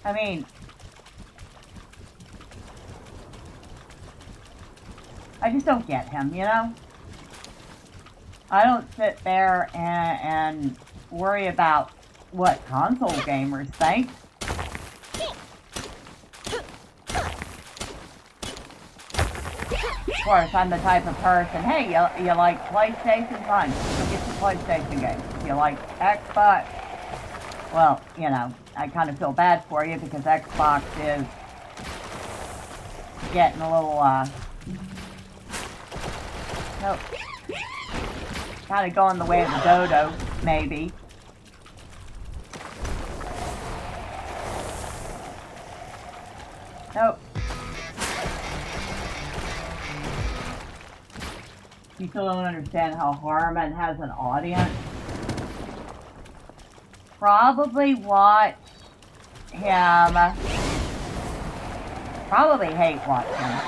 Speaker 1: I mean, I just don't get him, you know? I don't sit there and worry about what console gamers think. Of course, I'm the type of person, hey, you like PlayStation? Fine, go get your PlayStation games. If you like Xbox, well, you know, I kind of feel bad for you because Xbox is getting a little, nope. Kind of going the way of the dodo, maybe. Nope. You still don't understand how Harmon has an audience? Probably watch him. Probably hate watching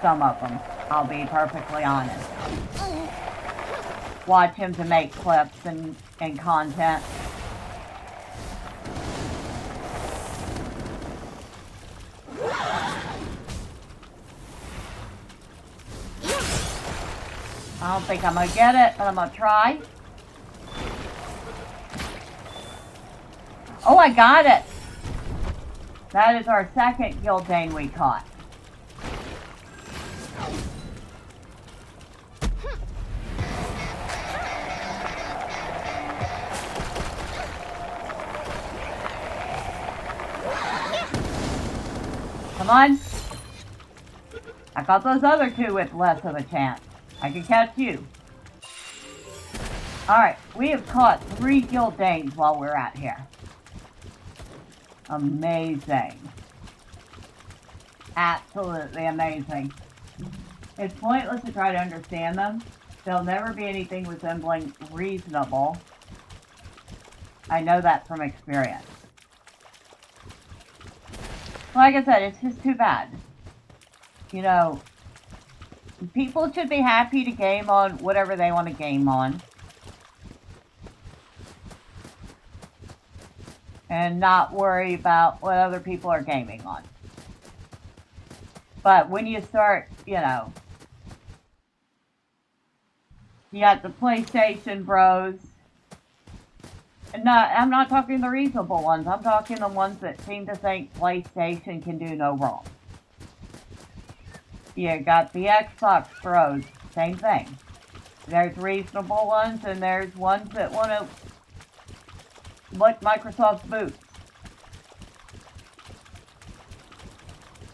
Speaker 1: some of them, I'll be perfectly honest. Watch him to make clips and content. I don't think I'm gonna get it, but I'm gonna try. Oh, I got it! That is our second Gildane we caught. Come on. I got those other two with less of a chance. I can catch you. Alright, we have caught 3 Gildanes while we're out here. Amazing. Absolutely amazing. It's pointless to try to understand them. They'll never be anything resembling reasonable. I know that from experience. Like I said, it's just too bad. You know, people should be happy to game on whatever they want to game on. And not worry about what other people are gaming on. But when you start, you know, you got the PlayStation bros. And I'm not talking the reasonable ones. I'm talking the ones that seem to think PlayStation can do no wrong. You got the Xbox bros. Same thing. There's reasonable ones and there's ones that want to lick Microsoft's boots.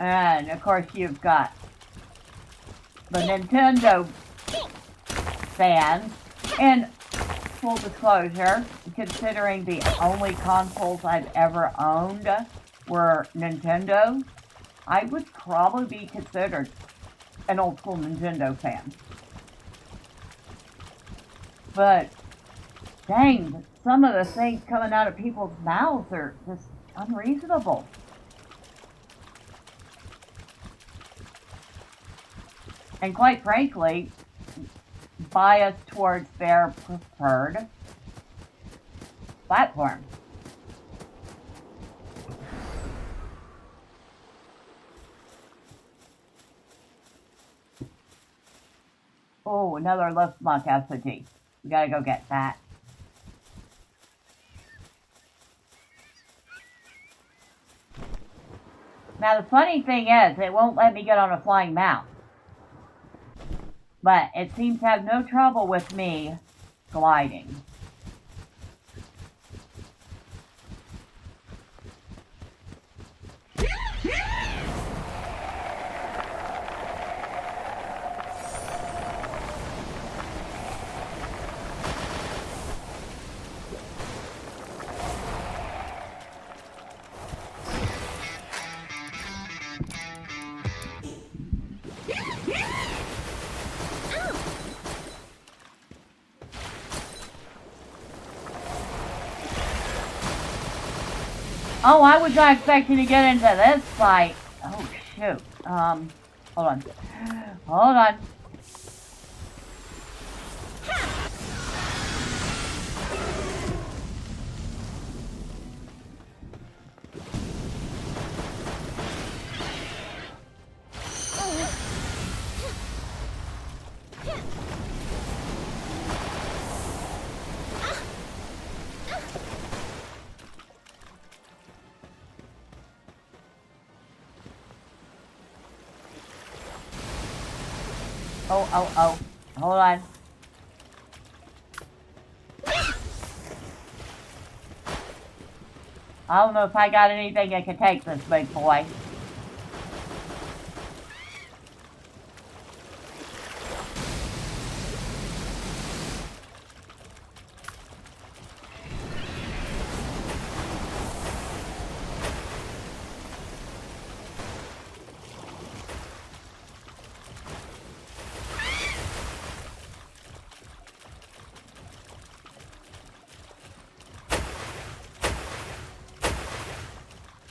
Speaker 1: And of course you've got the Nintendo fans. And full disclosure, considering the only consoles I've ever owned were Nintendo, I would probably be considered an old school Nintendo fan. But dang, some of the things coming out of people's mouths are just unreasonable. And quite frankly, biased towards their preferred platform. Oh, another lift monk effigy. We gotta go get that. Now the funny thing is, it won't let me get on a flying mount. But it seems to have no trouble with me gliding. Oh, I was not expecting to get into this fight. Oh, shoot. Hold on. Hold on. Oh. Hold on. I don't know if I got anything that can take this big boy.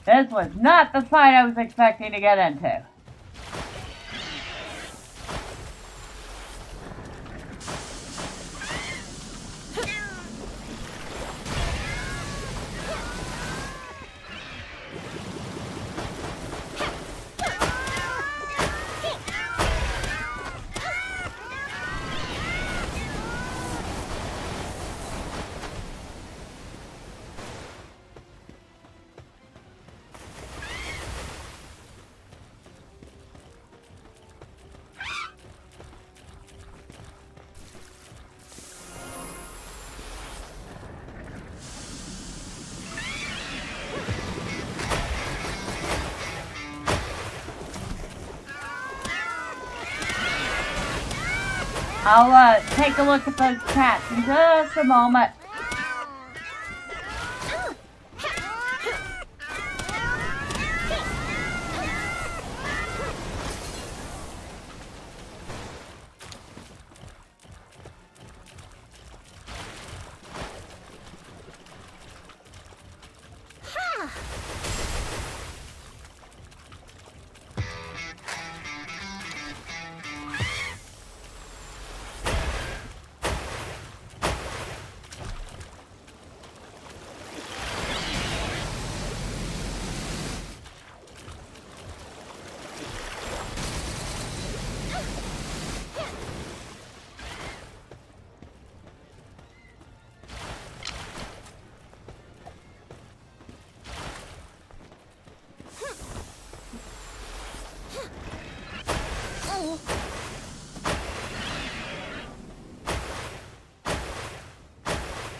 Speaker 1: This was not the fight I was expecting to get into. I'll take a look at those cats in just a moment.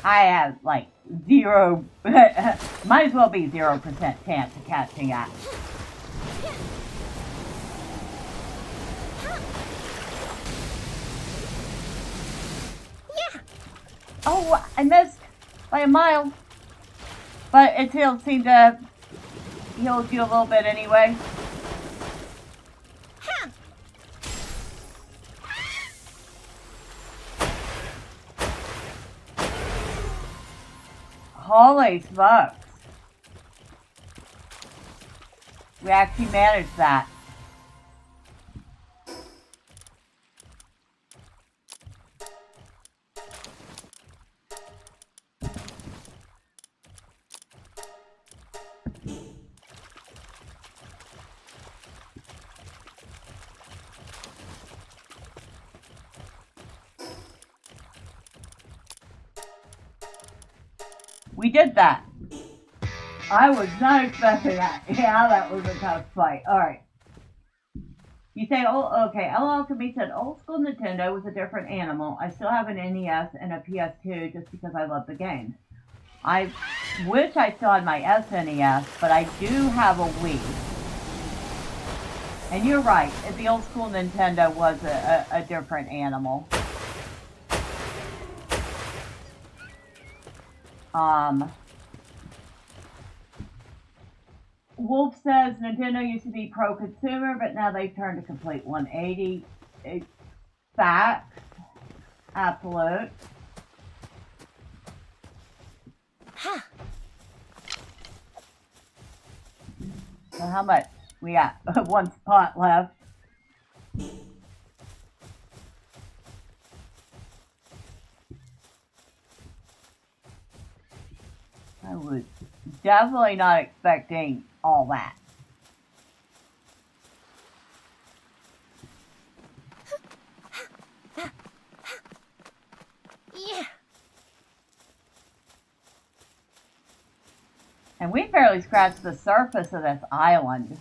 Speaker 1: I have like zero, might as well be 0% chance of catching that.
Speaker 3: Yeah.
Speaker 1: Oh, I missed by a mile. But it still seemed to heal you a little bit anyway.
Speaker 3: Huh.
Speaker 1: Holy smokes. We actually managed that. We did that. I was not expecting that. Yeah, that was a tough fight. Alright. You say, oh, okay. El Alchemy said, old school Nintendo was a different animal. I still have an NES and a PS2 just because I love the game. I wish I still had my SNES, but I do have a Wii. And you're right. The old school Nintendo was a different animal. Wolf says Nintendo used to be pro-consumer, but now they've turned a complete 180. Facts. Absolute.
Speaker 3: Huh.
Speaker 1: So how much? We got one spot left. I was definitely not expecting all that.
Speaker 3: Yeah.
Speaker 1: And we barely scratched the surface of this island.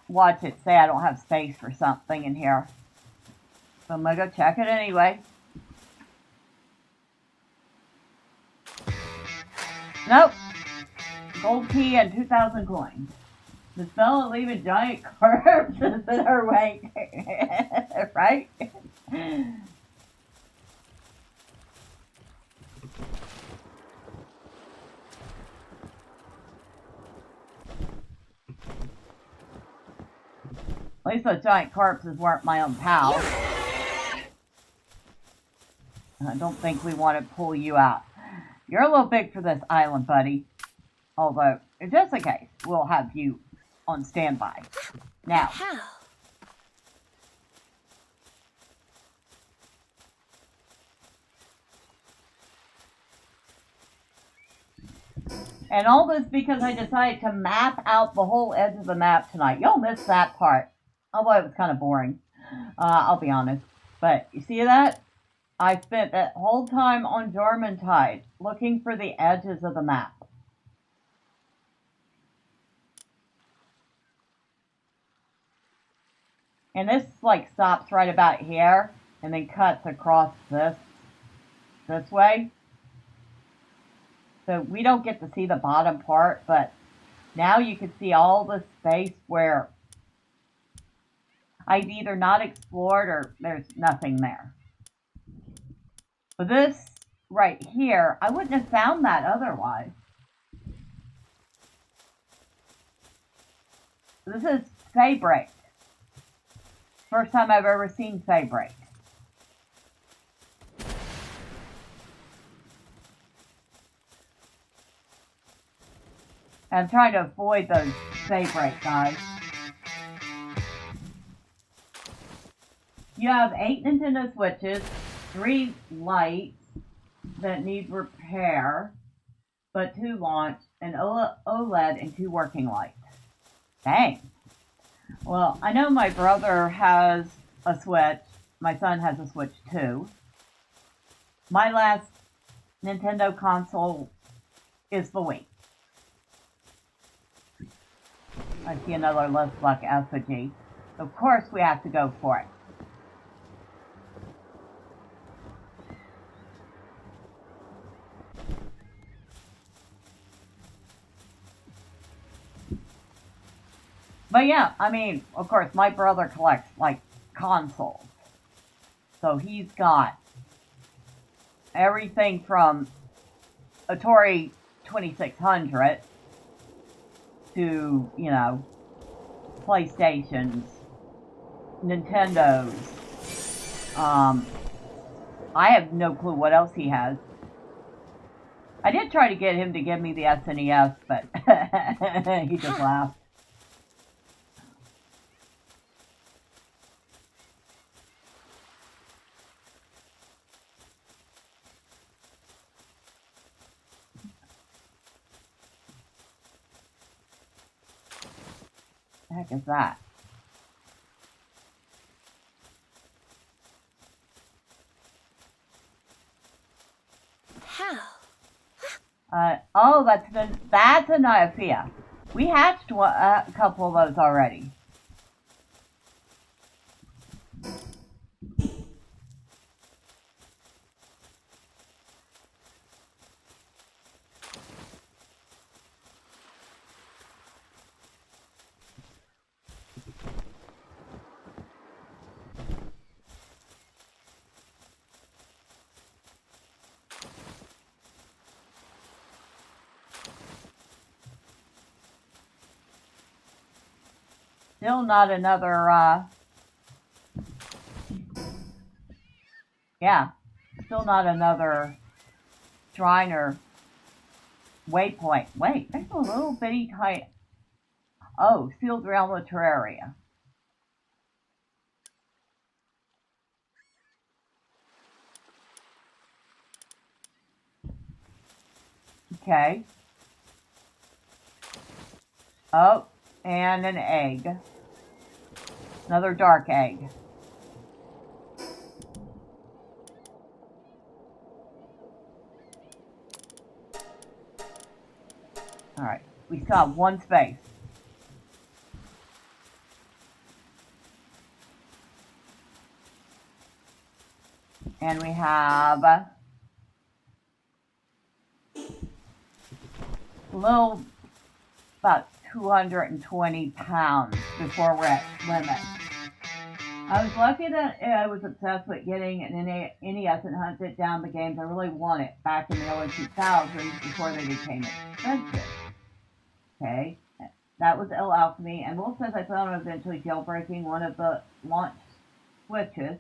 Speaker 1: Watch it say I don't have space for something in here. So I'm gonna go check it anyway. Nope. Gold key and 2,000 coins. The spell of leaving giant corpses in her wake. Right? At least those giant corpses weren't my own pals. I don't think we want to pull you out. You're a little big for this island, buddy. Although, just in case, we'll have you on standby. Now,
Speaker 3: How?
Speaker 1: and all this because I decided to map out the whole edge of the map tonight. Y'all missed that part. Although it was kind of boring. I'll be honest. But you see that? I spent that whole time on Jormuntide looking for the edges of the map. And this like stops right about here and then cuts across this this way. So we don't get to see the bottom part, but now you can see all the space where I've either not explored or there's nothing there. But this right here, I wouldn't have found that otherwise. This is Fabric. First time I've ever seen Fabric. I'm trying to avoid those Fabric guys. You have 8 Nintendo Switches, 3 lights that need repair, but 2 launch, an OLED, and 2 working lights. Dang. Well, I know my brother has a Switch. My son has a Switch too. My last Nintendo console is the Wii. I see another Let's Luck effigy. Of course we have to go for it. But yeah, I mean, of course, my brother collects, like, consoles. So he's got everything from Atari 2600 to, you know, PlayStations, Nintendos. I have no clue what else he has. I did try to get him to give me the SNES, but he just laughed. The heck is that?
Speaker 3: How?
Speaker 1: Oh, that's a Nyafia. We hatched a couple of those already. Still not another, yeah, still not another shrine or waypoint. Wait, there's a little bitty tiny, oh, sealed realm of Terraria. Okay. Oh, and an egg. Another dark egg. Alright, we still have one space. And we have a little, about 220 pounds before we're at limit. I was lucky that I was obsessed with getting an NES and hunted down the games I really wanted back in the early 2000s before they became expensive. Okay, that was Ill Alchemy, and Wolf says I plan on eventually jailbreaking one of the launch switches.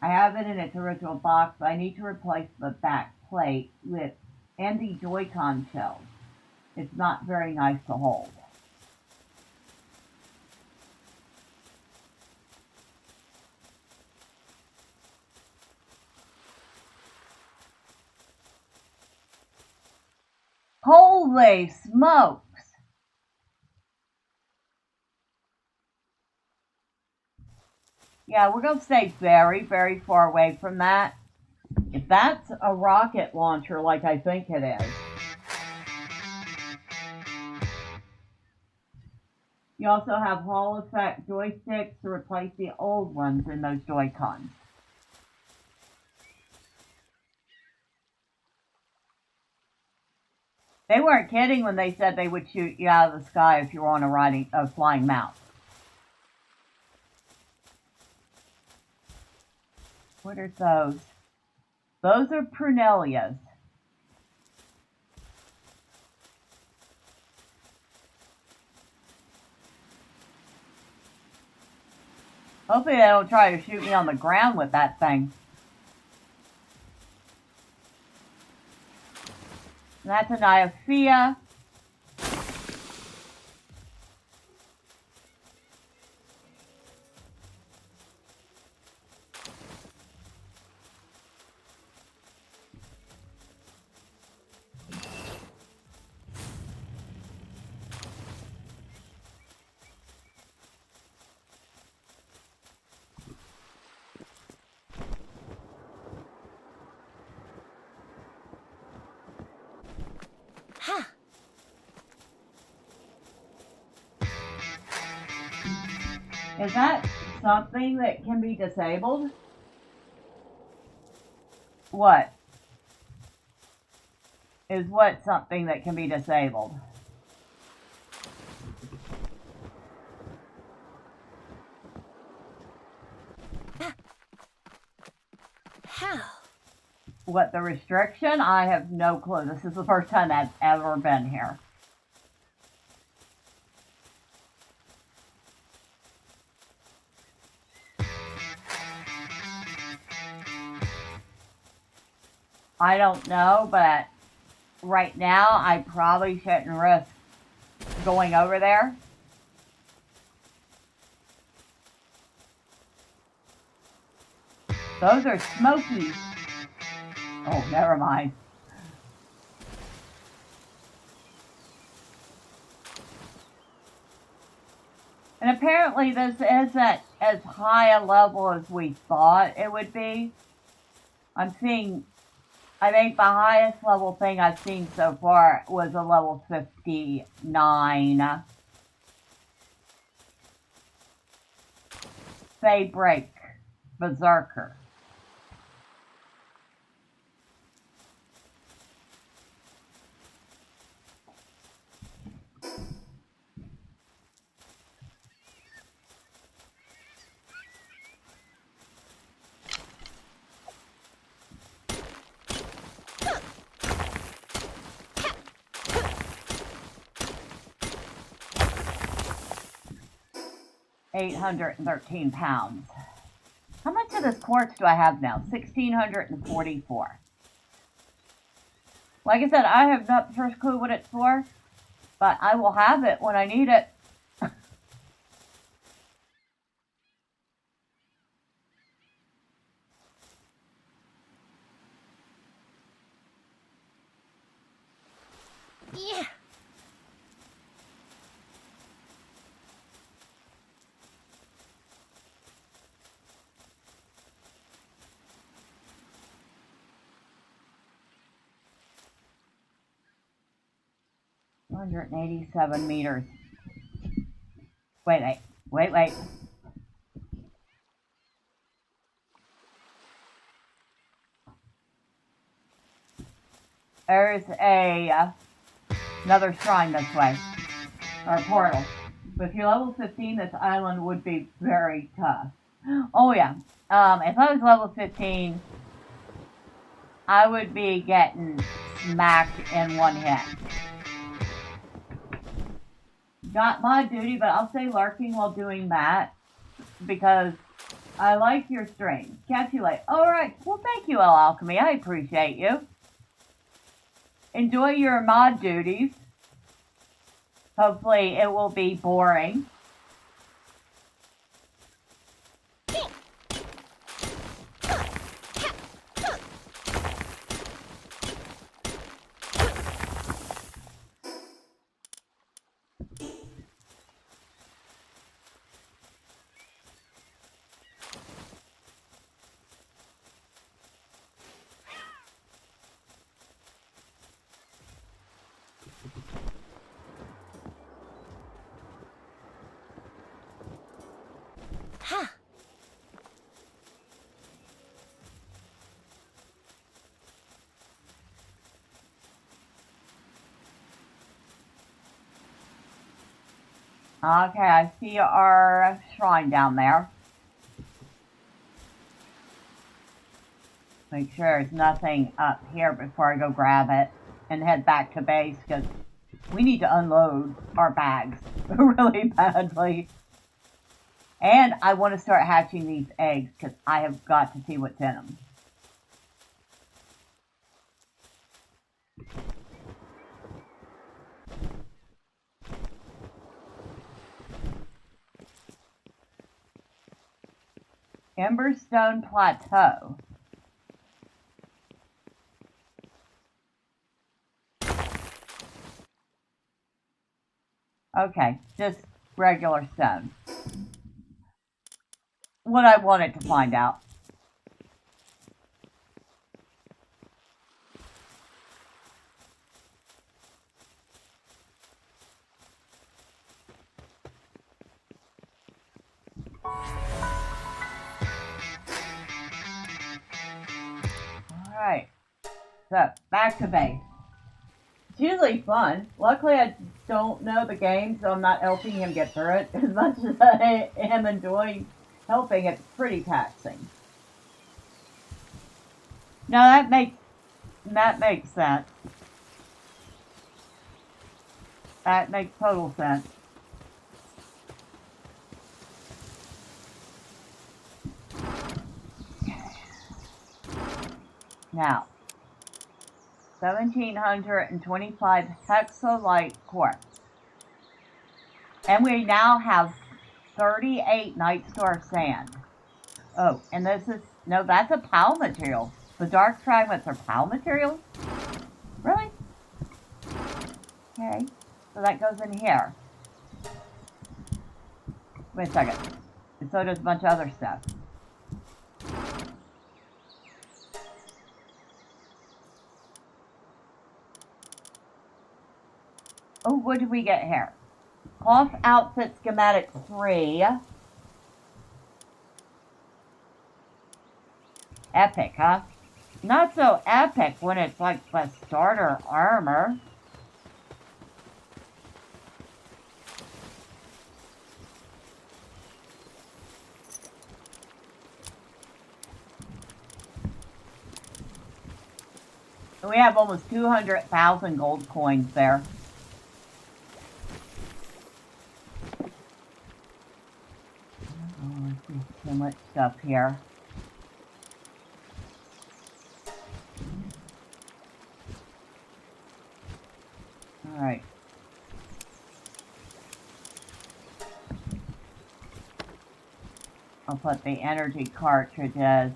Speaker 1: I have it in its original box, but I need to replace the back plate with and the Joy-Con shells. It's not very nice to hold. Holy smokes! Yeah, we're going to stay very, very far away from that. If that's a rocket launcher like I think it is. You also have Hall Effect joysticks to replace the old ones in those Joy-Cons. They weren't kidding when they said they would shoot you out of the sky if you were on a flying mount. What are those? Those are prunellias. Hopefully they don't try to shoot me on the ground with that thing. And that's a Niophea.
Speaker 3: Ha!
Speaker 1: Is that something that can be disabled? What? Is what something that can be disabled?
Speaker 3: How?
Speaker 1: What, the restriction? I have no clue. This is the first time I've ever been here. I don't know, but right now I probably shouldn't risk going over there. Those are smokies. Oh, never mind. And apparently this isn't as high a level as we thought it would be. I'm seeing, I think the highest level thing I've seen so far was a level 59. Fey Break Berserker. £813. How much of this quartz do I have now? 1,644. Like I said, I have not the first clue what it's for, but I will have it when I need it.
Speaker 3: Yeah.
Speaker 1: $187 meters. Wait. There's another shrine this way, or a portal. But if you're level 15, this island would be very tough. Oh yeah, if I was level 15, I would be getting smacked in one hit. Got mod duty, but I'll stay lurking while doing that because I like your stream. Catch you later. Alright, well thank you, El Alchemy. I appreciate you. Enjoy your mod duties. Hopefully it will be boring. Okay, I see our shrine down there. Make sure there's nothing up here before I go grab it and head back to base, because we need to unload our bags really badly. And I want to start hatching these eggs because I have got to see what's in them. Emberstone Plateau. Okay, just regular stone. What I wanted to find out. Alright, so back to base. It's usually fun. Luckily, I don't know the game, so I'm not helping him get through it. As much as I am enjoying helping, it's pretty taxing. No, that makes sense. That makes total sense. Now, 1,725 hexalite quartz. And we now have 38 Nightstar sand. Oh, and this is, no, that's a PAL material. The dark fragments are PAL materials? Really? Okay, so that goes in here. Wait a second. And so does a bunch of other stuff. Oh, what did we get here? Cloth outfit schematic 3. Epic, huh? Not so epic when it's like the starter armor. We have almost 200,000 gold coins there. Oh, there's so much stuff here. Alright. I'll put the energy cartridges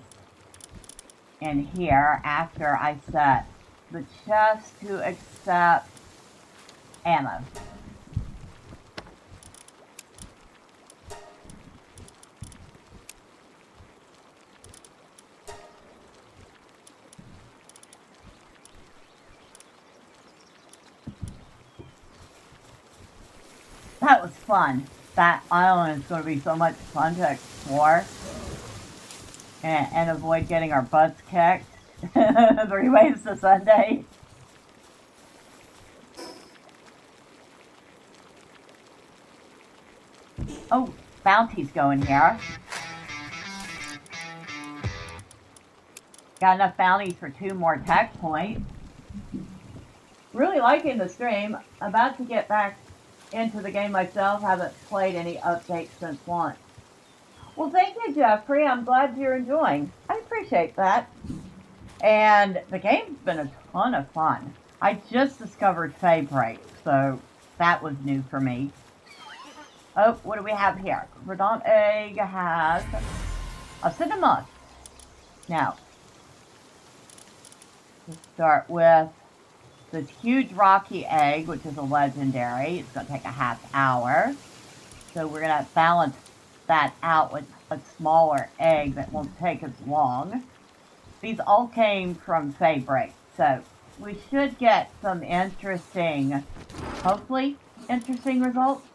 Speaker 1: in here after I set the chest to accept ammo. That was fun. That island is going to be so much fun to explore and avoid getting our butts kicked 3 ways to Sunday. Oh, bounties going here. Got enough bounties for 2 more tech points. Really liking the stream. About to get back into the game myself. Haven't played any updates since launch. Well, thank you, Jeffrey. I'm glad you're enjoying. I appreciate that. And the game's been a ton of fun. I just discovered Favorite, so that was new for me. Oh, what do we have here? Verdant egg has a cinnamon. Now, let's start with this huge rocky egg, which is a legendary. It's going to take a half hour. So we're going to balance that out with a smaller egg that won't take as long. These all came from Favorite. So we should get some interesting, hopefully interesting results.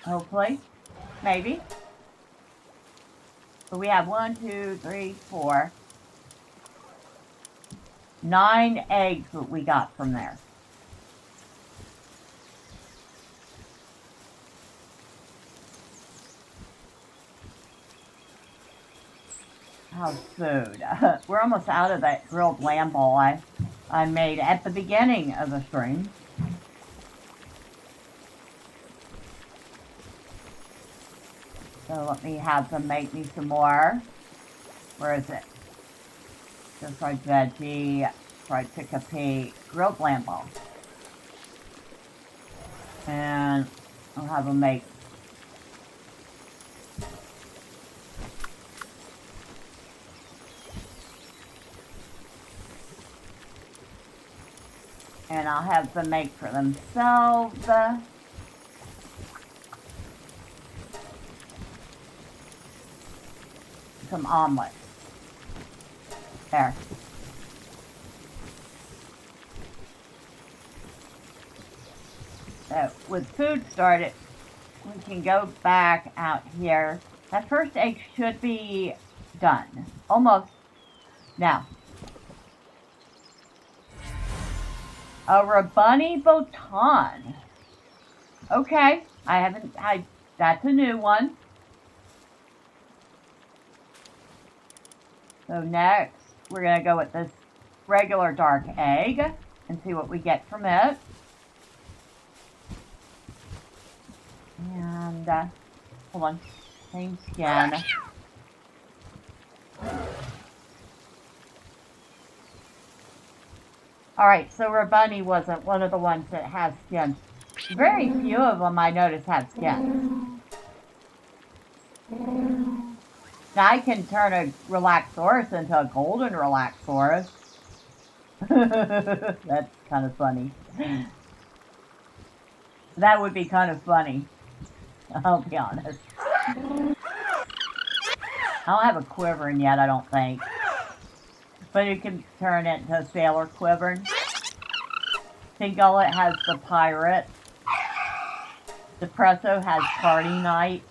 Speaker 1: Hopefully. Maybe. So we have 1, 2, 3, 4. 9 eggs that we got from there. How's food? We're almost out of that grilled lamb ball I made at the beginning of the stream. So let me have them make me some more. Where is it? Stir fried veggie, fried chickpea, grilled lamb ball. And I'll have them make and I'll have them make for themselves some omelets. There. So with food started, we can go back out here. That first egg should be done. Almost. Now. A Rabani Botan. Okay. That's a new one. So next, we're going to go with this regular dark egg and see what we get from it. And, hold on, same skin. Alright, so Rabani wasn't one of the ones that has skin. Very few of them I notice have skin. Now I can turn a Relaxaurus into a golden Relaxaurus. That's kind of funny. That would be kind of funny. I'll be honest. I don't have a Quivern yet, I don't think. But you can turn it into a Sailor Quivern. Tingullet has the Pirate. Depresso has Party Night.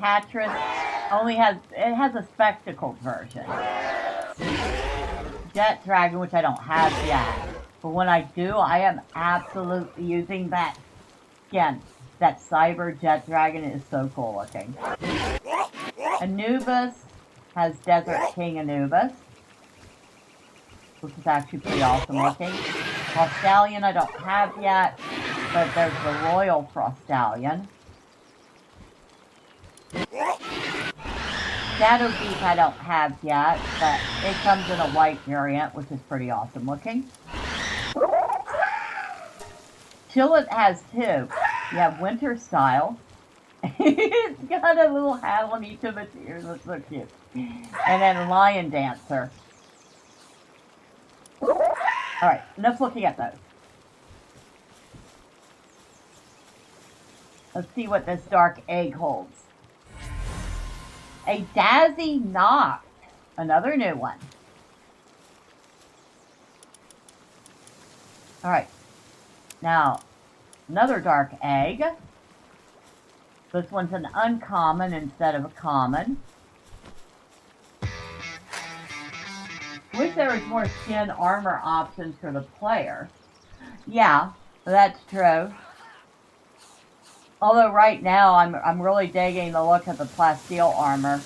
Speaker 1: Tatris only has a spectacled version. Jet Dragon, which I don't have yet. But when I do, I am absolutely using that skin. That Cyber Jet Dragon is so cool looking. Anubis has Desert King Anubis, which is actually pretty awesome looking. Frostallion I don't have yet, but there's the Royal Frostallion. Shadow Beak I don't have yet, but it comes in a white variant, which is pretty awesome looking. Chillet has two. You have Winter Style. It's got a little hat on each of its ears. That's so cute. And then Lion Dancer. Alright, enough looking at those. Let's see what this dark egg holds. A Dazzy Knock. Another new one. Alright. Now, another dark egg. This one's an uncommon instead of a common. Wish there was more skin armor options for the player. Yeah, that's true. Although right now I'm really digging the look of the plasteel armor.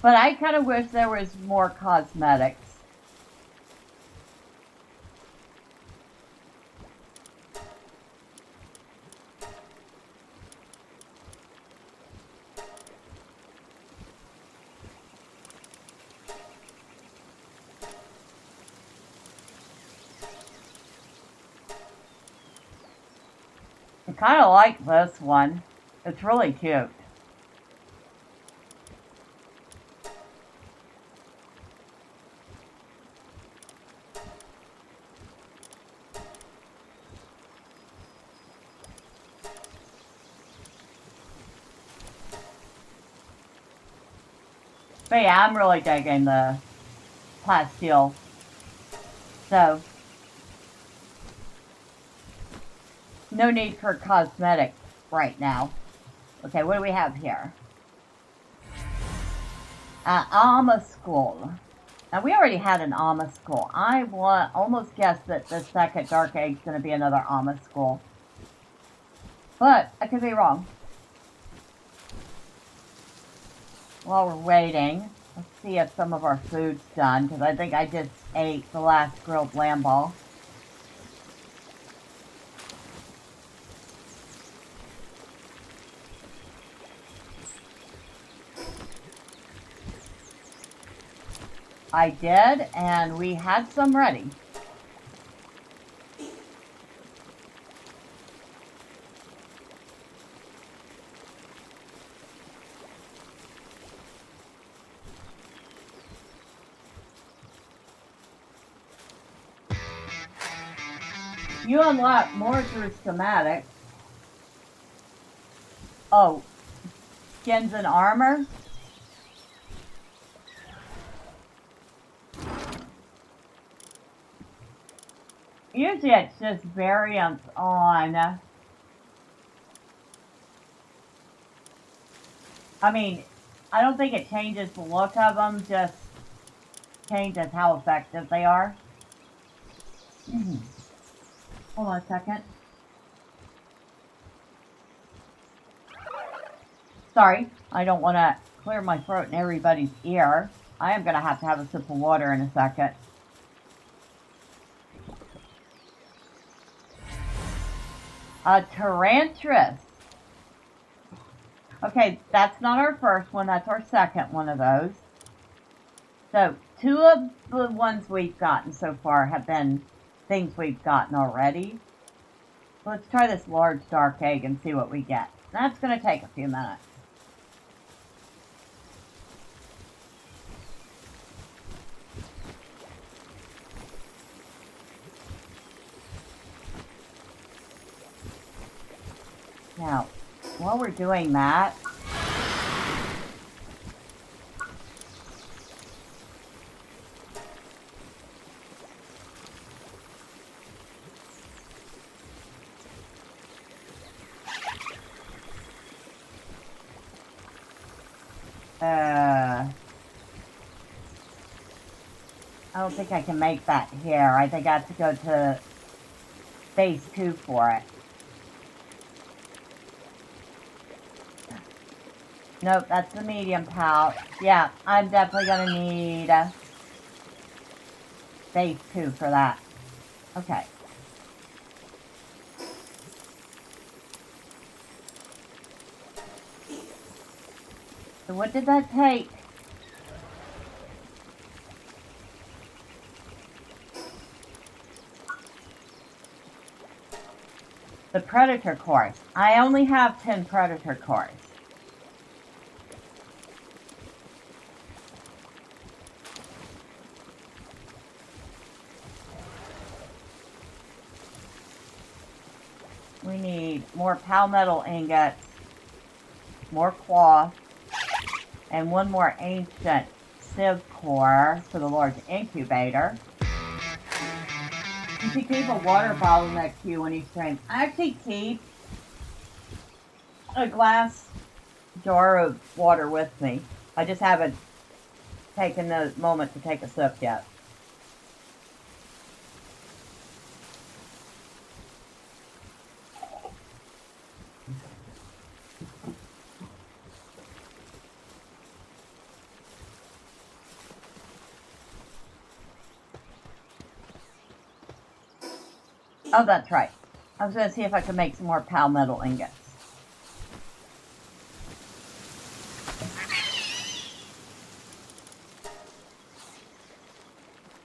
Speaker 1: But I kind of wish there was more cosmetics. I kind of like this one. It's really cute. But yeah, I'm really digging the plasteel. So, no need for cosmetics right now. Okay, what do we have here? Alma Skull. Now, we already had an Alma school. I almost guessed that the second Dark Egg's going to be another Alma school. But I could be wrong. While we're waiting, let's see if some of our food's done, because I think I just ate the last grilled lamb ball. I did, and we had some ready. You unlock more through schematics. Oh, skins and armor? Usually it's just variants on... I mean, I don't think it changes the look of them, just changes how effective they are. Hold on a second. Sorry, I don't want to clear my throat in everybody's ear. I am going to have a sip of water in a second. A Tarantrus. Okay, that's not our first one. That's our second one of those. So, 2 of the ones we've gotten so far have been things we've gotten already. Let's try this large dark egg and see what we get. That's going to take a few minutes. Now, while we're doing that, I don't think I can make that here. I think I have to go to phase 2 for it. Nope, that's the medium pouch. Yeah, I'm definitely going to need phase 2 for that. Okay. So what did that take? The Predator cores. I only have 10 Predator cores. We need more palmetto ingots, more cloth, and 1 more ancient sieve core for the large incubator. You should keep a water bottle next to you when you stream. I actually keep a glass jar of water with me. I just haven't taken the moment to take a sip yet. Oh, that's right. I was going to see if I could make some more palmetto ingots.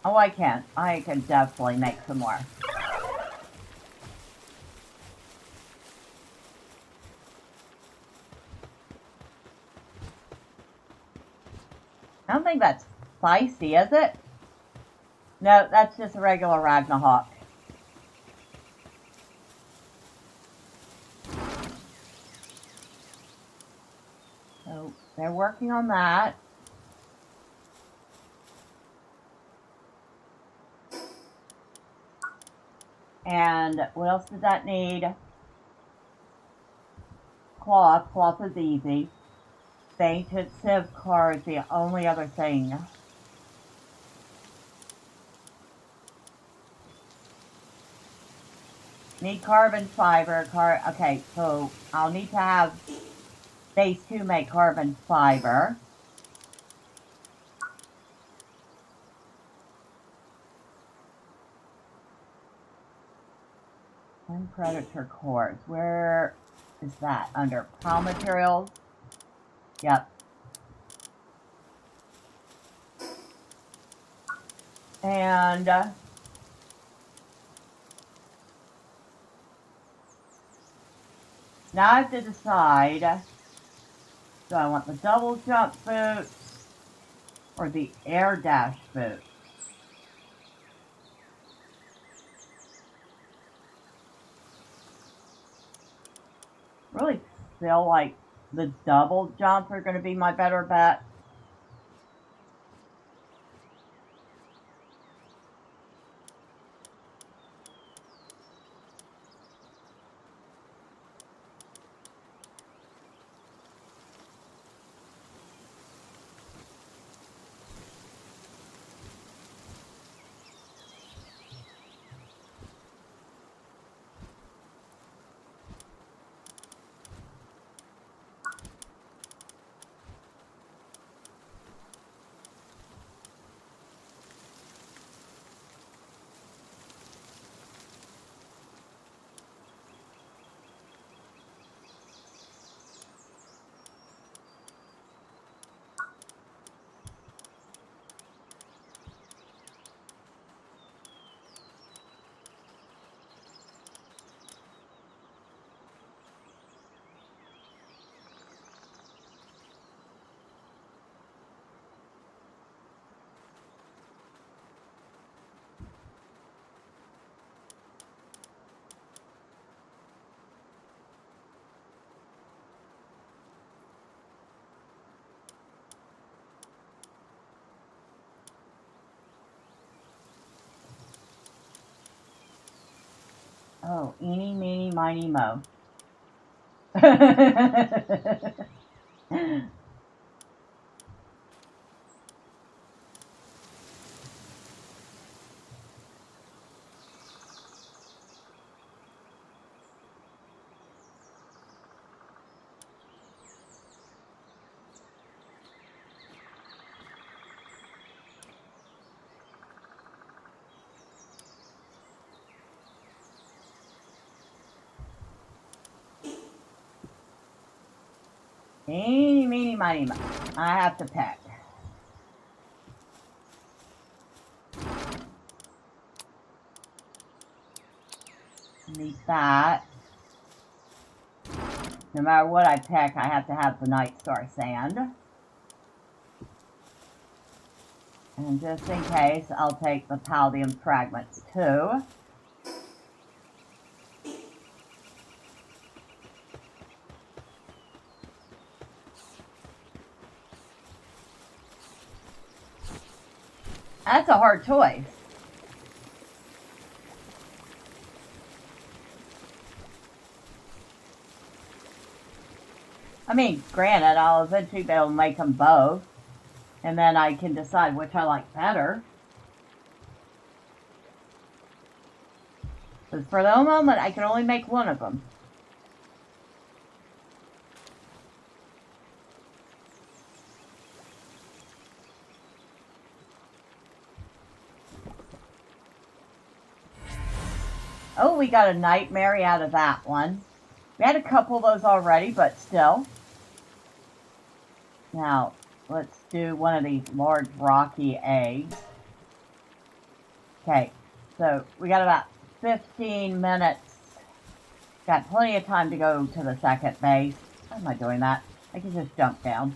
Speaker 1: Oh, I can. I can definitely make some more. I don't think that's spicy, is it? No, that's just a regular Ragnarok. So they're working on that. And what else did that need? Cloth. Cloth is easy. Fainted sieve core is the only other thing. Need carbon fiber. Okay, so I'll need to have phase 2 make carbon fiber. And predator cores. Where is that? Under pile materials? Yep. And now I have to decide, do I want the double jump boot or the air dash boot? Really feel like the double jump are going to be my better bet. Oh, eeny, meeny, miny, mo. Eeny, meeny, miny, mo. I have to pick. Need that. No matter what I pick, I have to have the Night Star Sand. And just in case, I'll take the Palladium Fragments too. That's a hard choice. I mean, granted, I'll eventually be able to make them both, and then I can decide which I like better. But for the moment, I can only make one of them. Oh, we got a Nightmare out of that one. We had a couple of those already, but still. Now, let's do one of these large rocky eggs. Okay, so we got about 15 minutes. Got plenty of time to go to the second base. How am I doing that? I can just jump down.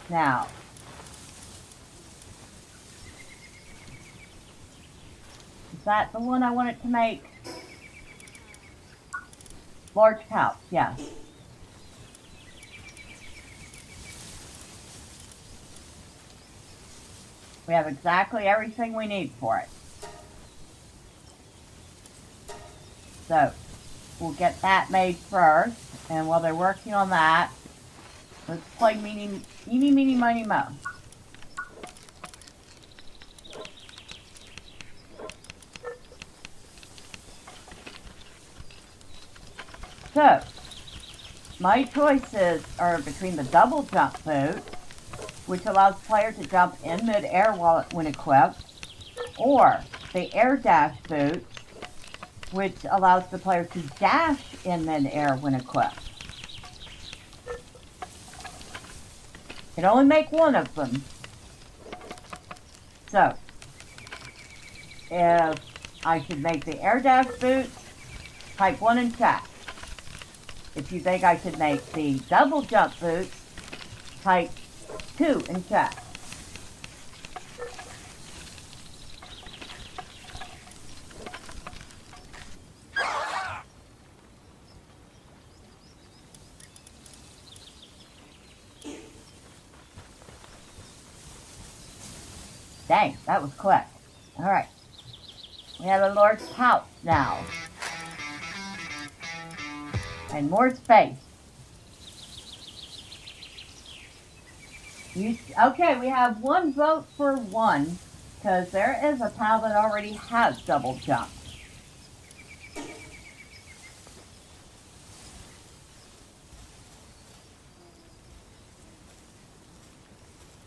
Speaker 1: Now, is that the one I wanted to make? Large pouch, yes. We have exactly everything we need for it. So, we'll get that made first. And while they're working on that, let's play eeny, meeny, miny, mo. So, my choices are between the double jump boot, which allows player to jump in mid-air when equipped, or the air dash boot, which allows the player to dash in mid-air when equipped. You can only make one of them. So, if I should make the air dash boot, type 1 in chat. If you think I should make the double jump boot, type 2 in chat. Dang, that was quick. Alright. We have a large pouch now. And more space. Okay, we have one vote for one, because there is a pal that already has double jump.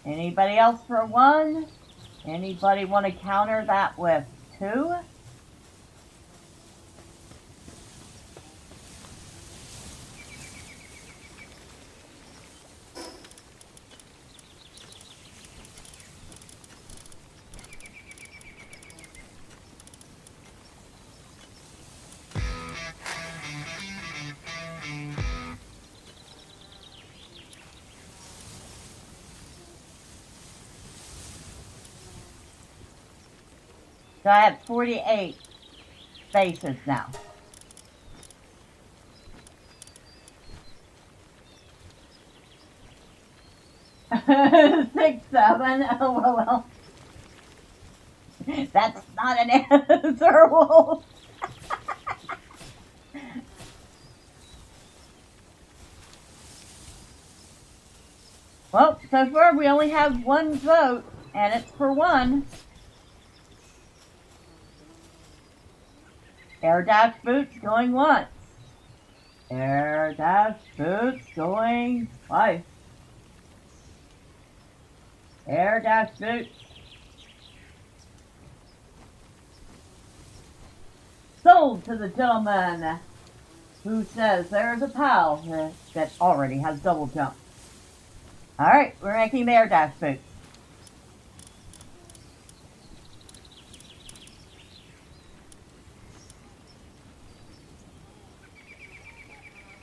Speaker 1: Anybody else for one? Anybody want to counter that with 2? So I have 48 spaces now. Six, 7. Oh, well. That's not an answer, Wolf. Well, so far we only have one vote, and it's for one. Air dash boots going once. Air dash boots going twice. Air dash boots. Sold to the gentleman who says there's a pal that already has double jump. Alright, we're making the air dash boots.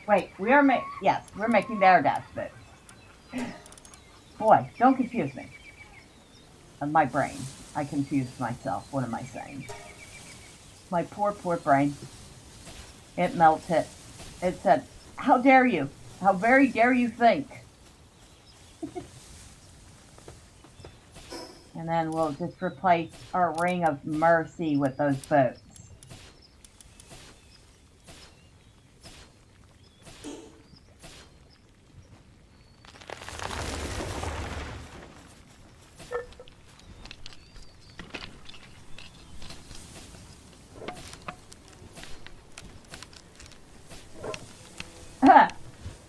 Speaker 1: Wait, we're making the air dash boots. Boy, don't confuse me. My brain. I confused myself. What am I saying? My poor brain. It melted. It said, how dare you? How very dare you think? And then we'll just replace our ring of mercy with those boats.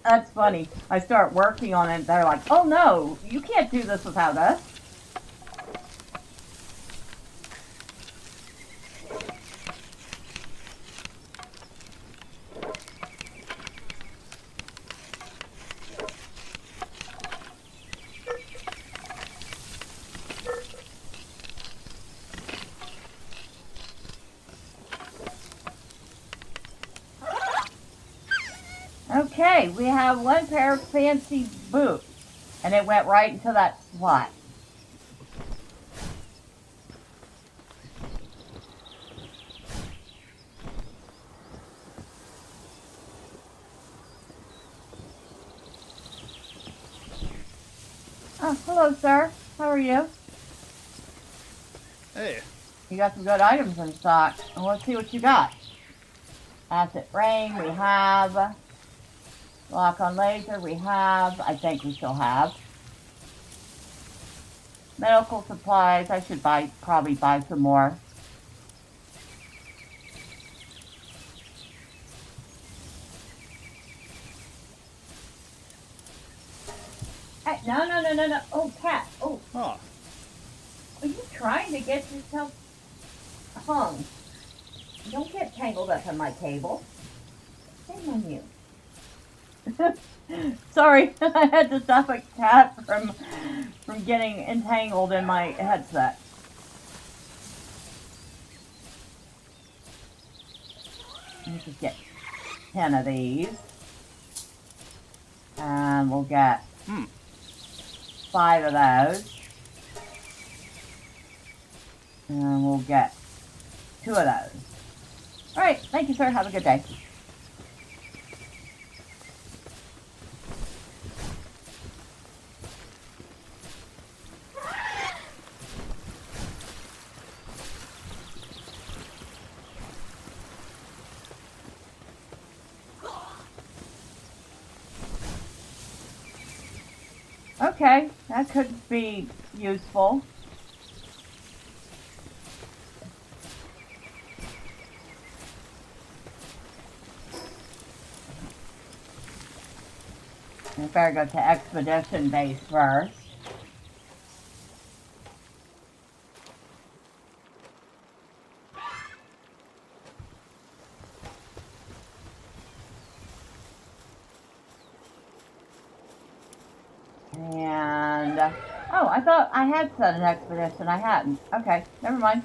Speaker 1: That's funny. I start working on it, they're like, oh no, you can't do this without us. Okay, we have one pair of fancy boots, and it went right into that slot. Oh, hello, sir. How are you?
Speaker 2: Hey.
Speaker 1: You got some good items in stock. Well, let's see what you got. Acid rain, we have. Lock on laser, we have. I think we still have. Medical supplies, I should probably buy some more. Hey, no. Oh, cat. Oh,
Speaker 2: Huh.
Speaker 1: are you trying to get yourself hung? Don't get tangled up in my cable. Shame on you. Sorry, I had to stop a cat from getting entangled in my headset. Let me just get 10 of these. And we'll get 5 of those. And we'll get 2 of those. Alright, thank you, sir. Have a good day. Okay, that could be useful. I better go to Expedition Base first. And, oh, I thought I had set an expedition. I hadn't. Okay, never mind.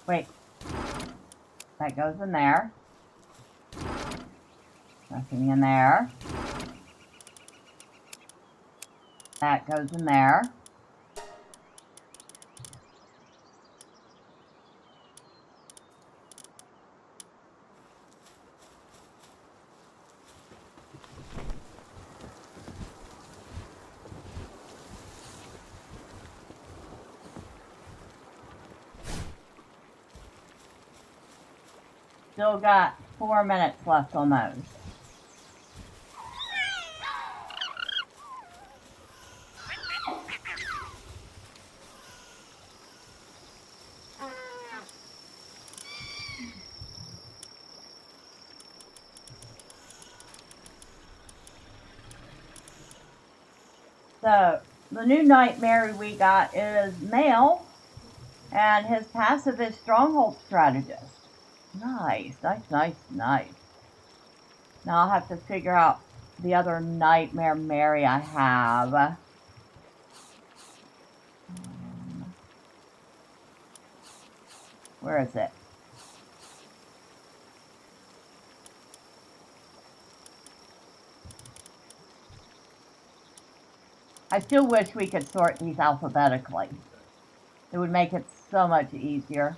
Speaker 1: Wait. That goes in there. Nothing in there. That goes in there. Still got 4 minutes left on those. So, the new nightmare we got is male, and his passive is stronghold strategist. Nice. Now I'll have to figure out the other nightmare Mary I have. Where is it? I still wish we could sort these alphabetically. It would make it so much easier.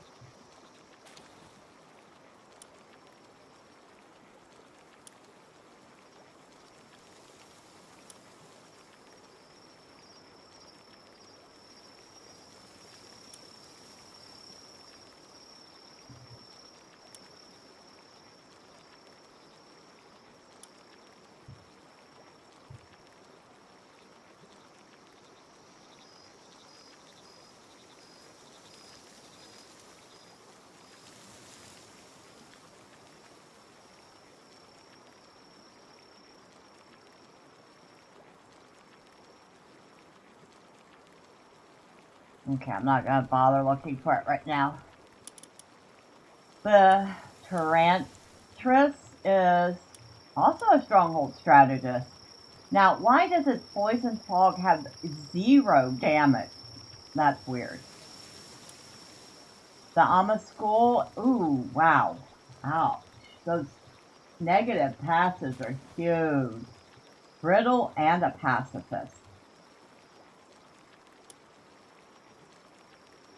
Speaker 1: Okay, I'm not gonna bother looking for it right now. The Tarantrus is also a stronghold strategist. Now, why does its poison fog have 0 damage? That's weird. The Amaskull, ooh, wow. Ouch. Those negative passes are huge. Brittle and a pacifist.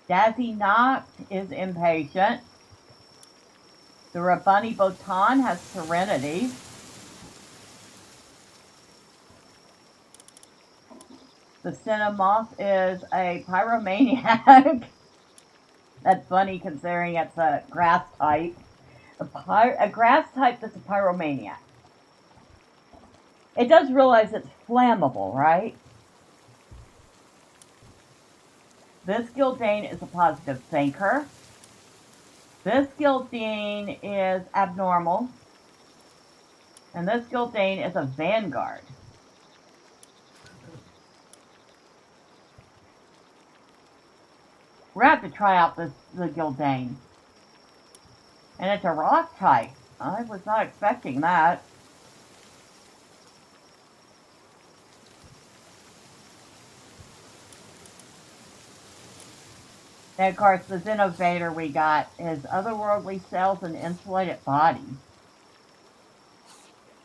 Speaker 1: Dazzy Knocked is impatient. The Rabuni Botan has serenity. The Cinnamoth is a pyromaniac. That's funny considering it's a grass type. A grass type that's a pyromaniac. It does realize it's flammable, right? This Gildane is a positive thinker. This Gildane is abnormal. And this Gildane is a vanguard. We're going to have to try out the Gildane. And it's a rock type. I was not expecting that. And of course, the Xenovator we got is otherworldly cells and insulated body.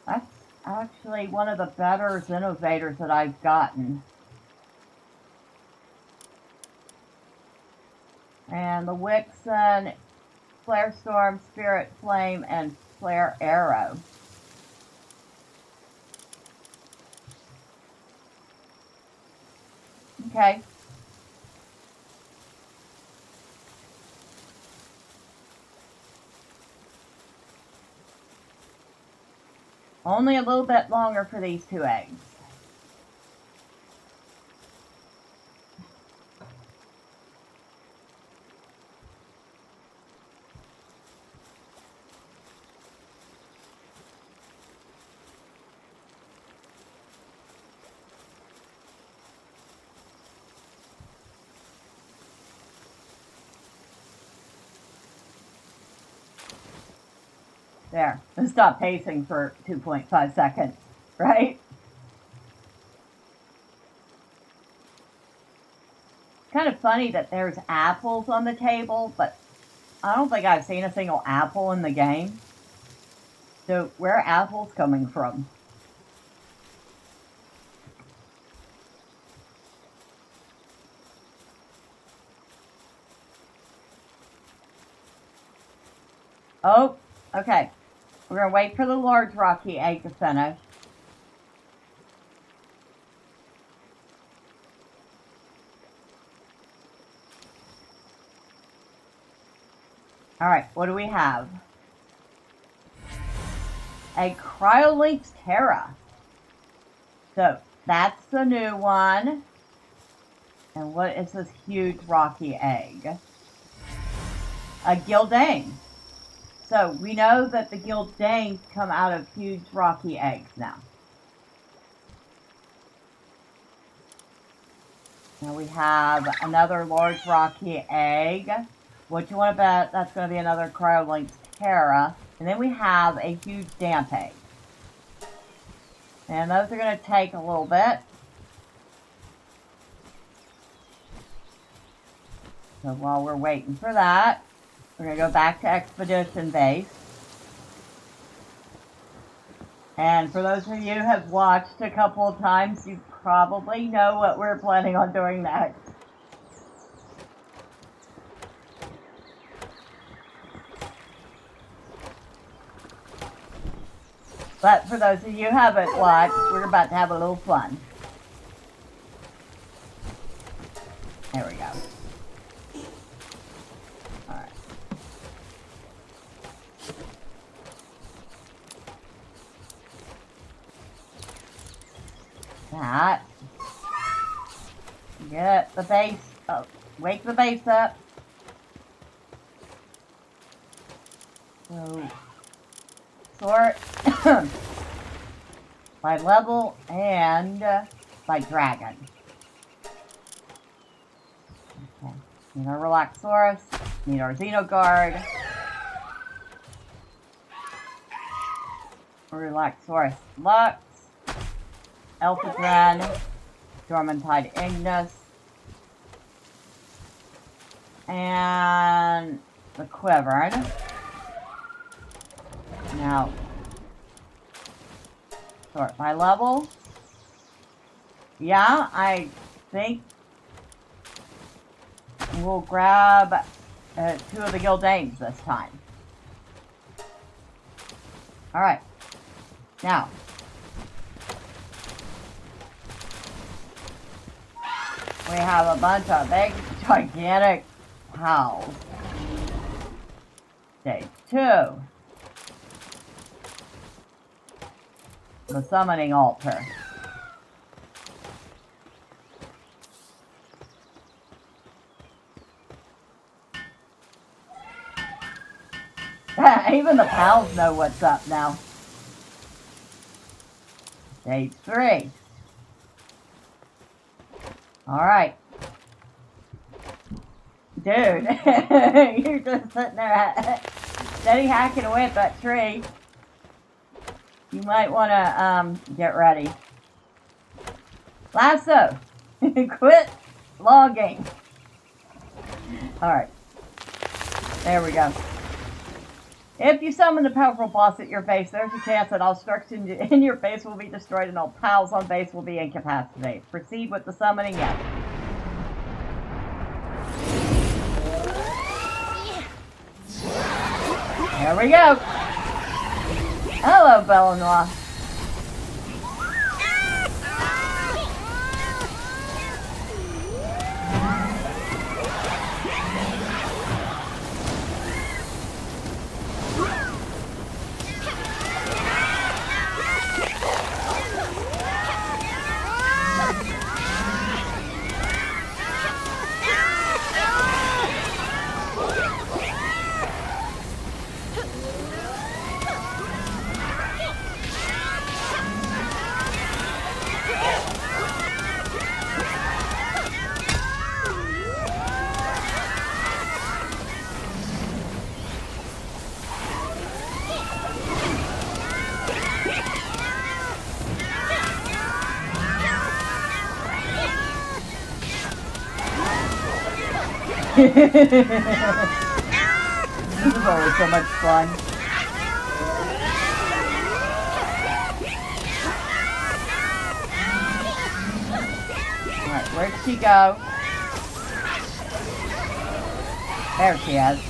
Speaker 1: That's actually one of the better Xenovators that I've gotten. And the Wixen, Flare Storm, Spirit Flame, and Flare Arrow. Okay. Only a little bit longer for these 2 eggs. There. Let's stop pacing for 2.5 seconds, right? Kind of funny that there's apples on the table, but I don't think I've seen a single apple in the game. So where are apples coming from? Oh, okay. We're going to wait for the large rocky egg to finish. Alright, what do we have? A Cryolynx Terra. So, that's the new one. And what is this huge rocky egg? A Gildane. So, we know that the Gildanes come out of huge rocky eggs now. Now we have another large rocky egg. What you want to bet? That's going to be another Cryolynx Terra. And then we have a huge damp egg. And those are going to take a little bit. So while we're waiting for that, we're going to go back to Expedition Base. And for those of you who have watched a couple of times, you probably know what we're planning on doing next. But for those of you who haven't watched, we're about to have a little fun. There we go. Alright. That. Get the base. Oh, wake the base up. So, sort by level and by dragon. Need our Relaxaurus. Need our Xenoguard. Relaxaurus Lux. Elphadren. Dormantide Ignis. And the Quivern. Now, sort by level. Yeah, I think we'll grab 2 of the Gildanes this time. Alright. Now. We have a bunch of big, gigantic pals. Stage 2. The Summoning Altar. Even the pals know what's up now. Stage 3. Alright. Dude, you're just sitting there steady hacking away at that tree. You might want to get ready. Lasso! Quit logging. Alright. There we go. If you summon a powerful boss at your base, there's a chance that all structures in your base will be destroyed and all pals on base will be incapacitated. Proceed with the summoning, yes. There we go. Hello, Belanois. This is always so much fun. Alright, where'd she go? There she is.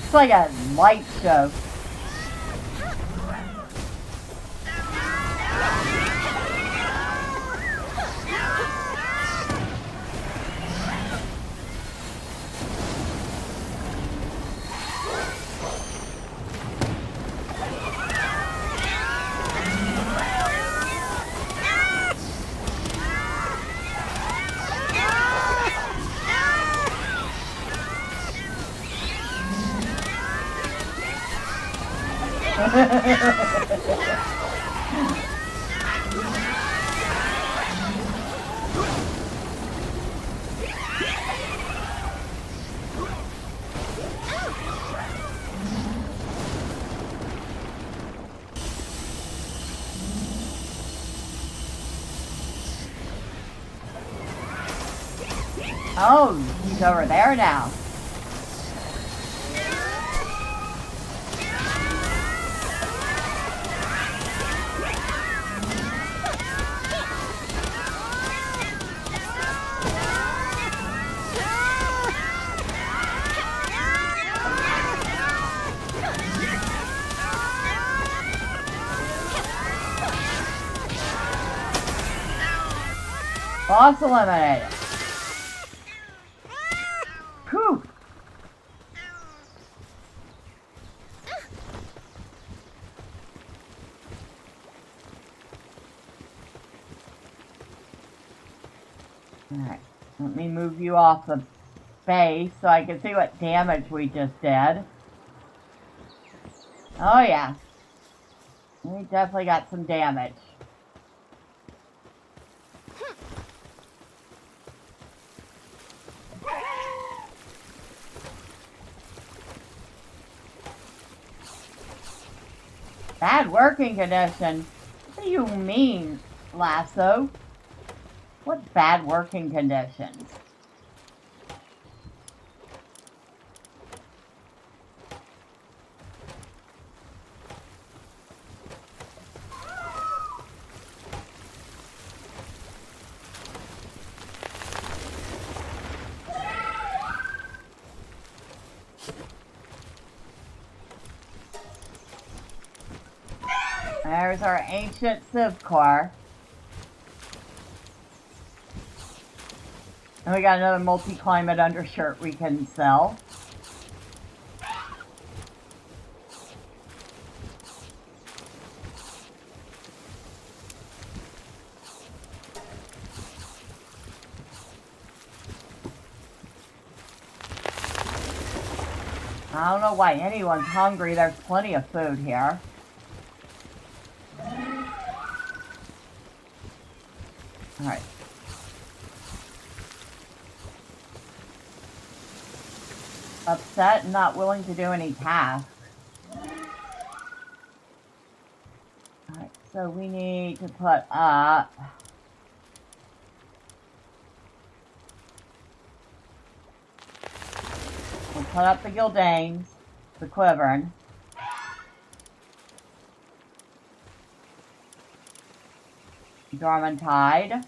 Speaker 1: It's like a light show. Oh, he's over there now. Boss eliminated. Whew. Alright, let me move you off the base so I can see what damage we just did. Oh, yeah. We definitely got some damage. Bad working conditions? What do you mean, Lasso? What bad working conditions? There's our ancient Civ car. And we got another multi-climate undershirt we can sell. I don't know why anyone's hungry. There's plenty of food here. Alright. Upset and not willing to do any tasks. Alright, so we need to put up... We'll put up the Gildanes, the Quivern. Dormantide.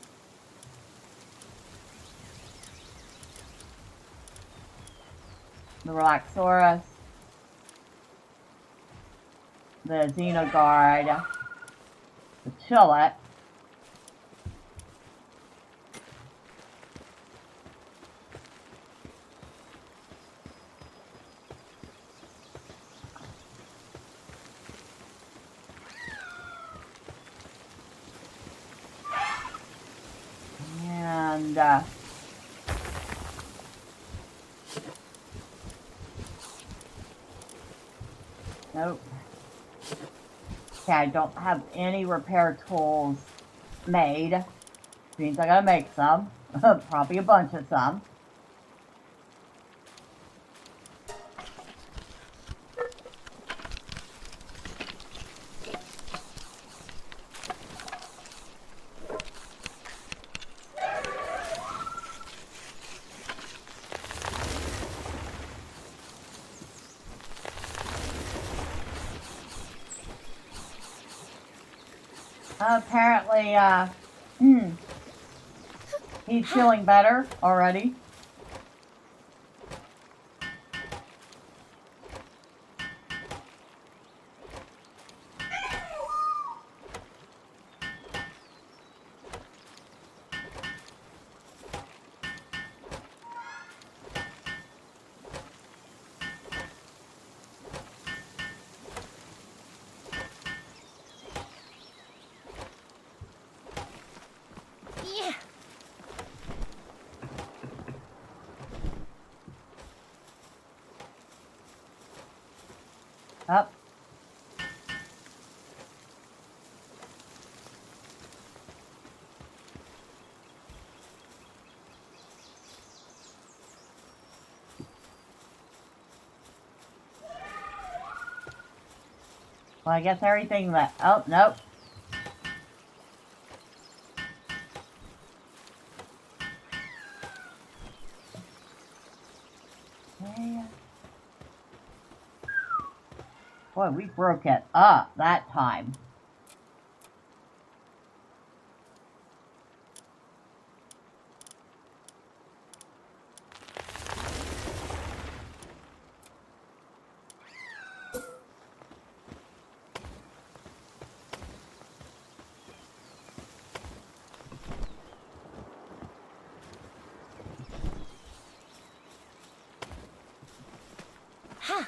Speaker 1: The Relaxaurus. The Xenogard. The Chillet. And nope. Okay, I don't have any repair tools made. Means I gotta make some. Probably a bunch of some. Apparently, he's feeling better already.
Speaker 3: Yeah.
Speaker 1: Up. Well, I guess everything that... Oh, nope. Okay. Boy, we broke it up that time.
Speaker 3: Ha.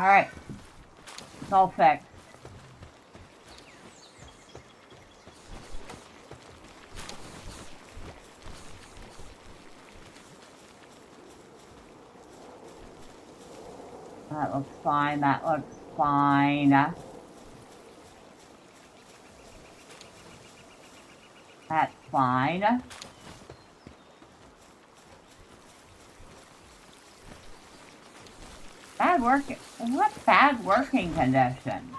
Speaker 1: Alright. It's all fixed. That looks fine. That looks fine. That's fine. Bad work. What bad working condition?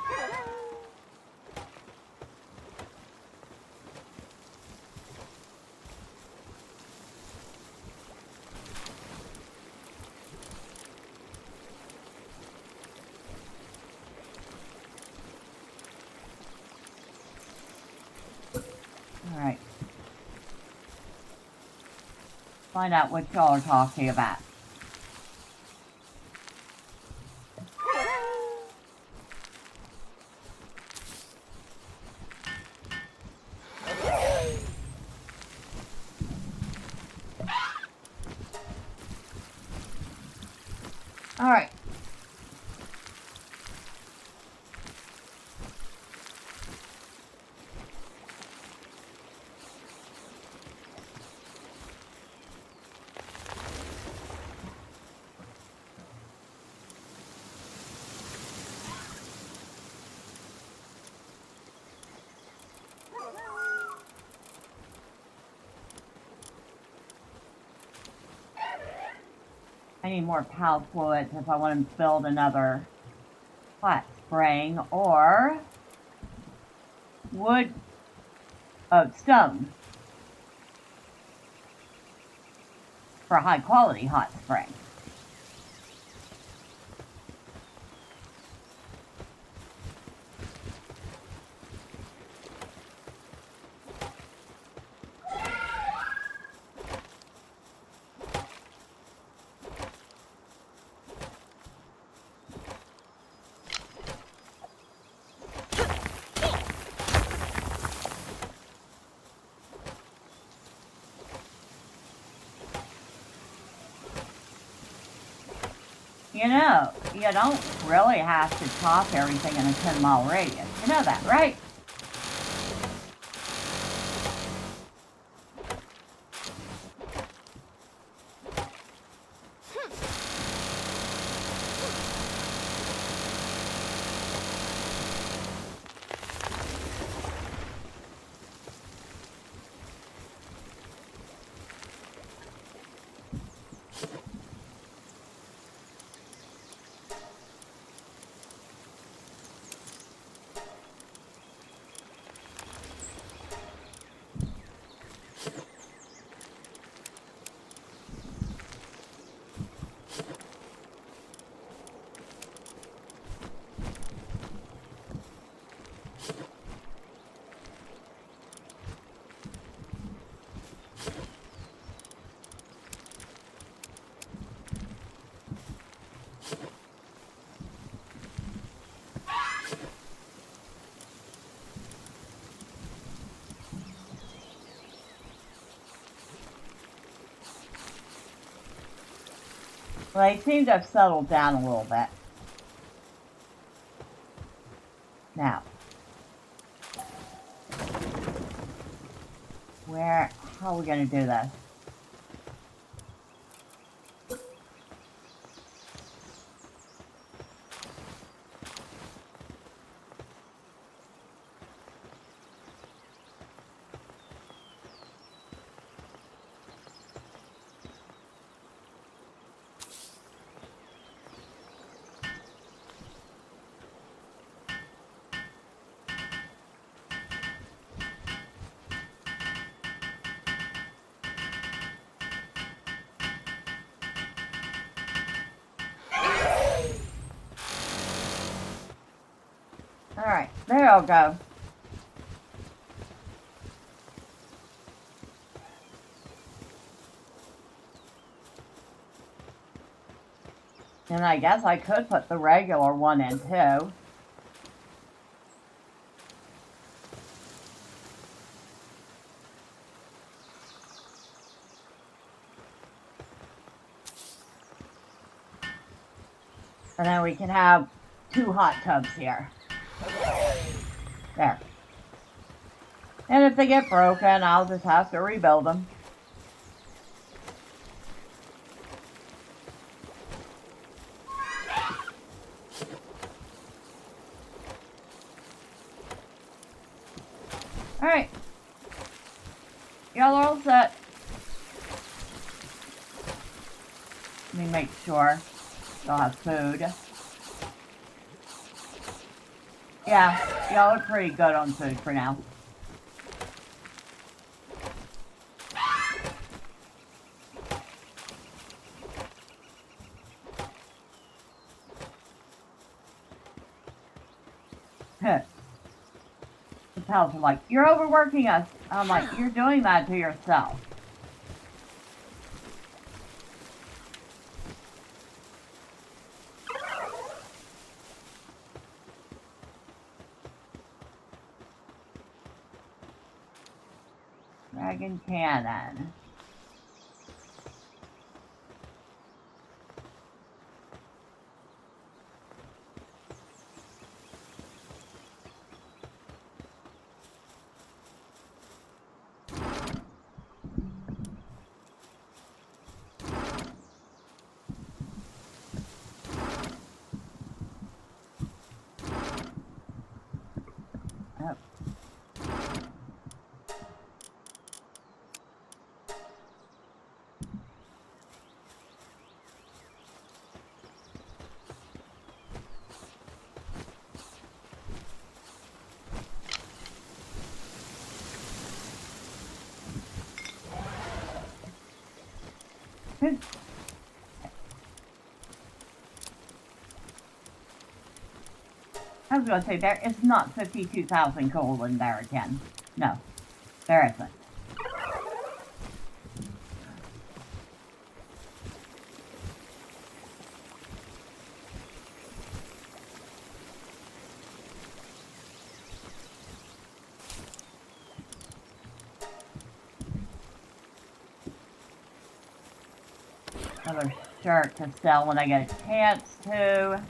Speaker 1: Alright. Find out what y'all are talking about. Alright. I need more pallet fluids if I want to build another hot spring or wood, stone for a high quality hot spring. You know, you don't really have to chop everything in a 10-mile radius. You know that, right? Well, they seem to have settled down a little bit. Now, how are we going to do this? Alright, there I'll go. And I guess I could put the regular one in too. And then we can have 2 hot tubs here. There. And if they get broken, I'll just have to rebuild them. Alright. Y'all are all set. Let me make sure y'all have food. Yeah, y'all are pretty good on food for now. The pals are like, you're overworking us. I'm like, you're doing that to yourself. Dragon cannon. Oh. I was going to say, there is not 52,000 coal in there again. No, there isn't. Another shirt to sell when I get a chance to.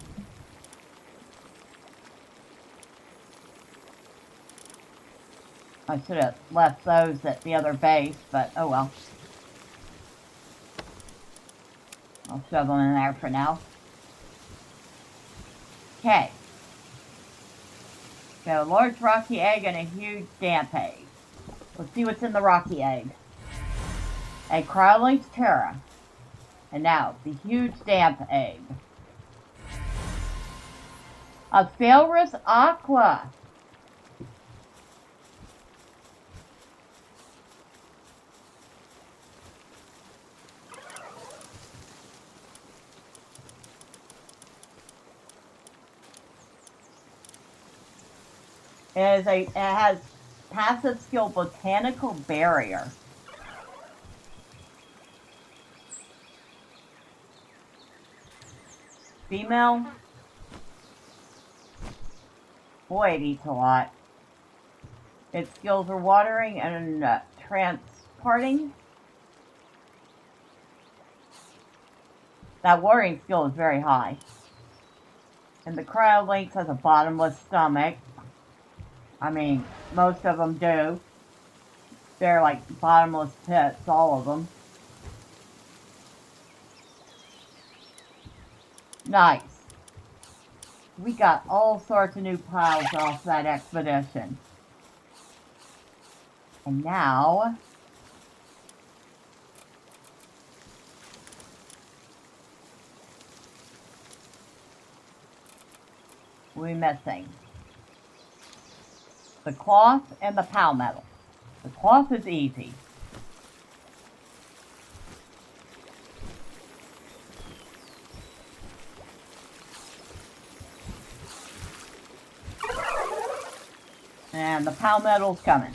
Speaker 1: I should have left those at the other base, but oh well. I'll shove them in there for now. Okay. Got a large rocky egg and a huge damp egg. Let's see what's in the rocky egg. A Crowling's Terra. And now, the huge damp egg. A Falris Aqua. It has passive skill Botanical Barrier. Female. Boy, it eats a lot. Its skills are watering and transporting. That watering skill is very high. And the Cryo Lynx has a bottomless stomach. I mean, most of them do. They're like bottomless pits, all of them. Nice. We got all sorts of new piles off that expedition. And now... we're missing the cloth and the palmetto. The cloth is easy. And the palmetto's coming.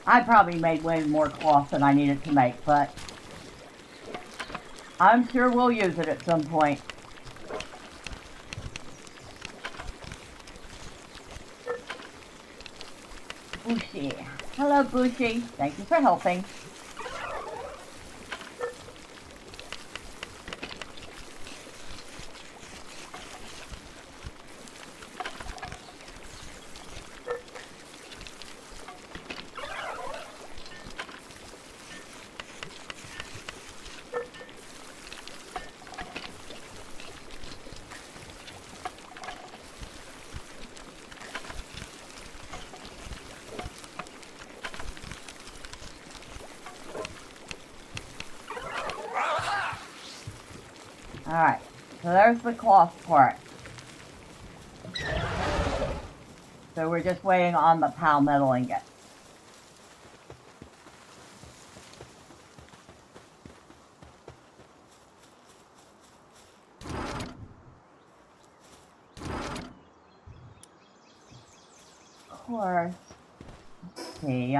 Speaker 1: I probably made way more cloth than I needed to make, but I'm sure we'll use it at some point. Bushy. Hello, Bushy. Thank you for helping. Alright, so there's the cloth part. So we're just waiting on the palmetto ingot. Of course. Let's see.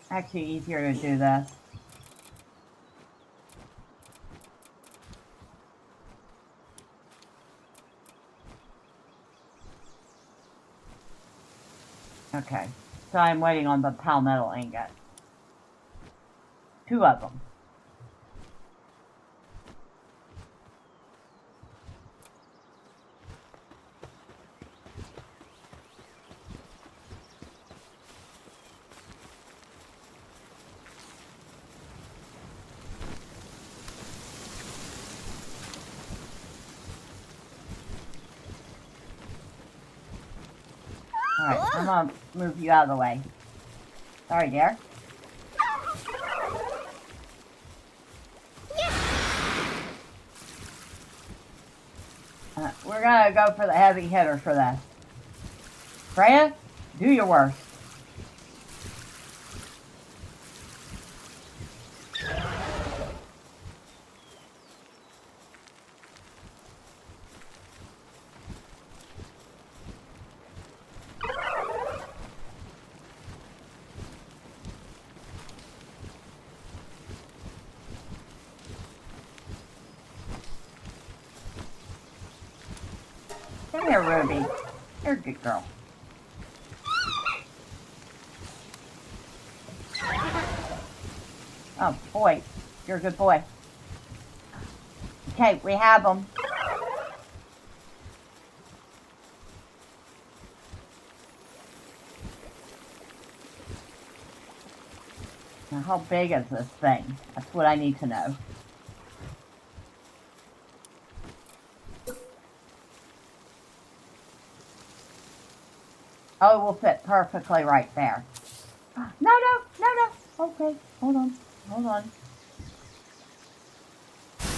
Speaker 1: Actually, easier to do this. Okay, so I'm waiting on the palmetto ingot. 2 of them. Alright, I'm gonna move you out of the way. Sorry, dear. We're gonna go for the heavy hitter for this. Freya, do your worst. Come here, Ruby. You're a good girl. Oh, boy. You're a good boy. Okay, we have them. Now, how big is this thing? That's what I need to know. Oh, it will fit perfectly right there. No. Okay, hold on.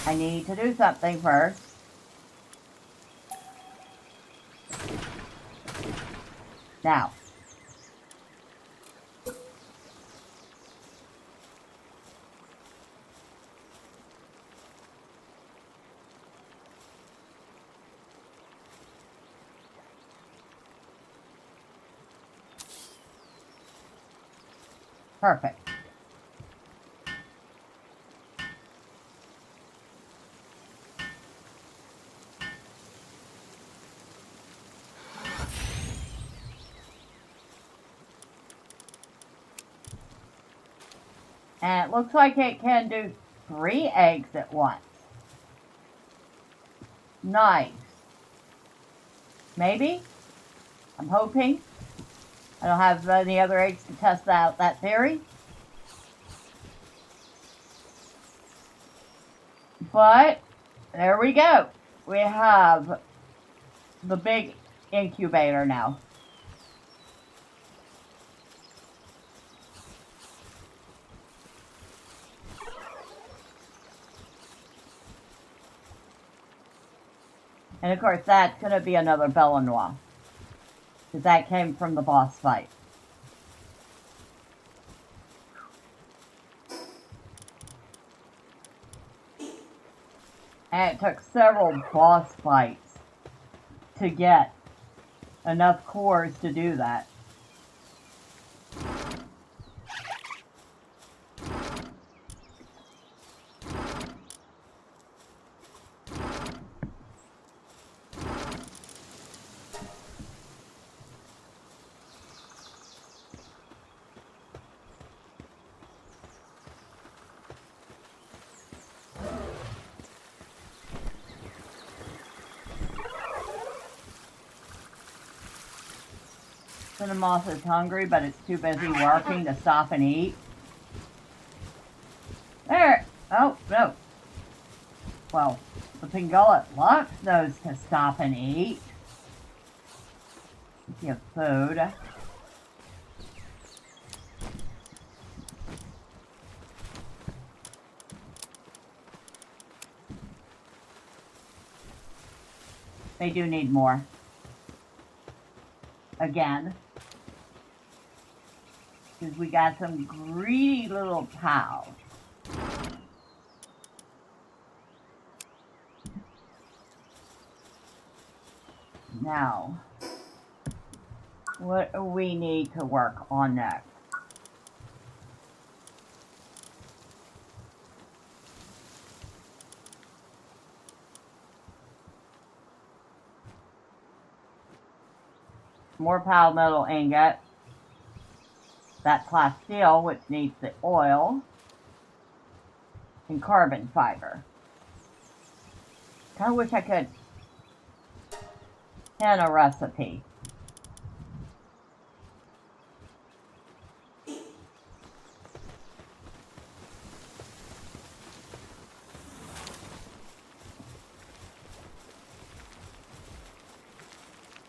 Speaker 1: I need to do something first. Now. Perfect. And it looks like it can do 3 eggs at once. Nice. Maybe? I'm hoping. I don't have any other eggs to test out that theory. But, there we go. We have the big incubator now. And of course, that's going to be another Belle Noire. Because that came from the boss fight. And it took several boss fights to get enough cores to do that. Cinemoth is hungry, but it's too busy working to stop and eat. There! Oh, no. Well, the Pingullet Lux knows to stop and eat. Give food. They do need more. Again. Because we got some greedy little pals. Now, what do we need to work on next? More palmetto ingot. That plasteel, which needs the oil. And carbon fiber. I wish I could pen a recipe.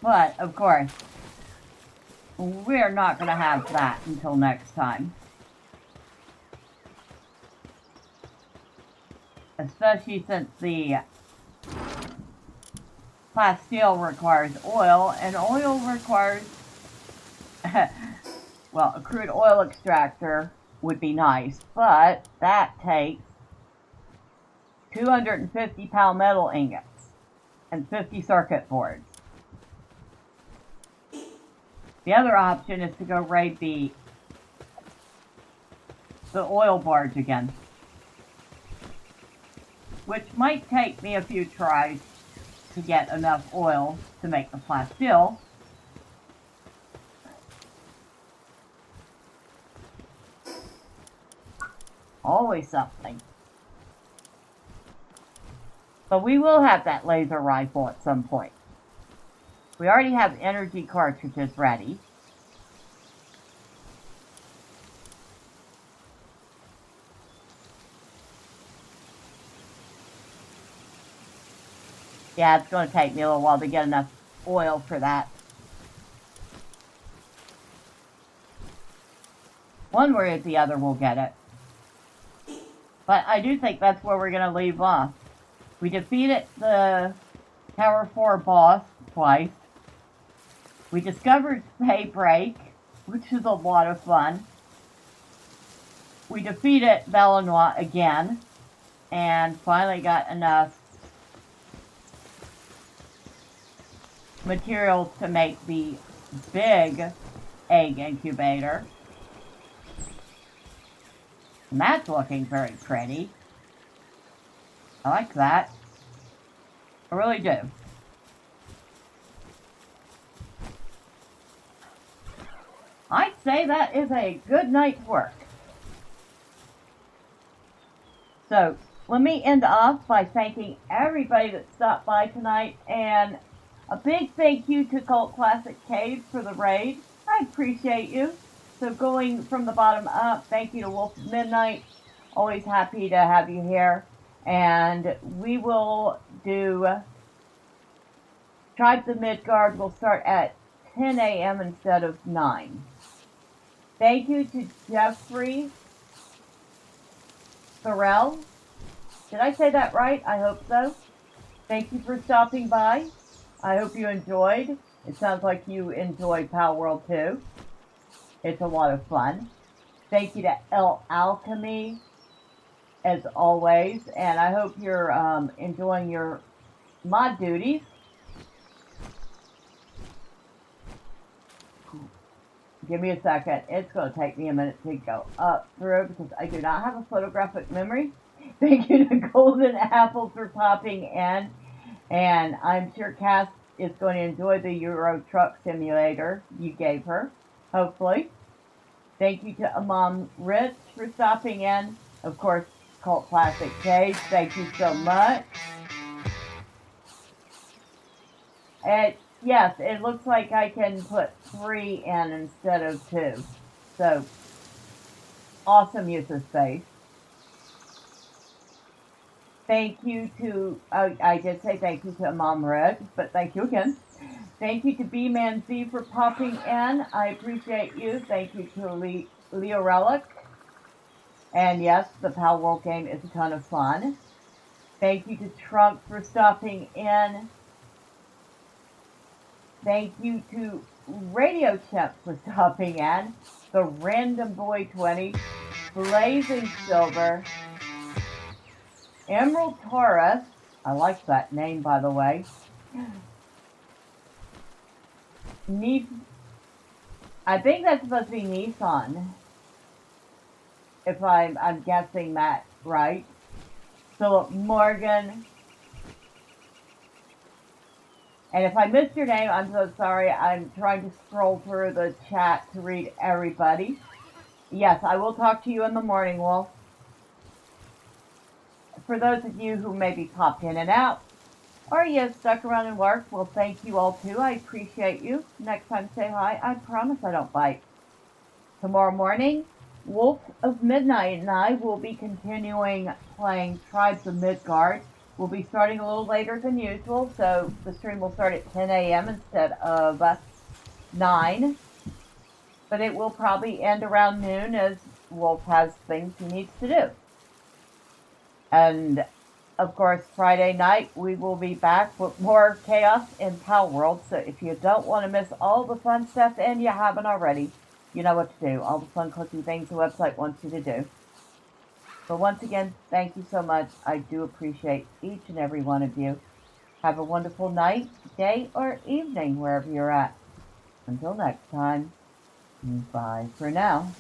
Speaker 1: But, of course, we're not going to have that until next time. Especially since the plasteel requires oil, and oil requires, well, a crude oil extractor would be nice, but that takes 250 palmetto ingots and 50 circuit boards. The other option is to go raid the oil barge again, which might take me a few tries to get enough oil to make the plasteel. Always something. But we will have that laser rifle at some point. We already have energy cartridges ready. Yeah, it's going to take me a little while to get enough oil for that. One way or the other, we'll get it. But I do think that's where we're going to leave off. We defeated the Tower 4 boss twice. We discovered Daybreak, which is a lot of fun. We defeated Belanois again, and finally got enough materials to make the big egg incubator. And that's looking very pretty. I like that. I really do. I'd say that is a good night's work. So, let me end off by thanking everybody that stopped by tonight, and a big thank you to Cult Classic Caves for the raid. I appreciate you. So going from the bottom up, thank you to Wolf Midnight. Always happy to have you here. And we will do Tribes of Midgard. We'll start at 10 a.m. instead of 9. Thank you to Jeffrey Farrell. Did I say that right? I hope so. Thank you for stopping by. I hope you enjoyed. It sounds like you enjoyed Palworld too. It's a lot of fun. Thank you to El Alchemy, as always. And I hope you're enjoying your mod duties. Give me a second. It's going to take me a minute to go up through because I do not have a photographic memory. Thank you to Golden Apple for popping in. And I'm sure Cass is going to enjoy the Euro Truck Simulator you gave her. Hopefully. Thank you to Imam Rich for stopping in. Of course, Cult Classic Cage. Thank you so much. And yes, it looks like I can put 3 in instead of 2. So, awesome use of space. Thank you to, I did say thank you to Mom Red, but thank you again. Thank you to B-Man Z for popping in. I appreciate you. Thank you to Leo Relic. And yes, the Palworld game is a ton of fun. Thank you to Trunk for stopping in. Thank you to Radio Chimp for stopping in. The Random Boy 20. Blazing Silver. Emerald Taurus. I like that name, by the way. I think that's supposed to be Nissan. If I'm guessing that right. Philip Morgan. And if I missed your name, I'm so sorry. I'm trying to scroll through the chat to read everybody. Yes, I will talk to you in the morning, Wolf. For those of you who maybe popped in and out, or you stuck around and worked, well, thank you all too. I appreciate you. Next time, say hi. I promise I don't bite. Tomorrow morning, Wolf of Midnight and I will be continuing playing Tribes of Midgard. We'll be starting a little later than usual, so the stream will start at 10 a.m. instead of 9. But it will probably end around noon as Wolf has things he needs to do. And, of course, Friday night we will be back with more chaos in Palworld. So if you don't want to miss all the fun stuff and you haven't already, you know what to do. All the fun cooking things the website wants you to do. But once again, thank you so much. I do appreciate each and every one of you. Have a wonderful night, day, or evening wherever you're at. Until next time, bye for now.